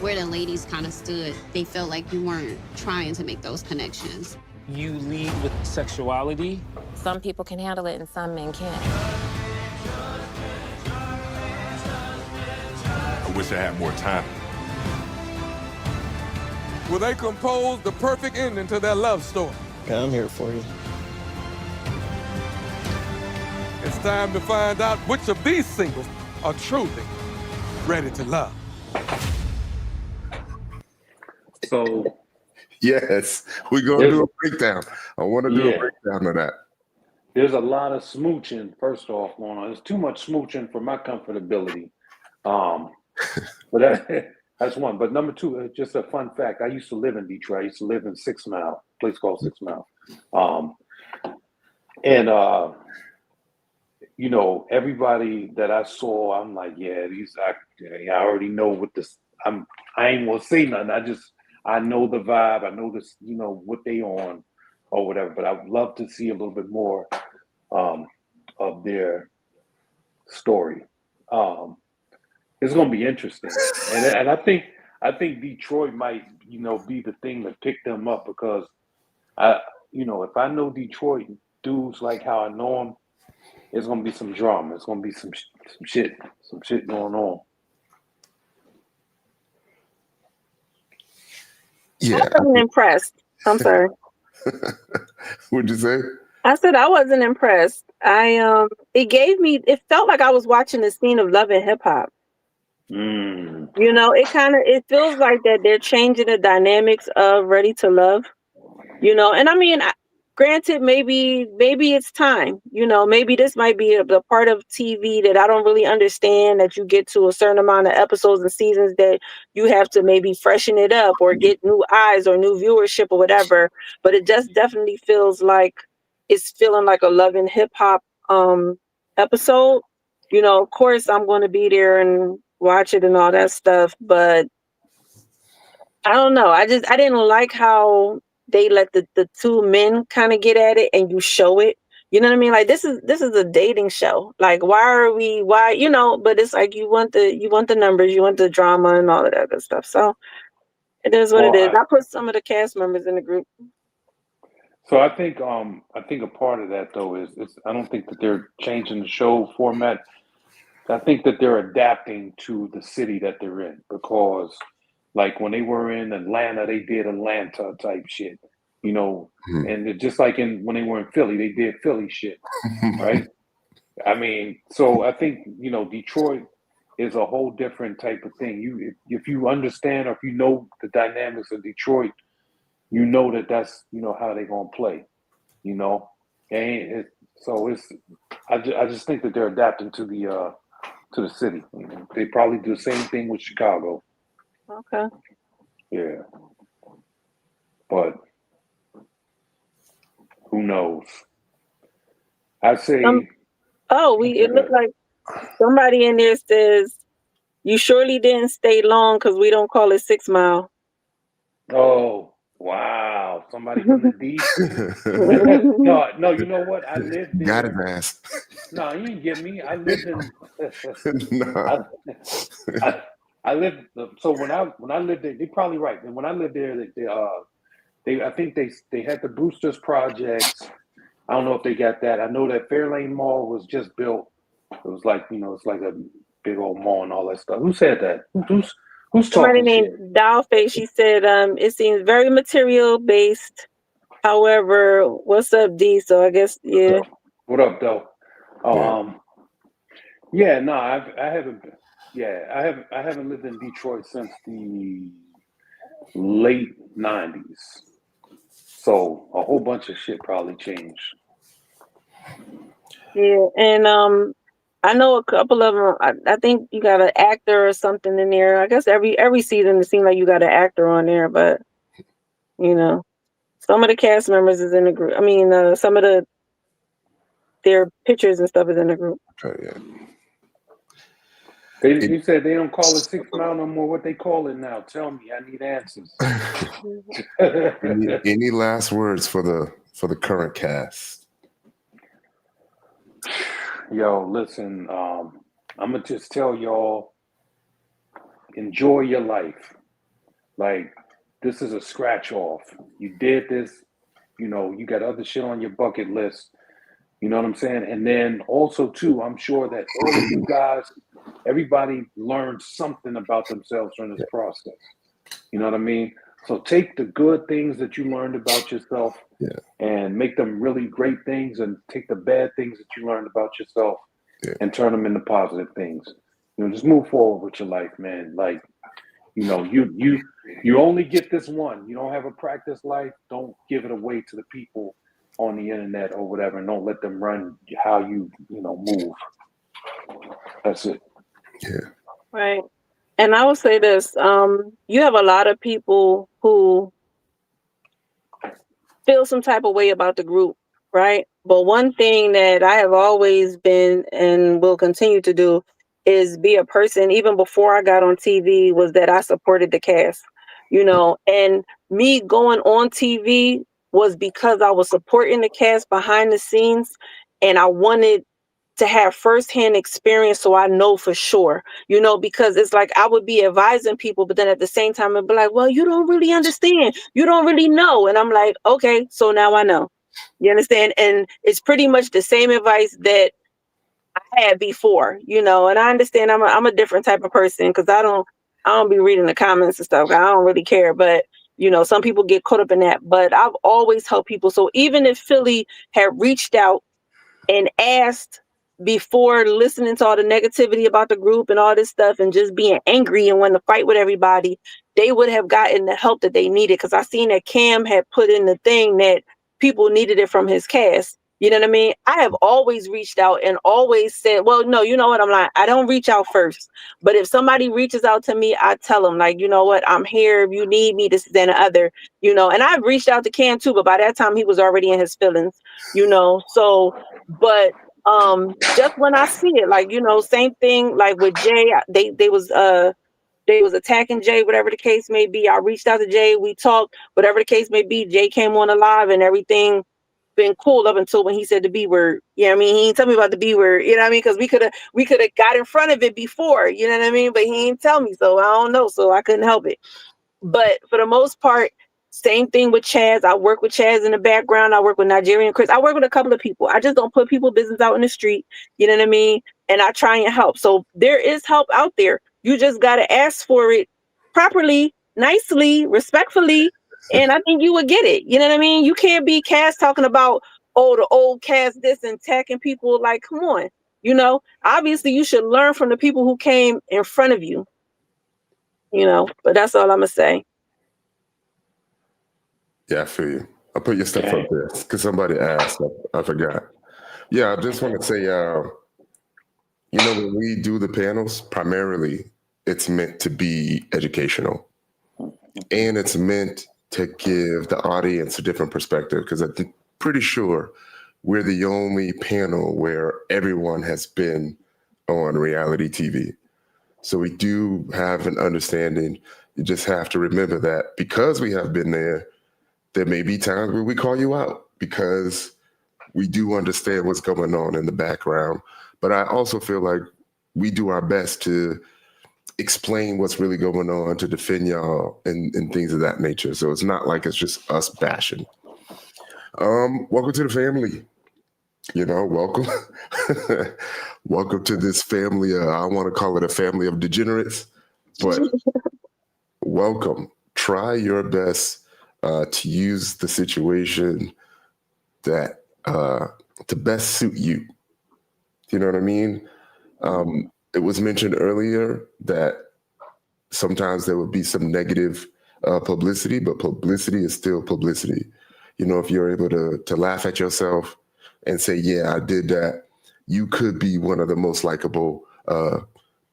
Where the ladies kind of stood, they felt like you weren't trying to make those connections. You lead with sexuality. Some people can handle it and some men can't. I wish I had more time. Will they compose the perfect ending to their love story? Okay, I'm here for you. It's time to find out which of these singles are truly ready to love. So Yes, we're going to do a breakdown. I want to do a breakdown of that. there's a lot of smooching, first off, going on. There's too much smooching for my comfortability. But that's one. But number two, just a fun fact. I used to live in Detroit. I used to live in 6 Mile, a place called 6 Mile. You know, everybody that I saw, I'm like, yeah, I already know what this, I ain't gonna say nothing. I know the vibe. I know this, you know, what they on or whatever, but I would love to see a little bit more of their story. It's gonna be interesting. And I think Detroit might, you know, be the thing to pick them up because if I know Detroit dudes like how I know them, it's gonna be some drama. It's gonna be some shit going on. Yeah. I wasn't impressed. I'm sorry. What'd you say? I said I wasn't impressed. It felt like I was watching a scene of Love and Hip Hop. You know, it feels like that they're changing the dynamics of Ready to Love. You know, and I mean, granted, maybe it's time. You know, maybe this might be a part of TV that I don't really understand, that you get to a certain amount of episodes and seasons that you have to maybe freshen it up or get new eyes or new viewership or whatever. But it just definitely feels like it's feeling like a Love and Hip Hop episode. You know, of course, I'm going to be there and watch it and all that stuff. But I don't know. I didn't like how they let the two men kind of get at it and you show it. You know what I mean? Like this is a dating show. Like why, you know, but it's like you want the numbers, you want the drama and all of that good stuff. So it is what it is. I put some of the cast members in the group. So I think a part of that though is I don't think that they're changing the show format. I think that they're adapting to the city that they're in because like when they were in Atlanta, they did Atlanta type shit, you know, and just like when they were in Philly, they did Philly shit, right? I mean, so I think, you know, Detroit is a whole different type of thing. If you understand or if you know the dynamics of Detroit, you know that's, you know, how they're going to play, you know? And I just think that they're adapting to the city. You know? They probably do the same thing with Chicago. Okay. Yeah. But who knows? I say. It looked like somebody in there says, "You surely didn't stay long because we don't call it 6 Mile." Oh wow! Somebody from the D. No. You know what? I lived there. Got his ass. No, you didn't get me. I lived in. No. I lived. So when I lived there, they're probably right. And when I lived there, I think they had the Brewster's projects. I don't know if they got that. I know that Fairlane Mall was just built. It was like, you know, it's like a big old mall and all that stuff. Who said that? Who's Somebody talking named shit? Dollface. She said, it seems very material based However, what's up, D? So I guess yeah. What up, though? Yeah, no, I haven't. I haven't lived in Detroit since the late '90s. So a whole bunch of shit probably changed. Yeah, and I know a couple of them. I think you got an actor or something in there. I guess every season it seems like you got an actor on there, but you know, some of the cast members is in the group. I mean, some of their pictures and stuff is in the group. Okay, yeah. You said they don't call it 6 Mile no more. What they call it now? Tell me. I need answers. Any last words for the current cast? Yo, listen. I'm gonna just tell y'all, enjoy your life. Like, this is a scratch off. You did this. You know, you got other shit on your bucket list. You know what I'm saying? And then also, too, I'm sure that all of you guys, everybody learned something about themselves during this process. You know what I mean? So take the good things that you learned about yourself and make them really great things, and take the bad things that you learned about yourself and turn them into positive things. You know, just move forward with your life, man. Like, you know, you only get this one. You don't have a practice life. Don't give it away to the people on the internet or whatever, and don't let them run how you move. That's it. Yeah. Right. And I will say this, you have a lot of people who feel some type of way about the group, right? But one thing that I have always been and will continue to do is be a person, even before I got on TV, was that I supported the cast, you know, and me going on TV was because I was supporting the cast behind the scenes, and I wanted to have firsthand experience so I know for sure, you know, because it's like I would be advising people, but then at the same time I'd be like, well, you don't really understand. You don't really know. And I'm like, okay, so now I know. You understand? And it's pretty much the same advice that I had before, you know, and I understand I'm a different type of person because I don't be reading the comments and stuff. I don't really care. But you know, some people get caught up in that. But I've always helped people. So even if Philly had reached out and asked before listening to all the negativity about the group and all this stuff and just being angry and wanting to fight with everybody, they would have gotten the help that they needed. Because I seen that Cam had put in the thing that people needed it from his cast. You know what I mean? I have always reached out and always said, well, no, you know what? I'm like, I don't reach out first. But if somebody reaches out to me, I tell them, like, you know what? I'm here. If you need me, this, then, the other, you know. And I've reached out to Cam too, but by that time he was already in his feelings, you know. So, but just when I see it, like, you know, same thing like with Jay, they was attacking Jay, whatever the case may be. I reached out to Jay, we talked, whatever the case may be. Jay came on the live and everything been cool up until when he said the B word. You know what I mean? He didn't tell me about the B word, you know what I mean? Because we could have got in front of it before, you know what I mean? But he didn't tell me, so I don't know, so I couldn't help it. But for the most part, same thing with Chaz. I work with Chaz in the background. I work with Nigerian Chris. I work with a couple of people. I just don't put people's business out in the street. You know what I mean? And I try and help. So there is help out there. You just got to ask for it properly, nicely, respectfully. And I think you would get it. You know what I mean? You can't be Cass talking about, oh, the old Cass this and attacking people. Like, come on. You know, obviously you should learn from the people who came in front of you. You know, but that's all I'm going to say. Yeah, I feel you. I'll put your stuff up there because somebody asked. I forgot. Yeah, I just want to say, you know, when we do the panels, primarily it's meant to be educational. And it's meant to give the audience a different perspective because I'm pretty sure we're the only panel where everyone has been on reality TV. So we do have an understanding. You just have to remember that because we have been there, there may be times where we call you out because we do understand what's going on in the background. But I also feel like we do our best to explain what's really going on, to defend y'all and things of that nature. So it's not like it's just us bashing. Welcome to the family. You know, welcome. Welcome to this family. I want to call it a family of degenerates, but welcome. Try your best to use the situation that to best suit you. You know what I mean? It was mentioned earlier that sometimes there would be some negative publicity, but publicity is still publicity. You know, if you're able to laugh at yourself and say, yeah, I did that, you could be one of the most likable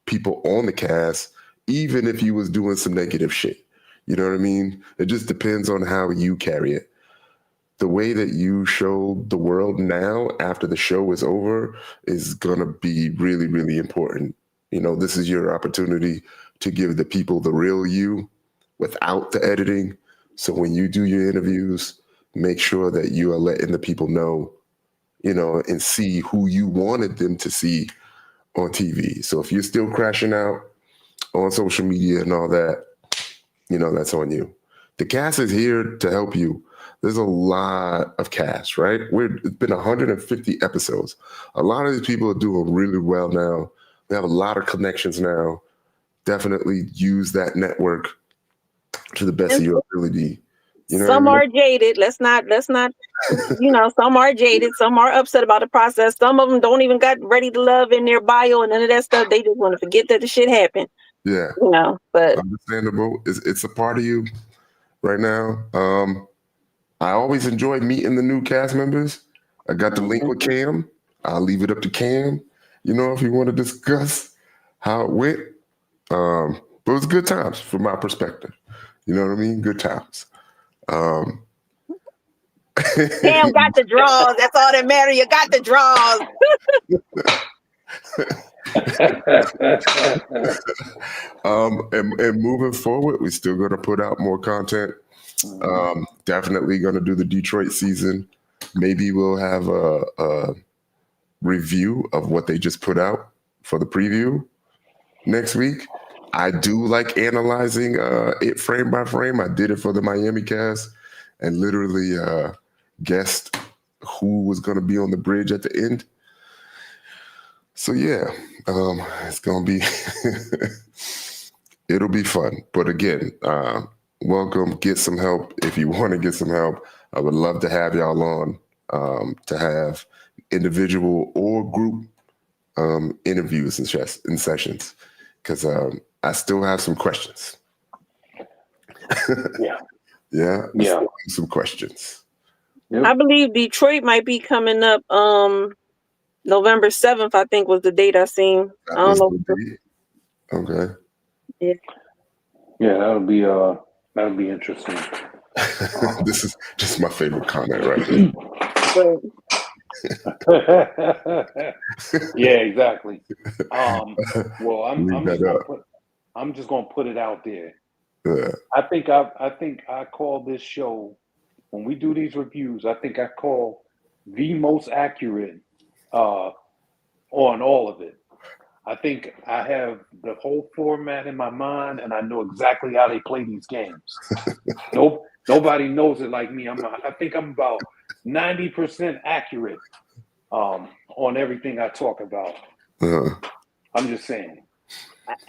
people on the cast, even if you was doing some negative shit. You know what I mean? It just depends on how you carry it. The way that you show the world now after the show is over is going to be really, really important. You know, this is your opportunity to give the people the real you without the editing. So when you do your interviews, make sure that you are letting the people know, you know, and see who you wanted them to see on TV. So if you're still crashing out on social media and all that, you know, that's on you. The cast is here to help you. There's a lot of cast, right? It's been 150 episodes. A lot of these people are doing really well now. We have a lot of connections now. Definitely use that network to the best of your ability. You know some what I mean? are jaded. Let's not, you know, some are jaded. Some are upset about the process. Some of them don't even got ready to love in their bio and none of that stuff. They just want to forget that the shit happened. Yeah. You know, but understandable. It's a part of you right now. I always enjoy meeting the new cast members. I got the link with Cam. I'll leave it up to Cam, you know, if you want to discuss how it went. But it was good times from my perspective. You know what I mean? Good times. Cam got the draws. That's all that matters. You got the draws. And moving forward, we're still going to put out more content. Definitely going to do the Detroit season. Maybe we'll have a review of what they just put out for the preview next week. I do like analyzing it frame by frame. I did it for the Miami cast and literally guessed who was going to be on the bridge at the end. So yeah, it's going to be, it'll be fun. But again, welcome, get some help. If you want to get some help, I would love to have y'all on to have individual or group interviews and sessions, because I still have some questions. Yeah. Some questions. Yep. I believe Detroit might be coming up November 7th, I think was the date I seen. I don't know. Okay. Yeah. Yeah, that'll be interesting. This is just my favorite comment right here. Yeah, exactly. Well, I'm just gonna put it out there. Yeah. I think I call this show, when we do these reviews, I think I call the most accurate on all of it. I think I have the whole format in my mind, and I know exactly how they play these games. Nobody knows it like me. I think I'm about 90% accurate on everything I talk about. I'm just saying.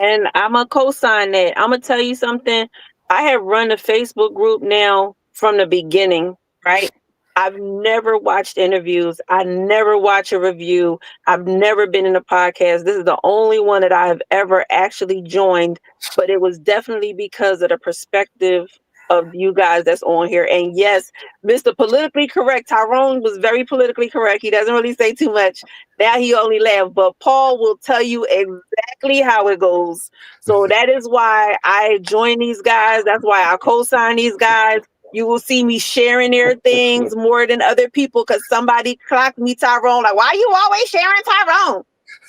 And I'm going to co-sign that. I'm going to tell you something. I have run a Facebook group now from the beginning, right? I've never watched interviews. I never watch a review. I've never been in a podcast. This is the only one that I have ever actually joined, but it was definitely because of the perspective of you guys that's on here. And yes, Mr. Politically Correct, Tyrone was very politically correct. He doesn't really say too much. Now he only laughs, but Paul will tell you exactly how it goes. So that is why I join these guys. That's why I co-sign these guys. You will see me sharing their things more than other people because somebody clocked me, Tyrone, like, why are you always sharing Tyrone?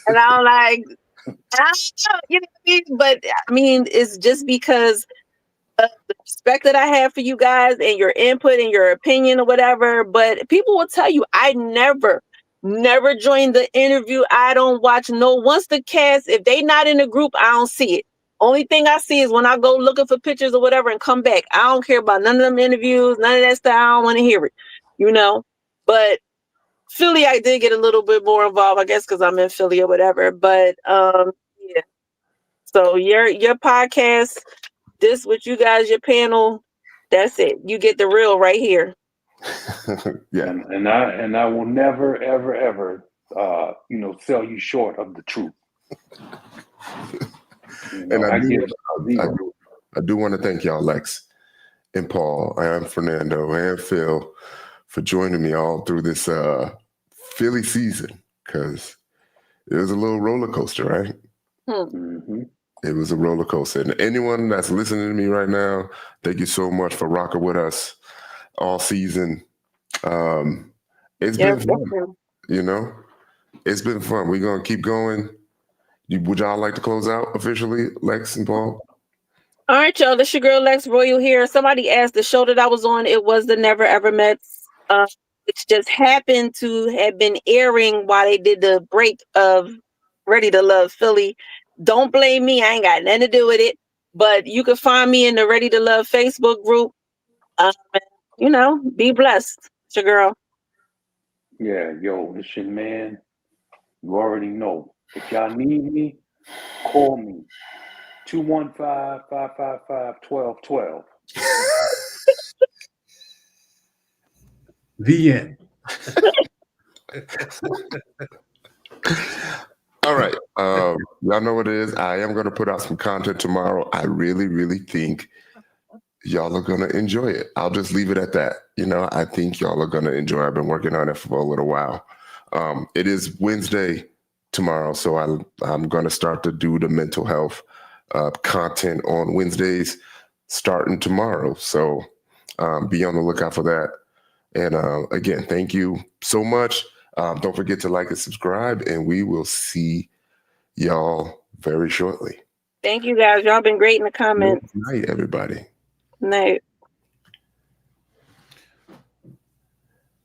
And I'm like, I don't know, you know what I mean? But I mean, it's just because of the respect that I have for you guys and your input and your opinion or whatever. But people will tell you, I never joined the interview. I don't watch once the cast, if they not in the group, I don't see it. Only thing I see is when I go looking for pictures or whatever and come back. I don't care about none of them interviews, none of that stuff. I don't want to hear it, you know. But Philly, I did get a little bit more involved, I guess, because I'm in Philly or whatever. But yeah. So your podcast, this with you guys, your panel, That's it. You get the real right here. Yeah. And I will never, ever, ever, sell you short of the truth. And I do want to thank y'all, Lex and Paul and Fernando and Phil, for joining me all through this Philly season, because it was a little roller coaster, right? Mm-hmm. It was a roller coaster. And anyone that's listening to me right now, thank you so much for rocking with us all season. It's been fun. It's been fun. We're going to keep going. Would y'all like to close out officially, Lex and Paul? All right, y'all. This your girl Lex Royal here. Somebody asked the show that I was on. It was the Never Ever Mets, which just happened to have been airing while they did the break of Ready to Love Philly. Don't blame me. I ain't got nothing to do with it. But you can find me in the Ready to Love Facebook group. Be blessed. It's your girl. Yeah, yo, it's your man. You already know. If y'all need me, call me. 215-555-1212. The end. All right. Y'all know what it is. I am going to put out some content tomorrow. I really, really think y'all are going to enjoy it. I'll just leave it at that. I think y'all are going to enjoy it. I've been working on it for a little while. It is Wednesday tomorrow, so I'm going to start to do the mental health content on Wednesdays starting tomorrow. So be on the lookout for that. And again, thank you so much. Don't forget to like and subscribe, and we will see y'all very shortly. Thank you, guys. Y'all been great in the comments. Good night, everybody. Night.